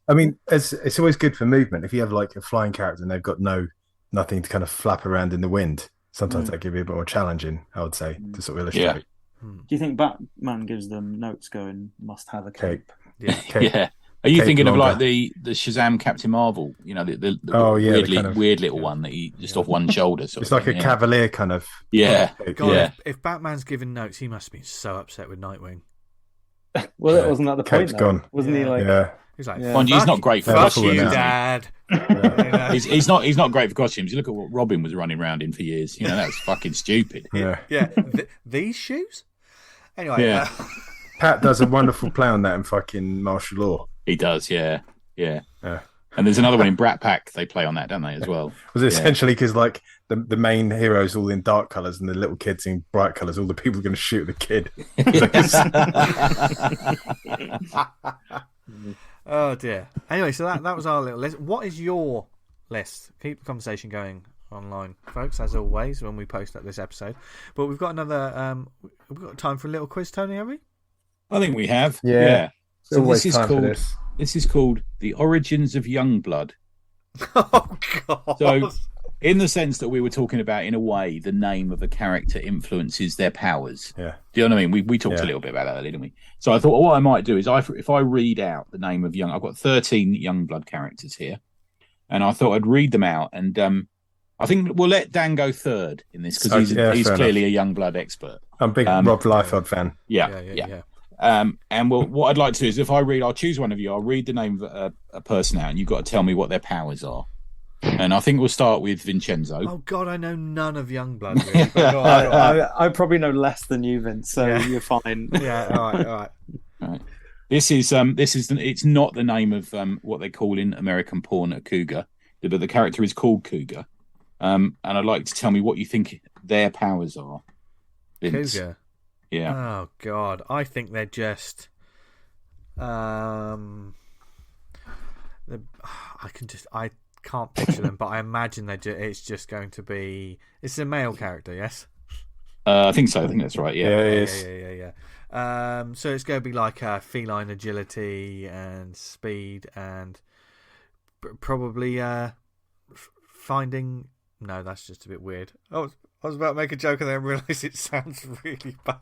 I mean, it's always good for movement. If you have like a flying character and they've got nothing to kind of flap around in the wind, sometimes that can be a bit more challenging, I would say, to sort of illustrate. Do you think Batman gives them notes going, must have a cape? Yeah. Are you thinking of like the Shazam Captain Marvel? You know, the weird little one that he just off one shoulder. It's like a cavalier kind of. Yeah. God, if Batman's giving notes, he must have been so upset with Nightwing. Well, that wasn't that the point. Gone. Wasn't he like? Yeah. He's like, he's not great for fuck costumes. you, Dad. He's not great for costumes. You look at what Robin was running around in for years. You know, that's fucking stupid. Yeah. These shoes. Anyway, Pat does a wonderful play on that in fucking martial law. He does, yeah. And there's another one in Brat Pack. They play on that, don't they, as well? Was it essentially because like the main hero's all in dark colours and the little kids in bright colours? All the people are going to shoot the kid. Oh dear. Anyway, so that was our little list. What is your list? Keep the conversation going online, folks, as always, when we post up this episode. But we've got another. We've got time for a little quiz, Tony, have we? I think we have. Yeah. So this is called The Origins of Youngblood. Oh God. So, in the sense that we were talking about, in a way, the name of a character influences their powers. Yeah. Do you know what I mean? We talked a little bit about that earlier, didn't we? So I thought what I might do is if I read out the name of I've got 13 Youngblood characters here, and I thought I'd read them out, and I think we'll let Dan go third in this because he's clearly a Youngblood expert. I'm a big Rob Liefeld fan. Yeah. And what I'd like to do is, if I'll choose one of you. I'll read the name of a person out, and you've got to tell me what their powers are. And I think we'll start with Vincenzo. Oh God, I know none of Youngblood. Really. Go on. I probably know less than you, Vince. So you're fine. Yeah. All right. This is it's not the name of what they call in American porn a cougar, but the character is called Cougar. And I'd like to tell me what you think their powers are. Vince. Cougar. Yeah. Oh God, I think they're just. I can't picture them, but I imagine it's just going to be. It's a male character, yes. I think so. I think that's right. Yeah. It is. Yeah. So it's going to be like feline agility and speed and probably finding. No, that's just a bit weird. I was about to make a joke and then realised it sounds really bad.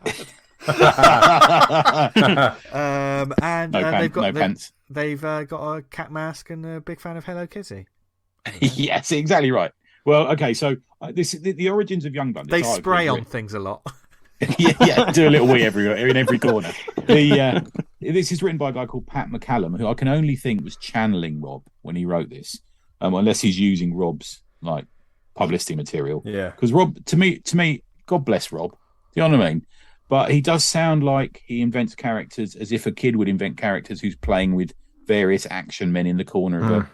They've got a cat mask and a big fan of Hello Kitty. Yes, exactly right. Well, okay, so this is the origins of Youngblood. They spray on things a lot. yeah, do a little wee in every corner. This is written by a guy called Pat McCallum, who I can only think was channeling Rob when he wrote this, unless he's using Rob's like publicity material. Yeah, because Rob, to me, God bless Rob. Do you know what I mean? But he does sound like he invents characters as if a kid would invent characters who's playing with various action men in the corner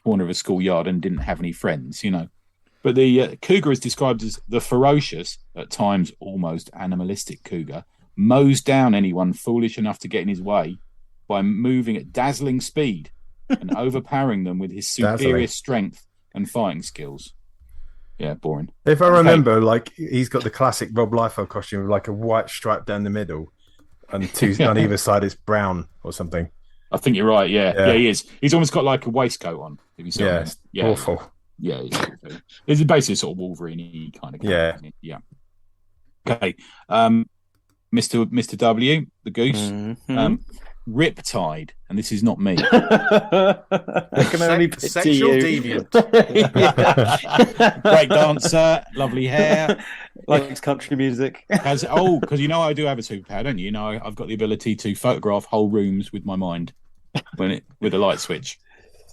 corner of a schoolyard and didn't have any friends, you know. But the cougar is described as the ferocious, at times almost animalistic cougar, mows down anyone foolish enough to get in his way by moving at dazzling speed and overpowering them with his superior strength and fighting skills. Yeah, boring. If I remember, like, he's got the classic Rob Liefeld costume with like a white stripe down the middle and two on either side is brown or something. I think you're right, yeah, he is. He's almost got like a waistcoat on. If you see it's awful. Yeah, it's basically a sort of Wolverine-y kind of character. Yeah. Okay. Mr. W, the goose. Riptide, and this is not me. I can only picture sexual you. deviant. Great dancer, lovely hair. Likes country music. Because you know I do have a superpower, don't you? You know I've got the ability to photograph whole rooms with my mind with a light switch.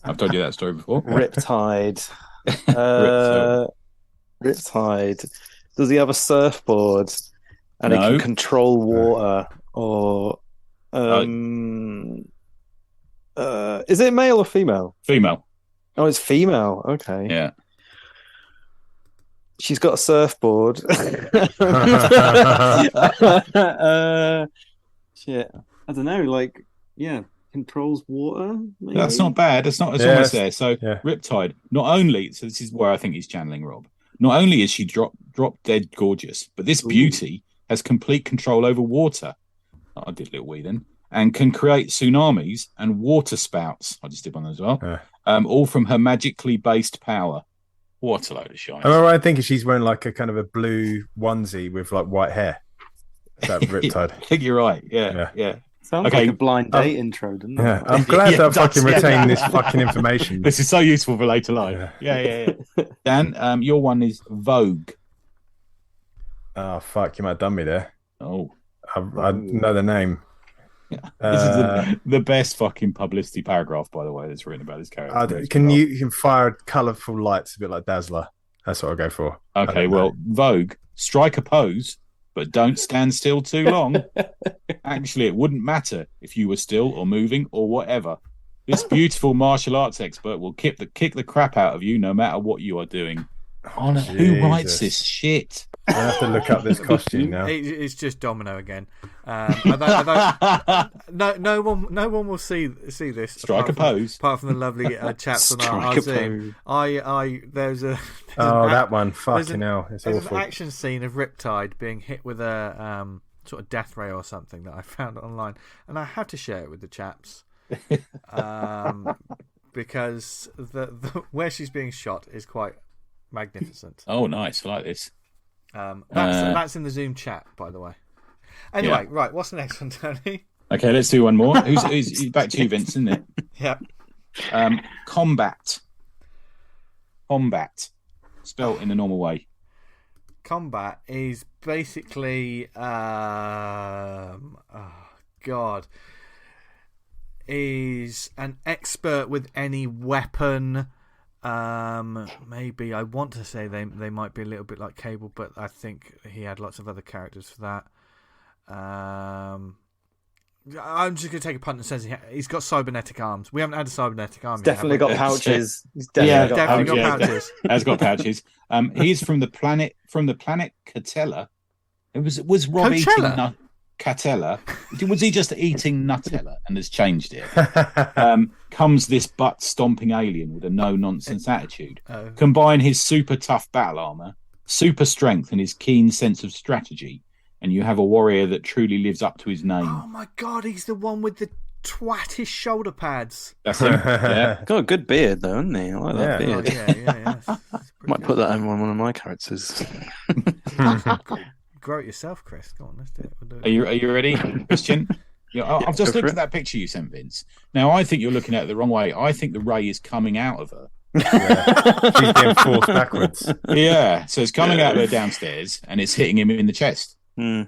I've told you that story before. Riptide. Riptide. Does he have a surfboard and he can control water? Or is it male or female? Female. Oh, it's female. Okay. Yeah. She's got a surfboard. Shit. I don't know. Like, controls water. Maybe? That's not bad. It's almost there. So Riptide. Not only, so this is where I think he's channeling Rob. Not only is she drop dead gorgeous, but this beauty has complete control over water. I did a little wee then. And can create tsunamis and water spouts. I just did one as well. All from her magically based power. What a load of shite. Am I right thinking she's wearing like a kind of a blue onesie with like white hair? That Riptide. I think you're right. Yeah. Sounds like a blind date intro, doesn't it? Yeah, I'm glad that I fucking retained this fucking information. This is so useful for later life. Yeah. Dan, your one is Vogue. Oh, fuck. You might have done me there. Oh. I know the name. This is the best fucking publicity paragraph, by the way, that's written about this character. You can fire colourful lights a bit like Dazzler. That's what I'll go for. Okay, well, Vogue, strike a pose, but don't stand still too long. Actually, it wouldn't matter if you were still or moving or whatever. This beautiful martial arts expert will kick the crap out of you no matter what you are doing. Who writes this shit? I have to look up this costume now. It's just Domino again. No one will see this. Strike a pose. Apart from the lovely chaps on our Zoom. There's that one. Fucking hell, it's there's awful. An action scene of Riptide being hit with a sort of death ray or something that I found online, and I had to share it with the chaps. Because the where she's being shot is quite magnificent. Oh, nice! I like this. That's in the Zoom chat, by the way. Anyway, right. What's the next one, Tony? Okay, let's do one more. Who's back to you, Vince, isn't it? Yeah. Combat. Spelt in a normal way. Combat is basically, is an expert with any weapon. Maybe I want to say they might be a little bit like Cable, but I think he had lots of other characters for that. I'm just going to take a punt and says he's got cybernetic arms. We haven't had a cybernetic arm. He's definitely got pouches. He's definitely got pouches. Has got pouches. He's from the planet Catella. Was Rob Coachella? eating Catella? Was he just eating Nutella and has changed it? Comes this butt stomping alien with a no nonsense attitude. Combine his super tough battle armor, super strength, and his keen sense of strategy, and you have a warrior that truly lives up to his name. Oh my god, he's the one with the twattish shoulder pads. That's him. Yeah. Got a good beard though, hasn't he? I like that beard. Yeah. Might put that in one of my characters. Grow it yourself, Chris. Go on, let's do it. Are you ready, Christian? I've just looked at that picture you sent, Vince. Now I think you're looking at it the wrong way. I think the ray is coming out of her. She's being forced backwards. Yeah, so it's coming out of her downstairs and it's hitting him in the chest. Okay.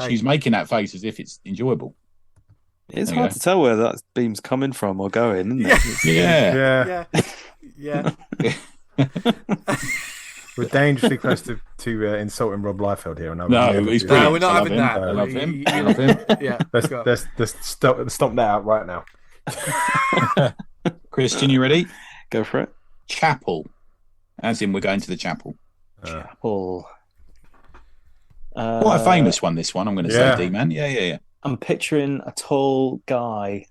She's making that face as if it's enjoyable. It's hard to tell where that beam's coming from or going, isn't it? Yeah. We're dangerously close to insulting Rob Liefeld here. No, he's brilliant. No, we're not having that. I love him. Yeah. Let's stop that out right now. Christian, you ready? Go for it. Chapel. As in, we're going to the chapel. Chapel. Quite a famous one, this one, I'm going to say, D-Man. Yeah. I'm picturing a tall guy.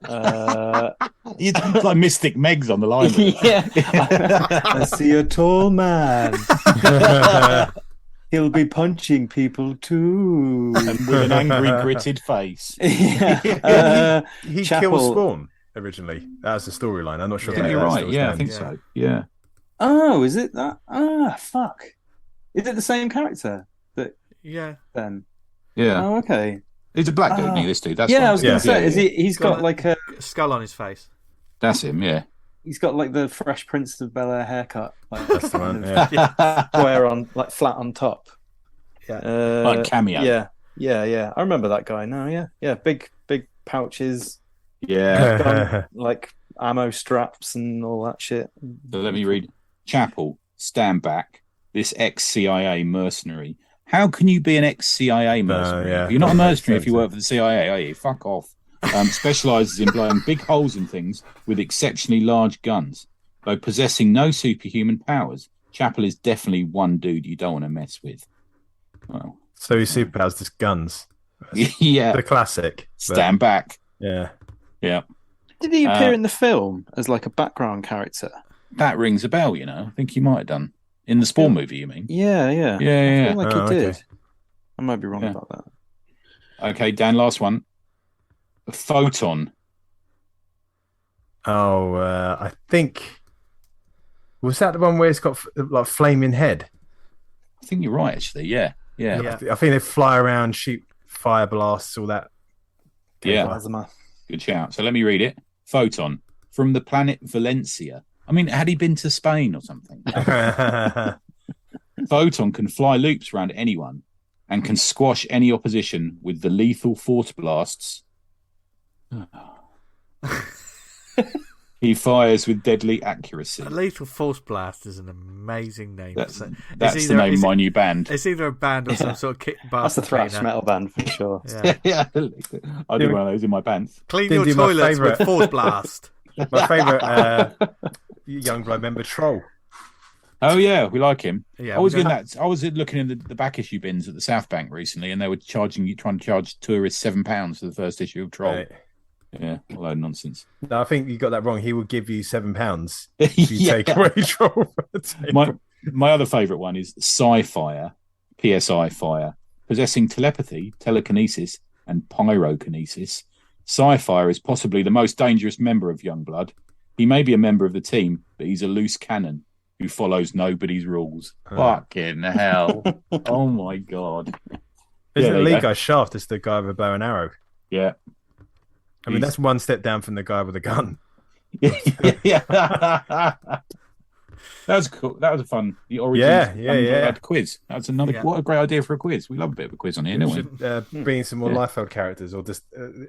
It's like Mystic Meg's on the line. Yeah. I see a tall man. He'll be punching people too. And with an angry, gritted face. Yeah. He killed Spawn originally. That's the storyline. I'm not sure. Yeah, you're right. Yeah, I think so. Yeah. Oh, is it that? Fuck. Is it the same character? Yeah. Then. Yeah. Oh, okay. He's a black dude, this dude. That's I was going to say, is he's got like a skull on his face. That's him, yeah. He's got like the Fresh Prince of Bel-Air haircut. Like, that's the one, square on, like flat on top. Yeah. Like cameo. Yeah. I remember that guy now, yeah. Big pouches. Yeah. Gun, like ammo straps and all that shit. So let me read. Chapel, stand back. This ex-CIA mercenary. How can you be an ex-CIA mercenary? You're not a mercenary if you work for the CIA, are you? Fuck off. Specialises in blowing big holes in things with exceptionally large guns. Though possessing no superhuman powers, Chapel is definitely one dude you don't want to mess with. Well, so his superpowers just guns. Yeah. The classic. Stand back. Yeah. Yeah. Did he appear in the film as like a background character? That rings a bell, you know. I think he might have done. In the Spawn movie, you mean? Yeah. Yeah. I feel like he did. I might be wrong about that. Okay, Dan, last one. Photon. Oh, I think... Was that the one where it's got like flaming head? I think you're right, actually. Yeah. I think they fly around, shoot fire blasts, all that. Yeah. Good shout. So let me read it. Photon. From the planet Valencia. I mean, had he been to Spain or something? Photon can fly loops around anyone and can squash any opposition with the lethal force blasts. He fires with deadly accuracy. A lethal force blast is an amazing name. That's the name of my new band. It's either a band or some sort of kick That's a thrash metal band for sure. Yeah. I do one of those in my bands. Clean your toilets with force blast. My favourite Youngblood member, Troll. Oh yeah, we like him. Yeah, I was looking in the back issue bins at the South Bank recently, and they were trying to charge tourists £7 for the first issue of Troll. Right. Yeah, a load of nonsense. No, I think you got that wrong. He will give you £7 if you take away Troll. My other favourite one is Psi-Fire, PSI Fire, possessing telepathy, telekinesis, and pyrokinesis. Psi-Fire is possibly the most dangerous member of Youngblood. He may be a member of the team, but he's a loose cannon who follows nobody's rules. Fucking hell. Oh my God. Isn't the lead guy Shaft is the guy with a bow and arrow? Yeah. I mean, that's one step down from the guy with a gun. Yeah. That was cool. That was a fun. The origins quiz. That's another. Yeah. What a great idea for a quiz. We love a bit of a quiz on here, don't we? Bring in some more Liefeld characters or just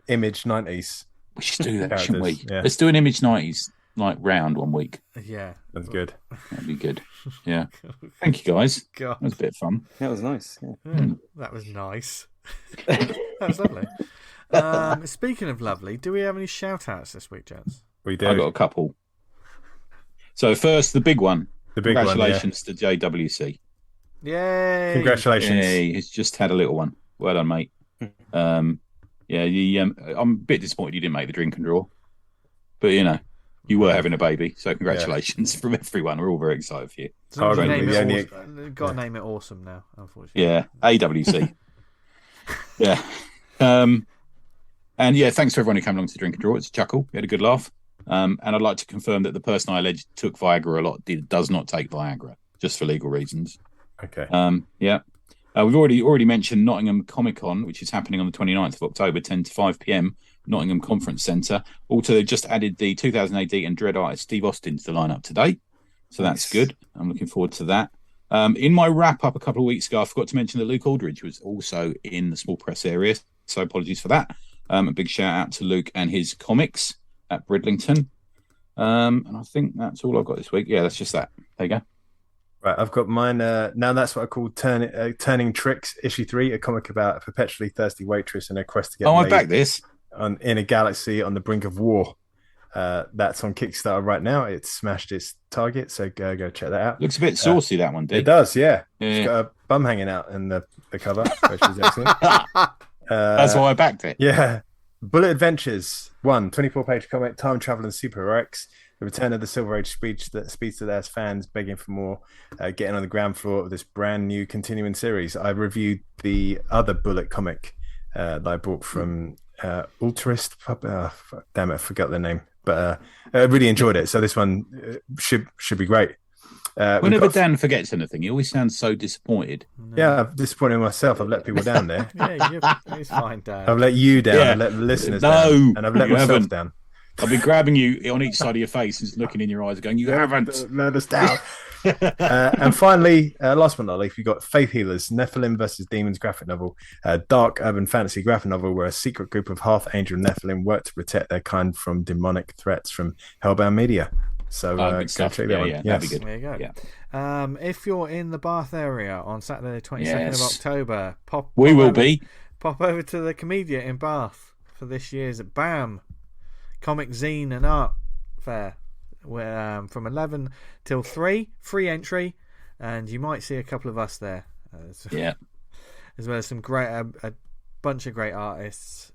Image 90s. We should do that, shouldn't we? Yeah. Let's do an Image 90s like round one week. Yeah, that's good. That'd be good. Yeah. Thank you, guys. God. That was a bit of fun. That was nice. That was nice. That was lovely. Speaking of lovely, do we have any shout outs this week, gents? We do. I got a couple. So first, the big one. Congratulations to JWC. Yay! Congratulations. Yay. He's just had a little one. Well done, mate. I'm a bit disappointed you didn't make the drink and draw. But, you know, you were having a baby. So congratulations from everyone. We're all very excited for you. Got to name it Awesome now, unfortunately. Yeah, AWC. Yeah. And yeah, thanks to everyone who came along to Drink and Draw. It's a chuckle. We had a good laugh. And I'd like to confirm that the person I alleged took Viagra a lot does not take Viagra, just for legal reasons. Okay. Yeah. We've already mentioned Nottingham Comic Con, which is happening on the 29th of October, 10 to 5 p.m, Nottingham Conference Centre. Also, they've just added the 2000 AD and Dread artist Steve Austin to the lineup today. So that's good. I'm looking forward to that. In my wrap-up a couple of weeks ago, I forgot to mention that Luke Aldridge was also in the small press area. So apologies for that. A big shout-out to Luke and his comics at Bridlington. And I think that's all I've got this week. Yeah, that's just that. There you go. Right, I've got mine. Now that's what I call Turning Tricks, issue 3, a comic about a perpetually thirsty waitress and her quest to get I back this. In a galaxy on the brink of war. That's on Kickstarter right now. It's smashed its target, so go check that out. Looks a bit saucy, that one, It does, yeah. It's got a bum hanging out in the cover, which is excellent. That's why I backed it. Yeah. Bullet Adventures 1, 24-page comic, time travel and super-heroics. The return of the Silver Age speedster that has fans begging for more, getting on the ground floor of this brand new continuing series. I reviewed the other Bullet comic that I bought from Ultrist. Damn it, I forgot their name. But I really enjoyed it. So this one should be great. Whenever Dan forgets anything, he always sounds so disappointed. No. Yeah, I'm disappointed in myself. I've let people down there. It's fine, Dan. I've let you down. I've let the listeners down. And I've let myself down. I've been grabbing you on each side of your face and looking in your eyes going, you haven't. Let us down. And finally, last but not least, we've got Faith Healers, Nephilim versus Demons graphic novel, dark urban fantasy graphic novel where a secret group of half-angel Nephilim work to protect their kind from demonic threats from Hellbound Media. So go check that one. Yeah, that'd be good. There you go. Yeah. If you're in the Bath area on Saturday the 22nd of October, pop over to the Comedia in Bath for this year's BAM Comic Zine and Art Fair, where, from 11 till 3, free entry, and you might see a couple of us there. As well as some great, a bunch of great artists.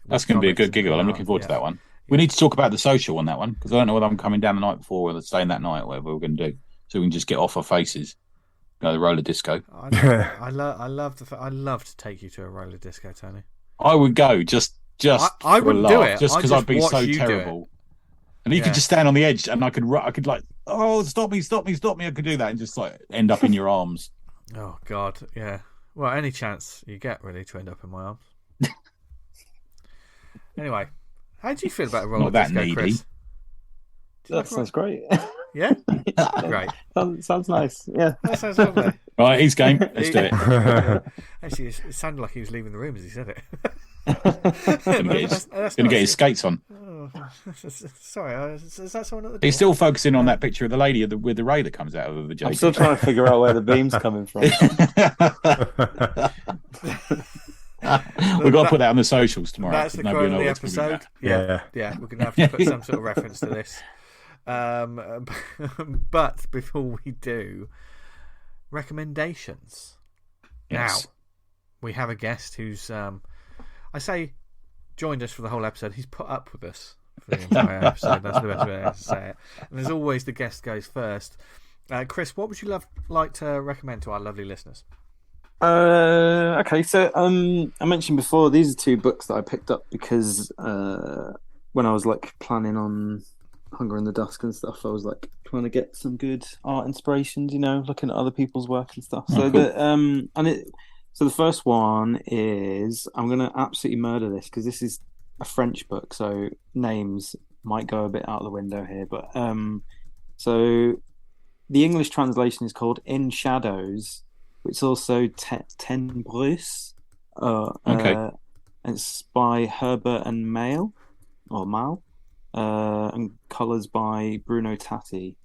That's going to be a good giggle. I'm looking forward to that one. We need to talk about the social on that one because I don't know whether I'm coming down the night before or staying that night or whatever we're going to do, so we can just get off our faces. Go the roller disco. I love to take you to a roller disco, Tony. I would go just. I wouldn't do it just because I'd be so terrible. And you could just stand on the edge, and I could like, oh, stop me! I could do that and just like end up in your arms. Oh God, yeah. Well, any chance you get really to end up in my arms. Anyway, how do you feel about a roller disco, needy. Chris? That sounds great. Yeah, great. Sounds nice. Yeah, that sounds lovely. Right, he's game. Let's do it. Actually, it sounded like he was leaving the room as he said it. Going to get his skates on. Oh, sorry, is that someone at the door? He's still focusing on that picture of the lady with the ray that comes out of the vagina. I'm still trying to figure out where the beam's coming from. We've got to put that on the socials tomorrow. That's the quote of the episode. Yeah, we're going to have to put some sort of reference to this. But before we do, recommendations. Yes. Now, we have a guest who's, I say, joined us for the whole episode. He's put up with us for the entire episode. That's the best way to say it. And as always, the guest goes first. Chris, what would you like to recommend to our lovely listeners? Okay, so I mentioned before these are two books that I picked up because when I was like planning on Hunger in the Dusk and stuff, I was like trying to get some good art inspirations, looking at other people's work and stuff. So cool. So the first one is, I'm gonna absolutely murder this because this is a French book, so names might go a bit out the window here, but so the English translation is called In Shadows. It's also Tenbrut. Okay. It's by Herbert and Mal, and colours by Bruno Tatti.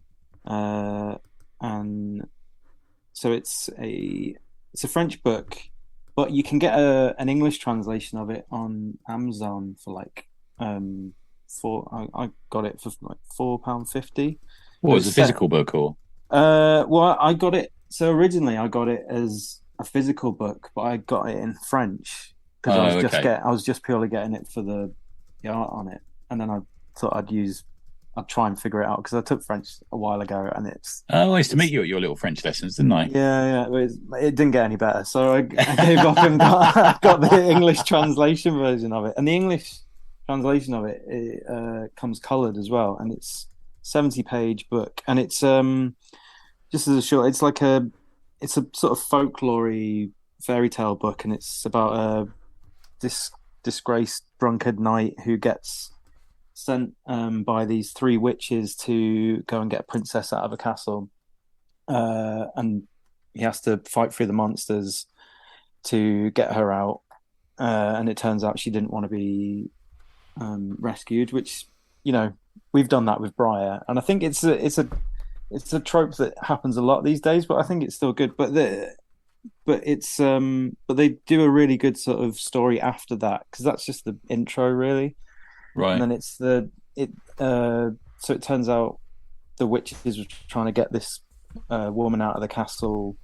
And so it's a French book, but you can get an English translation of it on Amazon for like I got it for like £4.50. What was a physical book or? Well, I got it. So originally, I got it as a physical book, but I got it in French because I was just purely getting it for the art on it, and then I thought I'd try and figure it out because I took French a while ago, and it's. Oh, I used to meet you at your little French lessons, didn't I? Yeah. It didn't get any better, so I gave up and got the English translation version of it, and the English translation of it comes coloured as well, and it's 70-page book, and it's just as a short, it's a sort of folklore-y fairy tale book, and it's about a disgraced drunkard knight who gets sent by these three witches to go and get a princess out of a castle, and he has to fight through the monsters to get her out, and it turns out she didn't want to be rescued, which we've done that with Briar, and I think it's a trope that happens a lot these days, but I think it's still good. But they do a really good sort of story after that, because that's just the intro, really. Right. And then it's the so it turns out the witches were trying to get this woman out of the castle,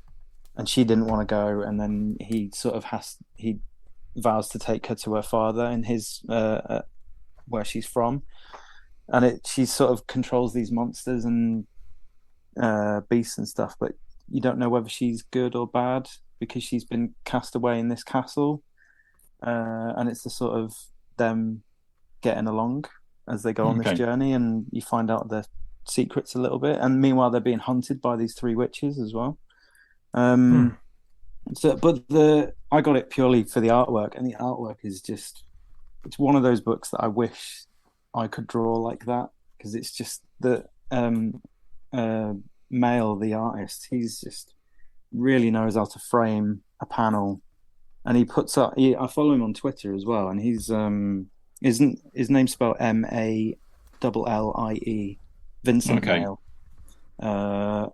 and she didn't want to go, and then he vows to take her to her father in his where she's from, and she sort of controls these monsters and beasts and stuff, but you don't know whether she's good or bad because she's been cast away in this castle, and it's the sort of them getting along as they go on this journey, and you find out their secrets a little bit, and meanwhile they're being hunted by these 3 witches as well. So, but I got it purely for the artwork, and the artwork is it's one of those books that I wish I could draw like that, because it's just the Mail, the artist, he's just really knows how to frame a panel, and he puts up. I follow him on Twitter as well, and he's his name's spelled Mallie, Vincent Mail.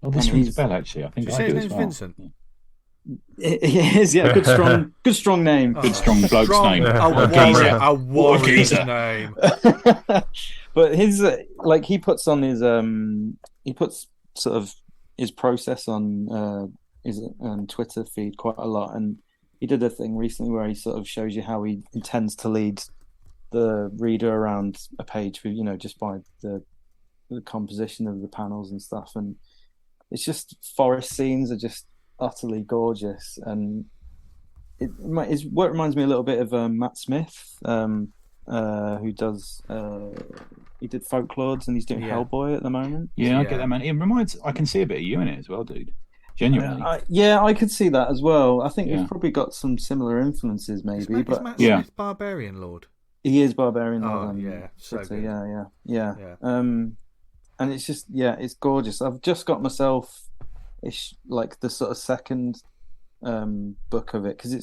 This rings a bell actually. I think Did you say his name's Vincent? It is, yeah. Good strong name. Good strong bloke's name. A warrior's name. But his he puts on his he puts sort of his process on his Twitter feed quite a lot, and he did a thing recently where he sort of shows you how he intends to lead the reader around a page with, just by the composition of the panels and stuff, and it's just forest scenes are just utterly gorgeous, and it reminds me a little bit of Matt Smith, who does he did Folklords, and he's doing Hellboy at the moment. I get that, man. I can see a bit of you in it as well, dude. Genuinely. I could see that as well. I think we've probably got some similar influences, maybe. Is Matt Smith Barbarian Lord? He is Barbarian Lord. So good. Yeah. And it's just it's gorgeous. I've just got myself the sort of second book of it, because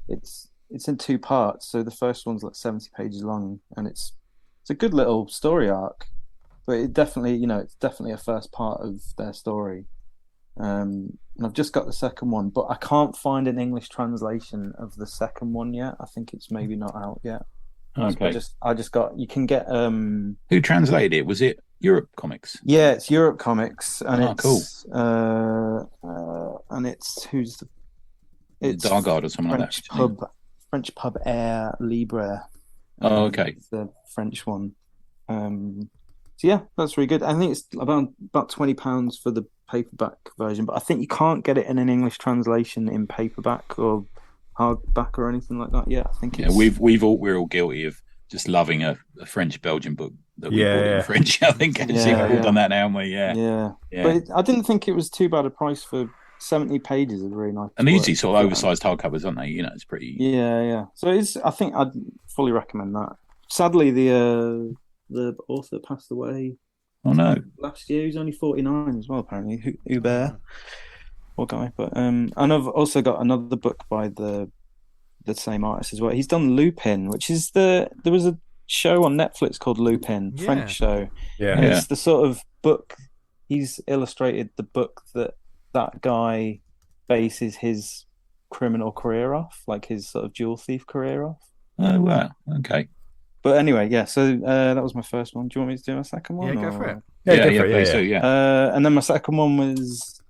it's in 2 parts. So the first one's like 70 pages long, and it's a good little story arc, but it definitely it's definitely a first part of their story. And I've just got the second one, but I can't find an English translation of the second one yet. I think it's maybe not out yet. Okay. I just got. You can get. Who translated it? Was it Europe Comics? Yeah, it's Europe Comics, and it's cool. And it's It's Dargard or something French like that. French pub Air Libre. Oh, okay. It's the French one. So yeah, that's really good. I think it's about £20 for the paperback version, but I think you can't get it in an English translation in paperback or hardback or anything like that. I think we're all guilty of just loving a French Belgian book that we bought in French. I think we've all done that now, haven't we? Yeah. But I didn't think it was too bad a price for 70 pages of really nice. And they're usually sort of oversized hardcovers, aren't they? It's pretty. Yeah. So I think I'd fully recommend that. Sadly, the author passed away. Oh no! Last year, he was only 49 as well. Apparently, Hubert, poor guy. But and I've also got another book by the same artist as well. He's done Lupin, which is there was a show on Netflix called Lupin, French show. And it's the sort of book he's illustrated, the book that guy bases his criminal career off, like his sort of jewel thief career off. Oh wow! Okay. But anyway, so that was my first one. Do you want me to do my second one? Yeah, go for it. Yeah. And then my second one was,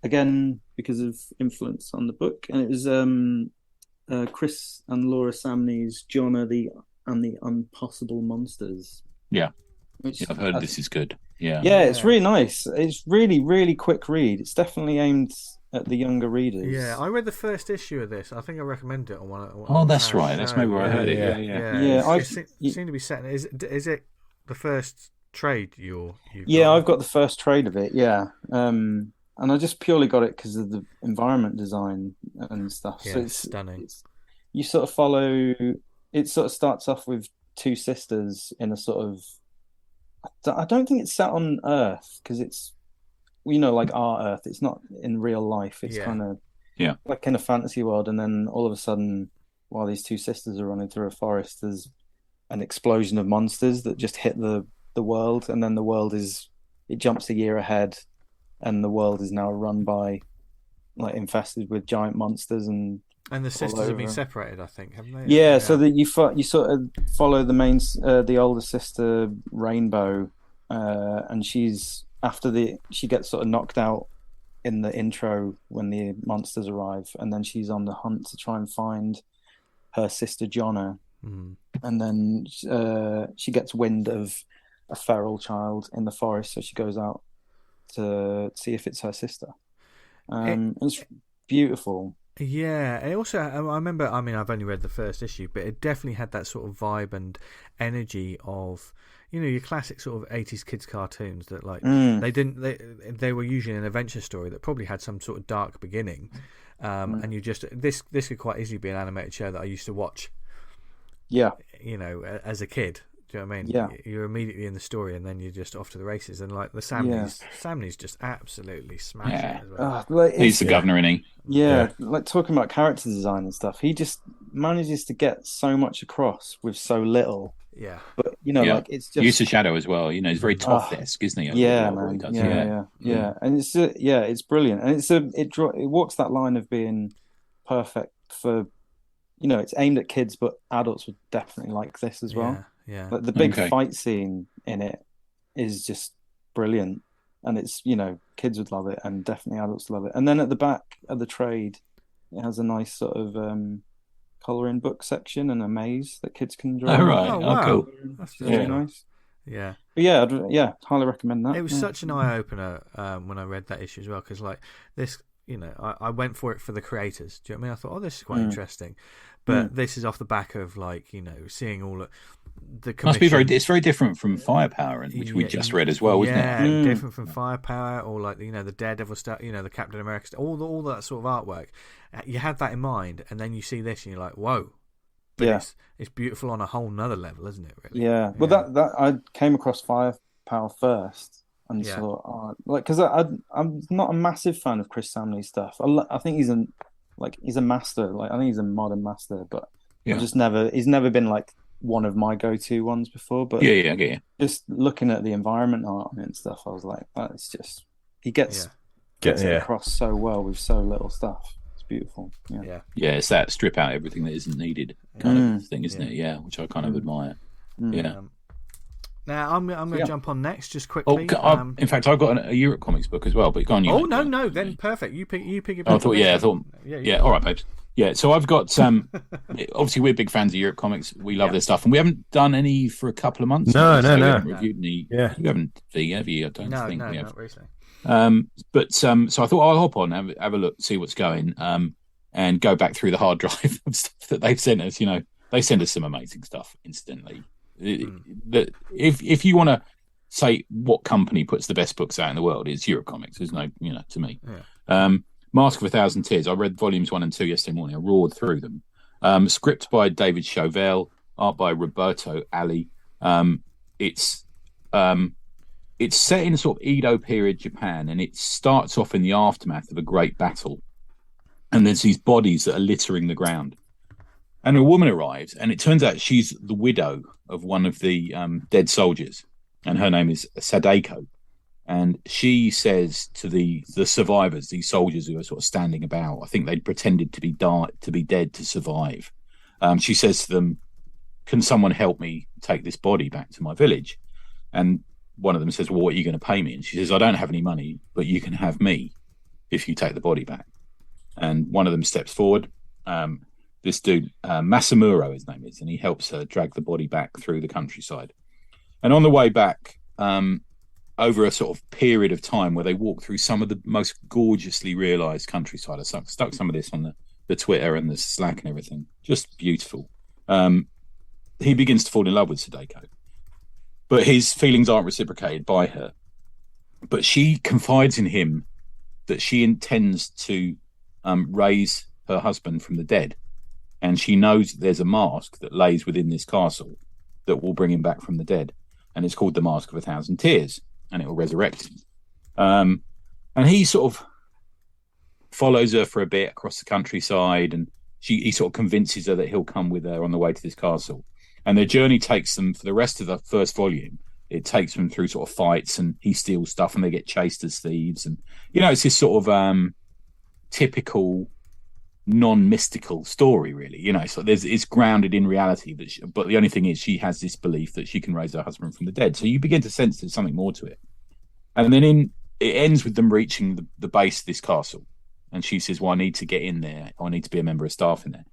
again, because of influence on the book, and it was Chris and Laura Samney's Jonah and the Unpossible Monsters. Yeah. Which I've heard this is good. Yeah. Yeah, it's really nice. It's really, really quick read. It's definitely aimed at the younger readers. Yeah, I read the first issue of this. I think I recommended it on one. Oh, that's right. That's maybe where I heard it. Yeah. It seemed to be set. Is it the first trade you've I've got the first trade of it. Yeah. And I just purely got it because of the environment design and stuff. Yeah, so it's stunning. You sort of follow. It sort of starts off with 2 sisters in a sort of. I don't think it's set on Earth, because it's, like our Earth. It's not in real life. It's kind of like in a fantasy world. And then all of a sudden, while these 2 sisters are running through a forest, there's an explosion of monsters that just hit the world. And then the world it jumps a year ahead, and the world is now run by, infested with giant monsters, and And the all sisters have been over. separated, I think, haven't they? Yeah, so that you sort of follow the older sister Rainbow, and she gets sort of knocked out in the intro when the monsters arrive, and then she's on the hunt to try and find her sister Jonah, and then she gets wind of a feral child in the forest, so she goes out to see if it's her sister. It's beautiful. Yeah, it also, I remember, I mean, I've only read the first issue, but it definitely had that sort of vibe and energy of, your classic sort of 80s kids cartoons that, like, they were usually an adventure story that probably had some sort of dark beginning. And this could quite easily be an animated show that I used to watch. Yeah. As a kid. Do you know what I mean? Yeah. You're immediately in the story, and then you're just off to the races. And like the Samney's just absolutely smashing it as well. He's the governor, isn't he? Yeah, like talking about character design and stuff. He just manages to get so much across with so little. Yeah, but like it's just use of shadow as well. He's very Toth-esque, isn't he? Yeah, man. Yeah, and it's brilliant, and it walks that line of being perfect for, it's aimed at kids, but adults would definitely like this as well. Yeah. Like the big fight scene in it is just brilliant, and it's kids would love it, and definitely adults love it. And then at the back of the trade, it has a nice sort of colouring book section and a maze that kids can draw. Oh right, wow. Cool. That's really nice. Yeah, but I'd highly recommend that. It was such an eye opener when I read that issue as well, because like this, I went for it for the creators. Do you know what I mean? I thought, this is quite interesting, but this is off the back of like seeing all the commission. Must be it's very different from Firepower, which we just read as well, isn't it? Yeah, different from Firepower, or like the Daredevil stuff, the Captain America stuff, all that sort of artwork. You had that in mind, and then you see this, and you're like, whoa. But it's beautiful on a whole nother level, isn't it? Really? Yeah. Well, that I came across Firepower first, and thought, because I'm not a massive fan of Chris Samney's stuff. I think he's a master. Like I think he's a modern master, but he's never been like one of my go-to ones before. But just looking at the environment art and stuff, I was like, it's just he gets it across so well with so little stuff. Beautiful. It's that strip out everything that isn't needed kind of thing, isn't it? Yeah, which I kind of admire. Now I'm going to jump on next just quickly. In fact, I've got a Europe Comics book as well, but go on. No, then perfect. You pick it. I thought. All right, babes. Yeah, so I've got obviously we're big fans of Europe Comics. We love their stuff, and we haven't done any for a couple of months. No. We haven't reviewed any. Yeah, you haven't, have you? I don't think we have. Not recently. So I thought I'll hop on, have a look, see what's going, and go back through the hard drive of stuff that they've sent us. They send us some amazing stuff instantly. If you want to say what company puts the best books out in the world, it's Europe Comics. There's no, to me. Yeah. Mask of a Thousand Tears. I read volumes 1 and 2 yesterday morning. I roared through them. Script by David Chauvel, art by Roberto Ali. It's set in sort of Edo period Japan, and it starts off in the aftermath of a great battle. And there's these bodies that are littering the ground. And a woman arrives, and it turns out she's the widow of one of the dead soldiers, and her name is Sadako. And she says to the survivors, these soldiers who are sort of standing about, I think they'd pretended to be dead to survive. She says to them, "Can someone help me take this body back to my village?" And one of them says, "Well, what are you going to pay me?" And she says, "I don't have any money, but you can have me if you take the body back." And one of them steps forward. This dude, Masamuro, his name is, and he helps her drag the body back through the countryside. And on the way back, over a sort of period of time where they walk through some of the most gorgeously realised countryside. I stuck some of this on the Twitter and the Slack and everything. Just beautiful. He begins to fall in love with Sadako, but his feelings aren't reciprocated by her. But she confides in him that she intends to raise her husband from the dead. And she knows that there's a mask that lays within this castle that will bring him back from the dead. And it's called the Mask of a Thousand Tears, and it will resurrect him. And he sort of follows her for a bit across the countryside, and he sort of convinces her that he'll come with her on the way to this castle. And their journey takes them, for the rest of the first volume, it takes them through sort of fights, and he steals stuff, and they get chased as thieves. And, it's this sort of typical non-mystical story, really. You know, so it's grounded in reality. But the only thing is, she has this belief that she can raise her husband from the dead. So you begin to sense there's something more to it. And then it ends with them reaching the base of this castle, and she says, "Well, I need to get in there. I need to be a member of staff in there."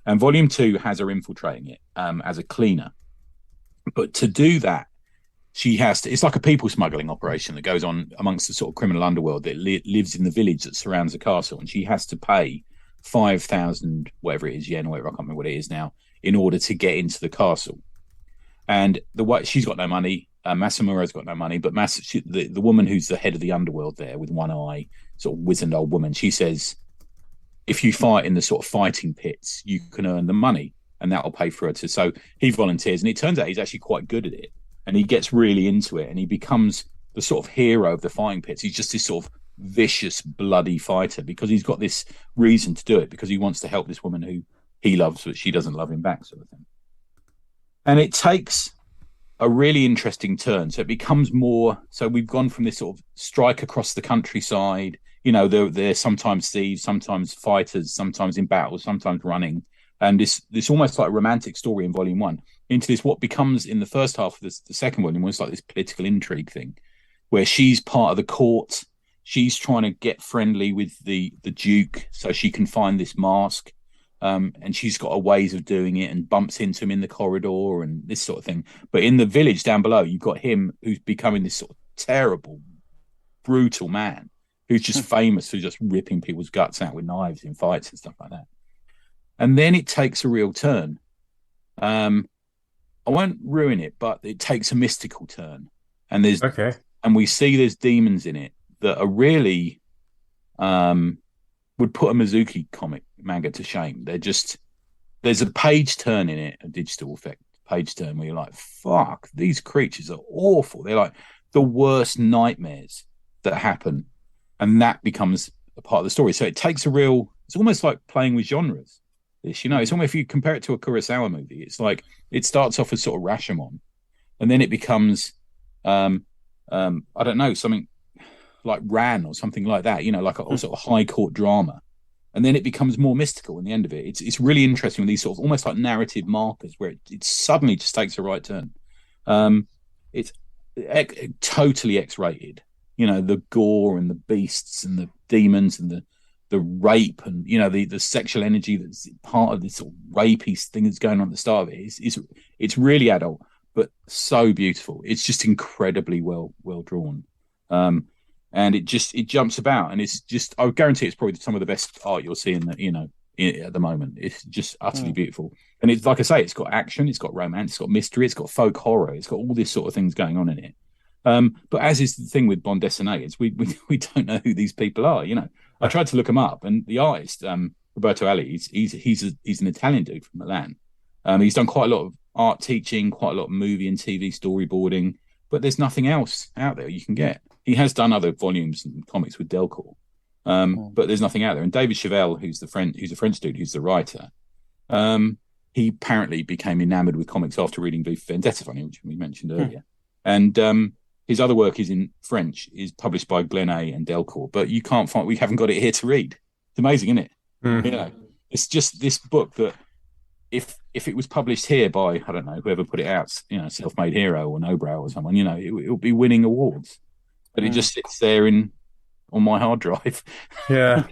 And Volume 2 has her infiltrating it as a cleaner. But to do that, she has to. It's like a people smuggling operation that goes on amongst the sort of criminal underworld that lives in the village that surrounds the castle, and she has to pay 5,000 whatever it is yen, whatever, I can't remember what it is now, in order to get into the castle. And she's got no money. Masamuro's got no money, but the woman who's the head of the underworld there with one eye, sort of wizened old woman, she says, if you fight in the sort of fighting pits, you can earn the money, and that'll pay for her to. So he volunteers, and it turns out he's actually quite good at it, and he gets really into it, and he becomes the sort of hero of the fighting pits. He's just this sort of vicious, bloody fighter because he's got this reason to do it, because he wants to help this woman who he loves, but she doesn't love him back, sort of thing. And it takes a really interesting turn. So it becomes more. So we've gone from this sort of strike across the countryside. You know, they're sometimes thieves, sometimes fighters, sometimes in battle, sometimes running. And this almost like a romantic story in Volume 1 into this, what becomes in the first half of the second volume, was like this political intrigue thing where she's part of the court. She's trying to get friendly with the Duke so she can find this mask. And she's got a ways of doing it and bumps into him in the corridor and this sort of thing. But in the village down below, you've got him who's becoming this sort of terrible, brutal man who's just famous for just ripping people's guts out with knives in fights and stuff like that. And then it takes a real turn. I won't ruin it, but it takes a mystical turn. And and we see there's demons in it that are really would put a Mizuki comic manga to shame. There's a page turn in it, a digital effect page turn, where you're like, fuck, these creatures are awful. They're like the worst nightmares that happen, and that becomes a part of the story. So it takes it's almost like playing with genres. It's almost, if you compare it to a Kurosawa movie, it's like it starts off as sort of Rashomon, and then it becomes I don't know, something like Ran or something like that, like a sort of high court drama. And then it becomes more mystical in the end of it. It's really interesting with these sort of almost like narrative markers where it suddenly just takes a right turn. It's totally X-rated. The gore and the beasts and the demons and the rape and, the sexual energy that's part of this sort of rapey thing that's going on at the start of it. It's really adult, but so beautiful. It's just incredibly well drawn. And it jumps about, and it's just, I would guarantee it's probably some of the best art you'll see at the moment. It's just utterly beautiful. And it's, like I say, it's got action, it's got romance, it's got mystery, it's got folk horror, it's got all these sort of things going on in it. But as is the thing with bande dessinée, we don't know who these people are. I tried to look them up, and the artist, Roberto Ali, he's an Italian dude from Milan. He's done quite a lot of art teaching, quite a lot of movie and TV storyboarding, but there's nothing else out there you can get. He has done other volumes and comics with Delcourt, but there's nothing out there. And David Chevelle, who's a French dude, who's the writer, he apparently became enamored with comics after reading V for Vendetta, which we mentioned earlier. And his other work is in French, is published by Glenay and Delcourt, but we haven't got it here to read. It's amazing, isn't it? It's just this book that if it was published here by, I don't know, whoever put it out, Self-Made Hero or Nobrow or someone, it would be winning awards. But it just sits there on my hard drive. Yeah.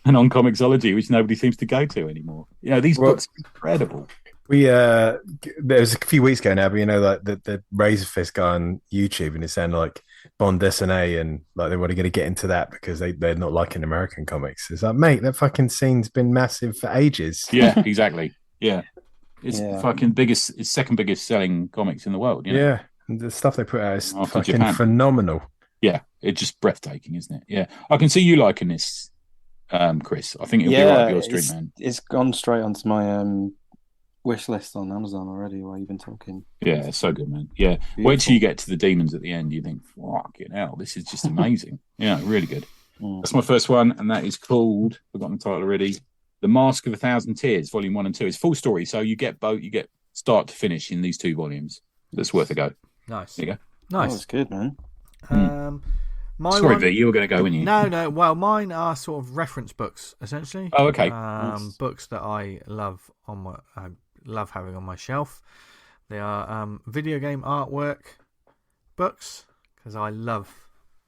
And on Comixology, which nobody seems to go to anymore. These books are incredible. There was a few weeks ago now, but like the Razor Fist guy on YouTube, and it's saying like bande dessinée, and like they want to get into that because they're not liking American comics. It's like, mate, that fucking scene's been massive for ages. Yeah, exactly. Yeah. It's fucking it's second biggest selling comics in the world. Yeah. The stuff they put out is fucking phenomenal. Yeah, it's just breathtaking, isn't it? Yeah, I can see you liking this, Chris. I think it'll be right up your street, man. It's gone straight onto my wish list on Amazon already while you've been talking. Yeah, it's so good, man. Yeah, beautiful. Wait till you get to the demons at the end. You think, fucking hell, this is just amazing. Yeah, really good. That's my first one, and that is called, forgotten the title already, The Mask of 1,000 Tears, Volume 1 and 2. It's full story, so you get both. You get start to finish in these 2 volumes. That's worth a go. Nice. There you go. Nice. That's good, man. Sorry, V, you were going to go, weren't you? No. Well, mine are sort of reference books, essentially. Oh, okay. Nice. Books that I love having on my shelf. They are video game artwork books because I love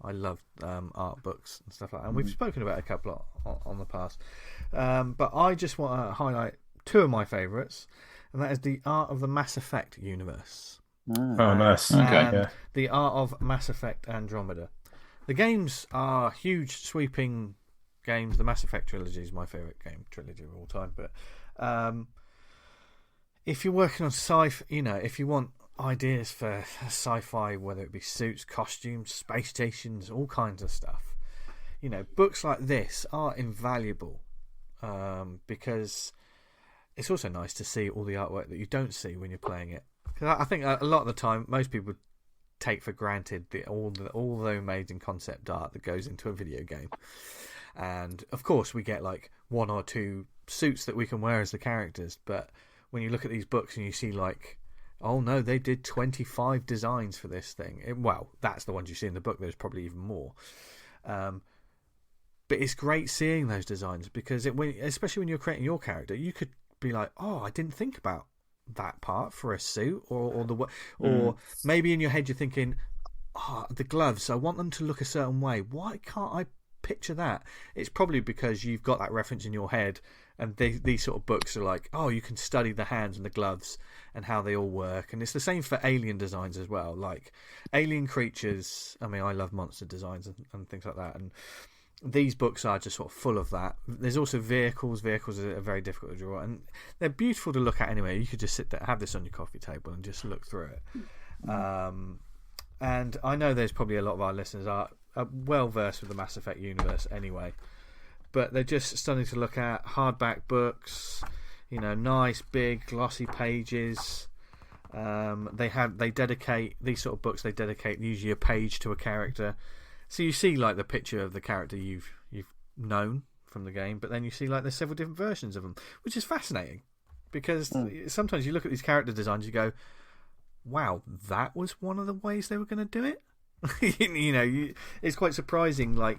art books and stuff like that. And we've spoken about a couple on the past. But I just want to highlight two of my favourites, and that is the Art of the Mass Effect universe. Oh, nice. Okay. The Art of Mass Effect Andromeda. The games are huge, sweeping games. The Mass Effect trilogy is my favourite game trilogy of all time. But if you're working on if you want ideas for sci-fi, whether it be suits, costumes, space stations, all kinds of stuff, books like this are invaluable because it's also nice to see all the artwork that you don't see when you're playing it. Because I think a lot of the time, most people take for granted all the amazing concept art that goes into a video game, and of course we get like one or two suits that we can wear as the characters. But when you look at these books and you see like, oh no, they did 25 designs for this thing. Well, that's the ones you see in the book. There's probably even more. But it's great seeing those designs because especially when you're creating your character, you could be like, oh, I didn't think about that part for a suit, or maybe in your head you're thinking, the gloves, I want them to look a certain way. Why can't I picture that? It's probably because you've got that reference in your head, and these sort of books are like, oh, you can study the hands and the gloves and how they all work. And it's the same for alien designs as well, like alien creatures. I mean, I love monster designs and things like that, and these books are just sort of full of that. There's also vehicles. Vehicles are very difficult to draw, and they're beautiful to look at anyway. You could just sit there, have this on your coffee table, and just look through it. And I know there's probably a lot of our listeners are well versed with the Mass Effect universe anyway, but they're just starting to look at hardback books, nice big glossy pages. They dedicate these sort of books. They dedicate usually a page to a character. So you see like the picture of the character you've known from the game, but then you see like there's several different versions of them, which is fascinating because sometimes you look at these character designs, you go, wow, that was one of the ways they were going to do it. It's quite surprising. Like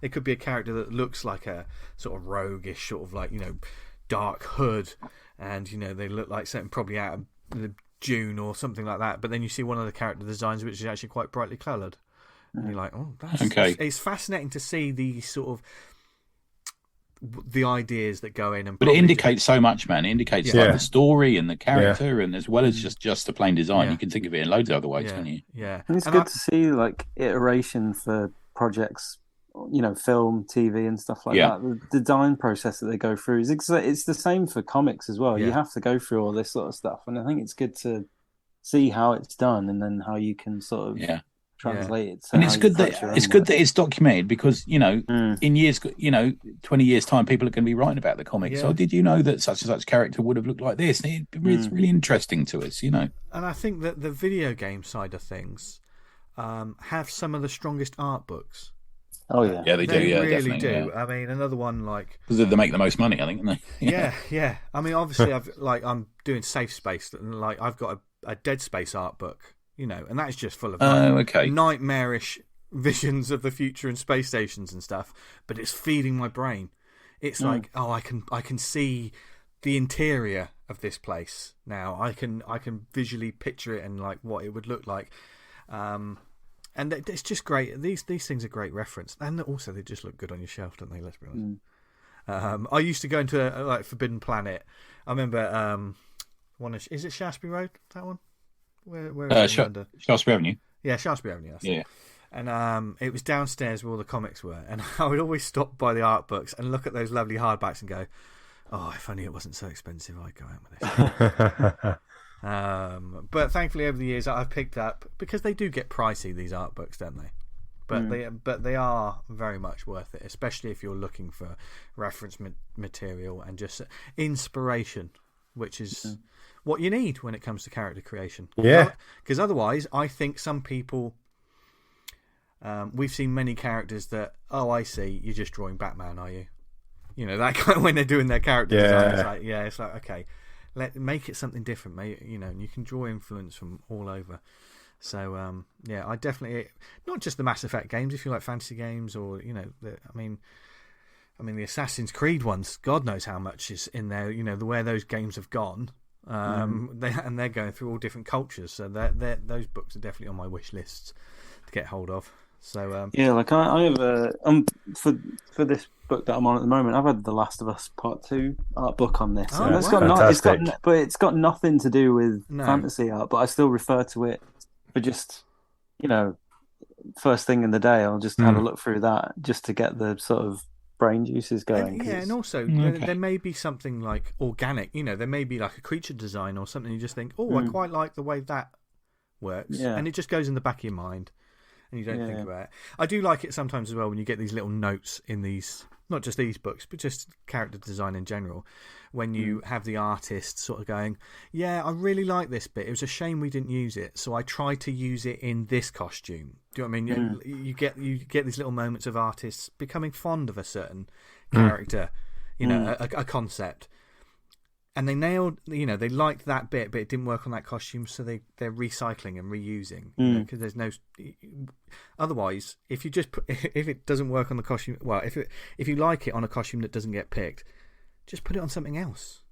it could be a character that looks like a sort of roguish, sort of like dark hood, and they look like something probably out of the Dune or something like that. But then you see one of the character designs which is actually quite brightly coloured. And you're like, oh, that's okay. It's fascinating to see the sort of the ideas that go in, but it indicates so much, man. It indicates like the story and the character, and as well as just the plain design. You can think of it in loads of other ways, can't you? Yeah, and it's good to see like iteration for projects, film, TV, and stuff like that. The design process that they go through is it's the same for comics as well. You have to go through all this sort of stuff, and I think it's good to see how it's done, and then how you can sort of translate it. And it's good that it's documented because in years 20 years time people are going to be writing about the comics. So did you know that such and such character would have looked like this? And it's really interesting to us, And I think that the video game side of things have some of the strongest art books. Oh yeah, they do. Yeah, really definitely. Do. I mean, another one like because they make the most money, I think. Don't they? Yeah. I mean, obviously, I'm doing Safe Space, and like I've got a Dead Space art book. And that's just full of nightmarish visions of the future and space stations and stuff. But it's feeding my brain. It's like, I can see the interior of this place now. I can visually picture it and like what it would look like. And it's just great. These things are great reference, and also they just look good on your shelf, don't they? Let's be honest. I used to go into like Forbidden Planet. I remember is it Shaftesbury Road? That one. Where Shaftesbury Avenue. Yeah, Shaftesbury Avenue. That's it. And it was downstairs where all the comics were, and I would always stop by the art books and look at those lovely hardbacks and go, "Oh, if only it wasn't so expensive, I'd go out with this." But thankfully, over the years, I've picked up because they do get pricey. These art books, don't they? But they are very much worth it, especially if you're looking for reference material and just inspiration, which is what you need when it comes to character creation. Yeah. Because otherwise, I think some people... we've seen many characters that, I see, you're just drawing Batman, are you? That kind of when they're doing their character design. It's like, okay, make it something different, mate. And you can draw influence from all over. So yeah, I definitely, not just the Mass Effect games. If you like fantasy games, or I mean the Assassin's Creed ones. God knows how much is in there. The way those games have gone. They're going through all different cultures. So those books are definitely on my wish lists to get hold of. So yeah, like I have for this book that I'm on at the moment, I've had The Last of Us Part 2 art book on this. Oh, And it's wow. it's got nothing to do with No. fantasy art, but I still refer to it for just first thing in the day. I'll just have a look through that just to get the sort of brain juices going. And also there may be something like organic. There may be like a creature design or something. You just think, I quite like the way that works, and it just goes in the back of your mind. And you don't think about it. I do like it sometimes as well when you get these little notes in these, not just these books, but just character design in general, when you have the artist sort of going, yeah, I really like this bit. It was a shame we didn't use it, so I tried to use it in this costume. Do you know what I mean? You get these little moments of artists becoming fond of a certain character, a concept. And they nailed, they liked that bit, but it didn't work on that costume, so they're recycling and reusing. Because there's no, otherwise, if it doesn't work on the costume, well, if you like it on a costume that doesn't get picked, just put it on something else.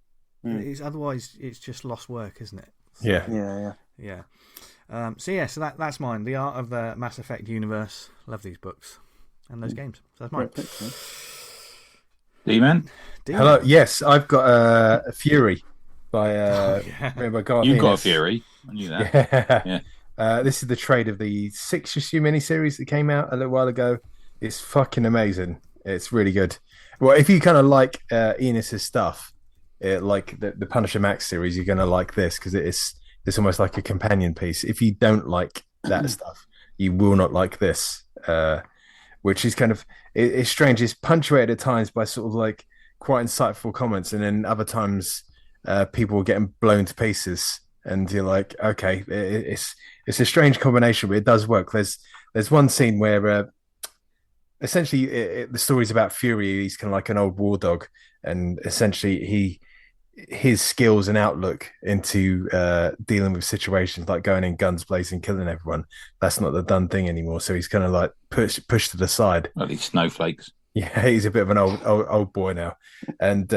Otherwise, it's just lost work, isn't it? Yeah. So that's mine. The Art of the Mass Effect universe. Love these books and those games. So that's mine. D-Man? Hello. Yes, I've got a Fury by Garth. You've got a Fury. I knew that. Yeah. This is the trade of the 6-issue miniseries that came out a little while ago. It's fucking amazing. It's really good. Well, if you kind of like Ennis's stuff, like the Punisher Max series, you're going to like this because it's almost like a companion piece. If you don't like that stuff, you will not like this. Which is kind of it's strange. It's punctuated at times by sort of like quite insightful comments, and then other times people are getting blown to pieces, and you're like, okay, it's a strange combination, but it does work. There's one scene where essentially the story's about Fury. He's kind of like an old war dog, and essentially his skills and outlook into dealing with situations like going in guns blazing, killing everyone, that's not the done thing anymore. So he's kind of like pushed to the side. Well, these snowflakes. Yeah, he's a bit of an old boy now. And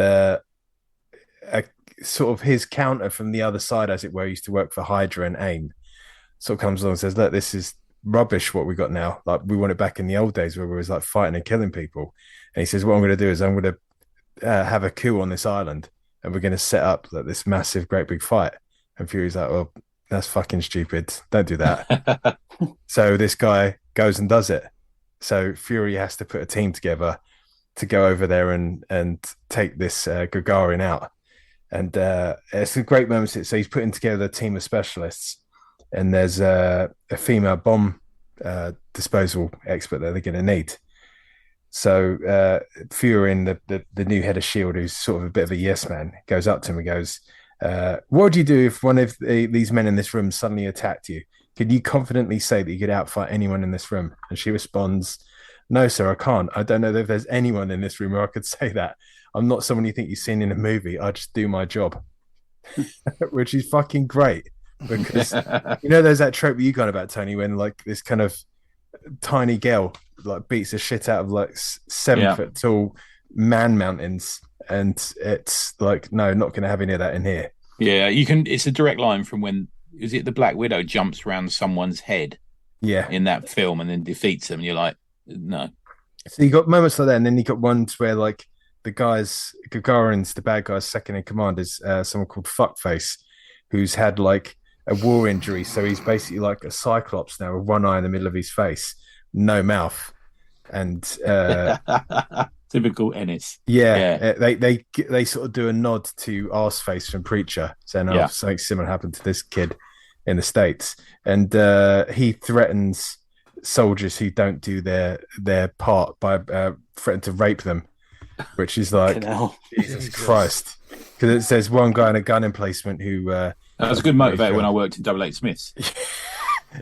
sort of his counter from the other side, as it were, used to work for Hydra and AIM, sort of comes along and says, look, this is rubbish what we got now. Like, we want it back in the old days where we was like fighting and killing people. And he says, what I'm going to do is I'm going to have a coup on this island, and we're going to set up like this massive, great big fight. And Fury's like, well, that's fucking stupid. Don't do that. So this guy goes and does it. So Fury has to put a team together to go over there and take this Gagarin out. And it's a great moment. So he's putting together a team of specialists, and there's a female bomb disposal expert that they're going to need. So Fury, the new head of S.H.I.E.L.D., who's sort of a bit of a yes man, goes up to him and goes, what would you do if one of these men in this room suddenly attacked you? Could you confidently say that you could outfight anyone in this room? And she responds, no, sir, I can't. I don't know if there's anyone in this room where I could say that. I'm not someone you think you've seen in a movie. I just do my job. Which is fucking great. Because, there's that trope you got about, Tony, when like this kind of tiny girl like beats the shit out of like 7-foot tall man mountains, and it's like, no, not going to have any of that in here. Yeah, you can. It's a direct line from when is it the Black Widow jumps around someone's head? Yeah, in that film and then defeats them. And you're like, no. So you got moments like that, and then you got ones where like the guys, Gagarin's the bad guy's second in command is someone called Fuckface, who's had like a war injury, so he's basically like a cyclops now with one eye in the middle of his face, no mouth, and typical Ennis. They sort of do a nod to Arseface from Preacher, saying something similar happened to this kid in the States, and he threatens soldiers who don't do their part by threatening to rape them, which is like Jesus Christ, because it says one guy in a gun emplacement who that was a good motivator when I worked in Double Eight Smiths.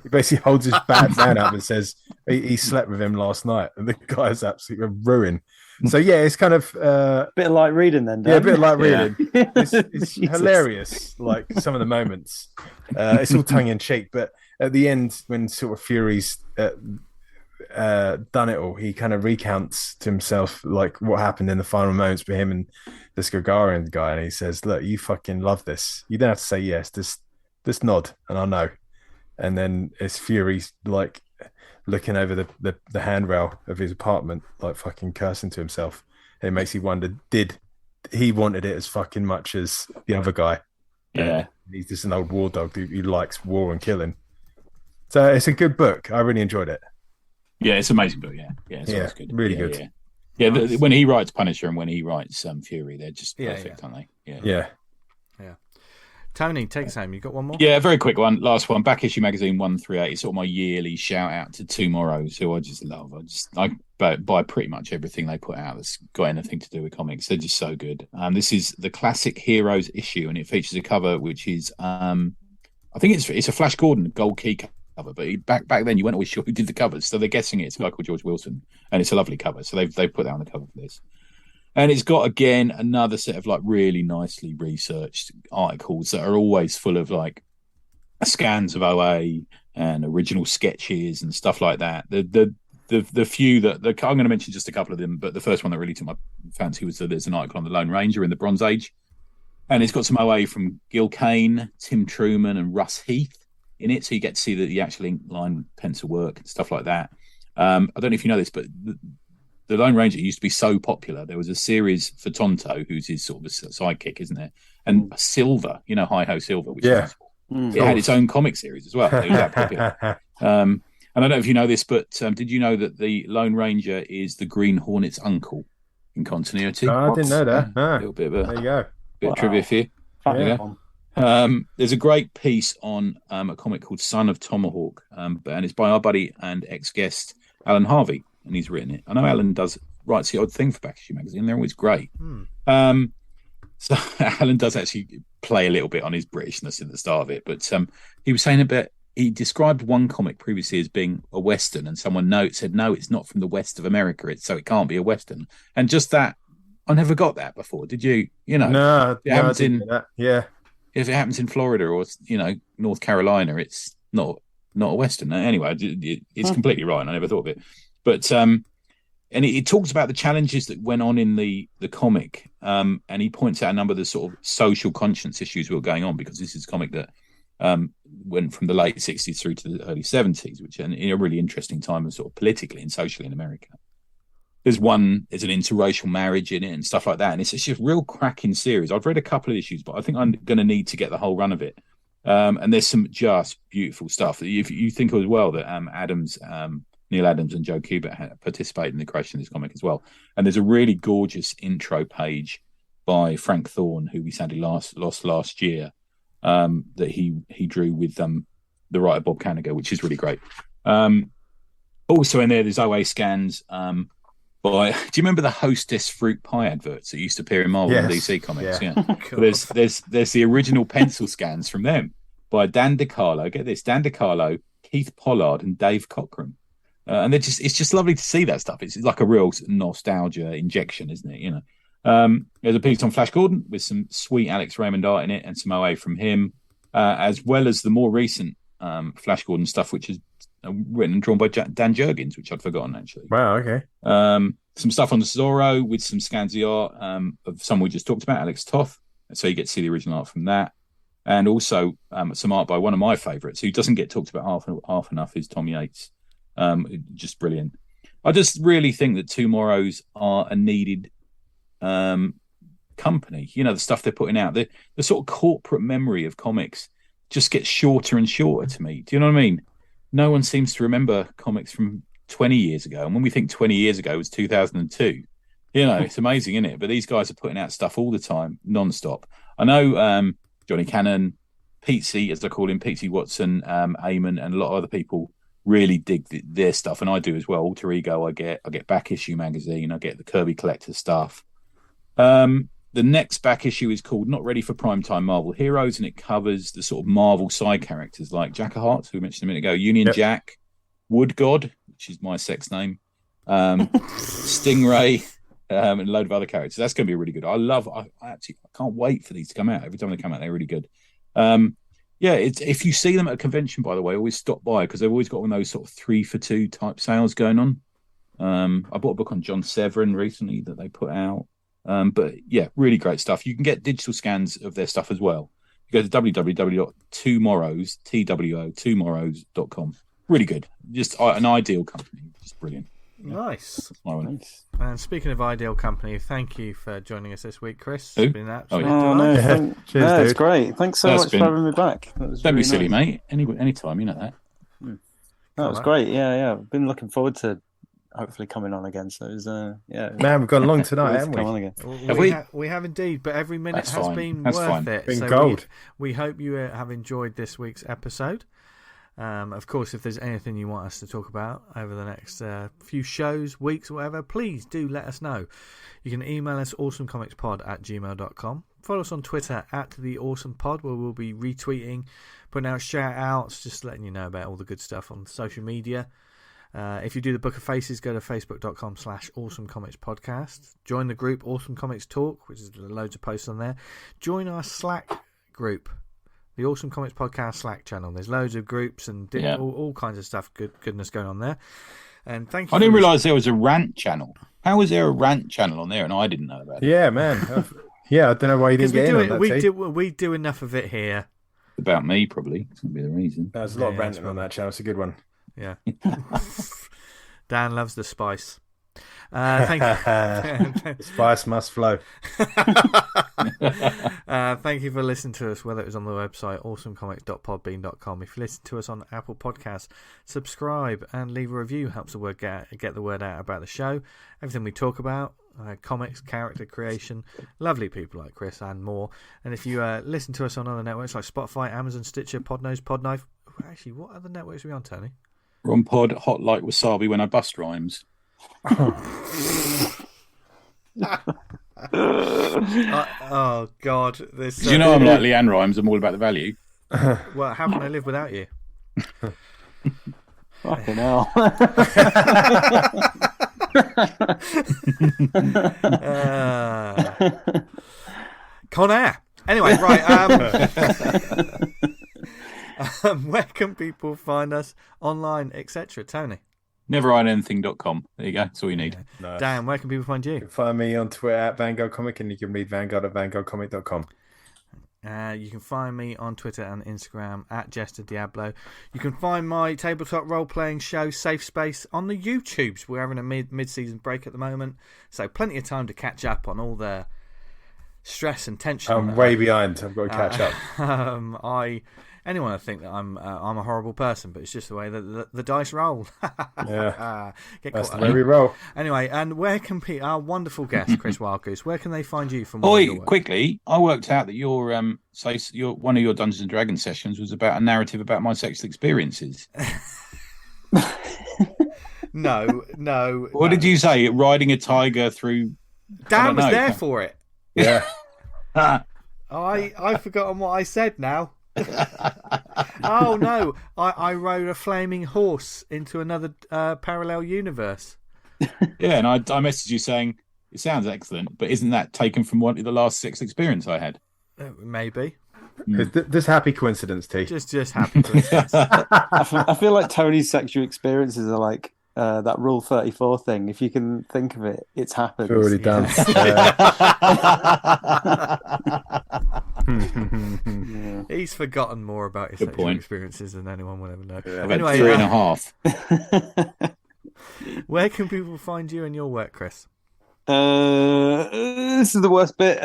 He basically holds his bad man up and says he slept with him last night, and the guy's absolutely ruined. So yeah, it's kind of a bit of light reading then. Dan. Yeah, a bit of light reading. It's hilarious, like some of the moments. It's all tongue in cheek, but at the end when sort of Fury's done it all, he kind of recounts to himself like what happened in the final moments for him and this Gagarin guy, and he says, "Look, you fucking love this. You don't have to say yes. Just nod, and I'll know." And then it's Fury's like looking over the handrail of his apartment, like fucking cursing to himself. And it makes you wonder, did he wanted it as fucking much as the other guy? Yeah. He's just an old war dog who likes war and killing. So it's a good book. I really enjoyed it. Yeah, it's an amazing book. Yeah, it's always good. Really yeah, good. Yeah, when he writes Punisher and when he writes Fury, they're just perfect, aren't they? Yeah. Tony, take us home. You got one more? Yeah, very quick one. Last one. Back issue magazine 138. It's sort of my yearly shout out to two Morrows, who I just love. I buy pretty much everything they put out that's got anything to do with comics. They're just so good. This is the classic Heroes issue, and it features a cover which is I think it's a Flash Gordon gold key cover, but back then you weren't always sure who did the covers, so they're guessing it's a guy called George Wilson, and it's a lovely cover. So they've put that on the cover for this. And it's got, again, another set of like really nicely researched articles that are always full of like scans of OA and original sketches and stuff like that. The few that I'm going to mention just a couple of them, but the first one that really took my fancy was that there's an article on the Lone Ranger in the Bronze Age, and it's got some OA from Gil Kane, Tim Truman, and Russ Heath in it, so you get to see the actual ink line pencil work and stuff like that. I don't know if you know this, but the Lone Ranger used to be so popular. There was a series for Tonto, who's his sort of sidekick, isn't there? And Silver, Hi Ho Silver, which it had its own comic series as well. It was that popular. And I don't know if you know this, but did you know that the Lone Ranger is the Green Hornet's uncle in continuity? I didn't know that. A little bit of there you go. Bit of trivia for you. There's a great piece on a comic called Son of Tomahawk, and it's by our buddy and ex-guest Alan Harvey, and he's written it. I know Alan writes the odd thing for Back Issue Magazine. They're always great. So Alan does actually play a little bit on his Britishness at the start of it, but he was saying he described one comic previously as being a Western, and someone said, no, it's not from the west of America, so it can't be a Western. And just that, I never got that before. Did you? No, I didn't know that. Yeah. If it happens in Florida or North Carolina, it's not a Western. Anyway, it's completely right. I never thought of it. But and it talks about the challenges that went on in the comic, and he points out a number of the sort of social conscience issues that were going on, because this is a comic that went from the late 60s through to the early 70s, which in a really interesting time of sort of politically and socially in America. There's an interracial marriage in it and stuff like that, and it's just a real cracking series. I've read a couple of issues, but I think I'm going to need to get the whole run of it. And there's some just beautiful stuff. If you think as well that Neil Adams and Joe Kubert participated in the creation of this comic as well. And there's a really gorgeous intro page by Frank Thorne, who we sadly lost last year, that he drew with the writer Bob Kanigher, which is really great. Also in there's OA scans do you remember the Hostess fruit pie adverts that used to appear in Marvel and DC comics? Yeah. Well, there's the original pencil scans from them by Dan DiCarlo. Get this, Dan DiCarlo, Keith Pollard, and Dave Cockrum. And it's just lovely to see that stuff. It's like a real nostalgia injection, isn't it? There's a piece on Flash Gordon with some sweet Alex Raymond art in it and some OA from him, as well as the more recent Flash Gordon stuff, which is written and drawn by Dan Jurgens, which I'd forgotten actually. Wow, okay. Some stuff on the Zorro with some scans of art of someone we just talked about, Alex Toth. So you get to see the original art from that. And also some art by one of my favourites, who doesn't get talked about half enough, is Tom Yates. Just brilliant. I just really think that Two Morrows are a needed company. The stuff they're putting out. The sort of corporate memory of comics just gets shorter and shorter to me. Do you know what I mean? No one seems to remember comics from 20 years ago. And when we think 20 years ago was 2002, it's amazing, isn't it? But these guys are putting out stuff all the time, non-stop. I know Johnny Cannon, Pete, as I call him, Pete Watson, Eamon, and a lot of other people really dig their stuff, and I do as well. Alter Ego, I get Back Issue Magazine, I get the Kirby Collector stuff. The next back issue is called Not Ready for Primetime Marvel Heroes, and it covers the sort of Marvel side characters like Jackaheart, who we mentioned a minute ago, Union Jack, Wood God, which is my sex name, Stingray, and a load of other characters. That's going to be really good. I can't wait for these to come out. Every time they come out, they're really good. Yeah, if you see them at a convention, by the way, always stop by because they've always got one of those sort of 3 for 2 type sales going on. I bought a book on John Severin recently that they put out. But yeah, really great stuff. You can get digital scans of their stuff as well. You go to www.2morrows.com. Really good. Just an ideal company. Just brilliant. Nice. Nice. And speaking of ideal company, thank you for joining us this week, Chris. Who? It's been an absolute Oh, delight. no, Cheers, it's dude. great. Thanks so much for having me back. That was Don't be really silly, nice. mate. Any time, you know that. That was great. Yeah. I've been looking forward to hopefully coming on again. So it was, yeah. Man, we've gone long tonight, Always haven't come we? on again. Have we? We have indeed, but every minute That's has fine. been That's worth fine. it. Been So gold. we hope you have enjoyed this week's episode. Of course, if there's anything you want us to talk about over the next few shows, weeks, or whatever, please do let us know. You can email us awesomecomicspod@gmail.com. Follow us on Twitter @theawesomepod, where we'll be retweeting, putting out shout-outs, just letting you know about all the good stuff on social media. If you do the Book of Faces, go to facebook.com/awesomecomicspodcast. Join the group Awesome Comics Talk, which is loads of posts on there. Join our Slack group, the Awesome Comics Podcast Slack channel. There's loads of groups and all kinds of stuff, goodness going on there. And thank you. I didn't realise there was a rant channel. How was there a rant channel on there and I didn't know about it? Yeah, man. I don't know why you didn't get in on that. We do enough of it here. About me, probably. That's going to be the reason. There's a lot of Yeah, ranting on that channel. It's a good one. Yeah. Dan loves the spice. Thank you. Spice must flow. Thank you for listening to us, whether it was on the website awesomecomics.podbean.com. If you listen to us on Apple Podcasts, subscribe and leave a review. Helps the word get the word out about the show. Everything we talk about, comics, character creation, lovely people like Chris and more. And if you listen to us on other networks like Spotify, Amazon, Stitcher, Podnose, Podknife. Actually, what other networks are we on, Tony? We're on Pod Hot Like Wasabi when I bust rhymes. Oh God! This. Do you know I'm like Leanne Rhymes? I'm all about the value. Well, how can I live without you? Fucking hell. Con Air. Anyway, right. Where can people find us online, etc.? Tony. Neverhidanything.com. There you go. That's all you need. Nice. Dan, where can people find You you? can find me on Twitter @VanguardComic, and you can read Vanguard at VanguardComic.com. You can find me on Twitter and Instagram @JesterDiablo. You can find my tabletop role-playing show, Safe Space, on the YouTubes. We're having a mid-season break at the moment, so plenty of time to catch up on all the stress and tension. I'm way behind. I've got to catch up. Anyone would think that I'm a horrible person, but it's just the way that the dice roll. Yeah, Get that's caught the up. way we roll. Anyway, and where can our wonderful guest, Chris Wildgoose, where can they find you for more of your Oi, work? quickly, I worked out that your one of your Dungeons and Dragons sessions was about a narrative about my sexual experiences. No. What did you say? Riding a tiger through? Dan was there for it. Yeah. I've forgotten what I said now. Oh no! I rode a flaming horse into another parallel universe. Yeah, and I messaged you saying it sounds excellent, but isn't that taken from one of the last sex experience I had? Maybe. Is this happy coincidence, T? Just happy coincidence. I feel like Tony's sexual experiences are like that Rule 34 thing. If you can think of it, it's happened. It's already done. Yeah. He's forgotten more about his Good sexual point. experiences than anyone will ever know. Yeah. I've Anyway, had 3.5. where can people find you and your work, Chris? This is the worst bit.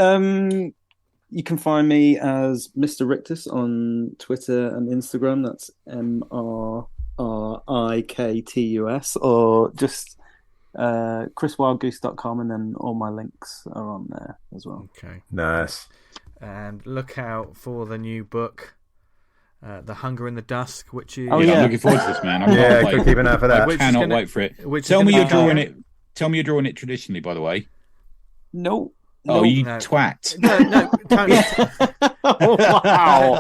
You can find me as Mr. Rictus on Twitter and Instagram. That's MRRIKTUS, or just chriswildgoose.com, and then all my links are on there as well. Okay. Nice. And look out for the new book, The Hunger in the Dusk, which is... Oh, Yeah, yeah. I'm looking forward to this, man. I Yeah, can't keep wait. an eye for that. Which is Cannot gonna- wait for it. which is Tell me gonna you're come drawing out- it. Tell me you're drawing it traditionally, by the way. No. Oh, you no. twat. No, Tony. Wow.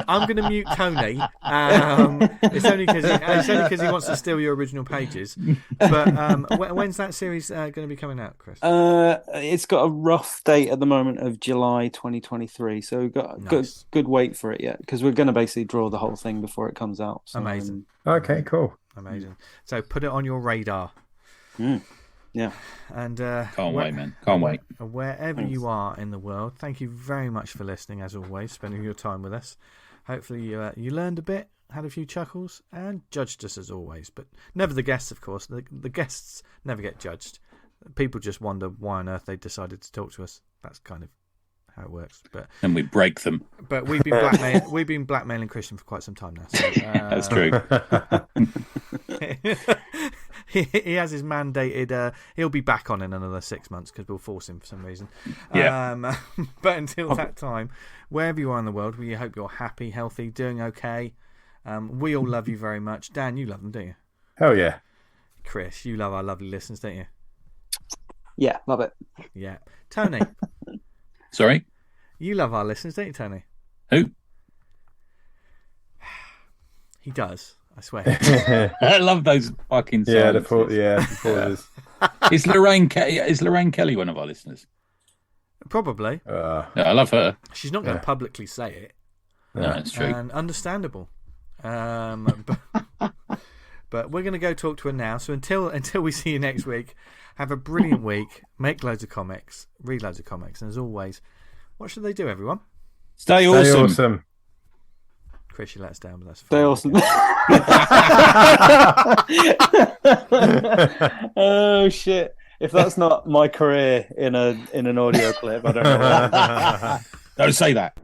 I'm gonna mute Tony. It's only because he wants to steal your original pages. But when's that series going to be coming out, Chris? It's got a rough date at the moment of July 2023, so we've got good wait for it yet, because we're going to basically draw the whole thing before it comes out. So, amazing. Okay, cool. Amazing. So put it on your radar. Yeah. And can't wait, man. Can't wait. Wherever you are in the world, thank you very much for listening, as always, spending your time with us. Hopefully you learned a bit, had a few chuckles, and judged us as always. But never the guests, of course. The guests never get judged. People just wonder why on earth they decided to talk to us. That's kind of how it works. And we break them. But we've been blackmailing Christian for quite some time now. So, that's true. He has his mandated. He'll be back on in another 6 months because we'll force him for some reason. Yeah. But until that time, wherever you are in the world, we hope you're happy, healthy, doing okay. We all love you very much. Dan, you love them, don't you? Hell yeah. Chris, you love our lovely listeners, don't you? Yeah, love it. Yeah. Tony. Sorry? You love our listeners, don't you, Tony? Who? He does. I swear. I love those fucking silences. The pauses. Is Lorraine Kelly one of our listeners? Probably. Yeah, I love her. She's not going to publicly say it. No, that's true. And understandable. But we're going to go talk to her now. So until we see you next week, have a brilliant week. Make loads of comics. Read loads of comics. And as always, what should they do, everyone? Stay awesome. Chris, you let us down, but that's Stay awesome. Oh shit! If that's not my career in an audio clip, I don't know. Don't say that.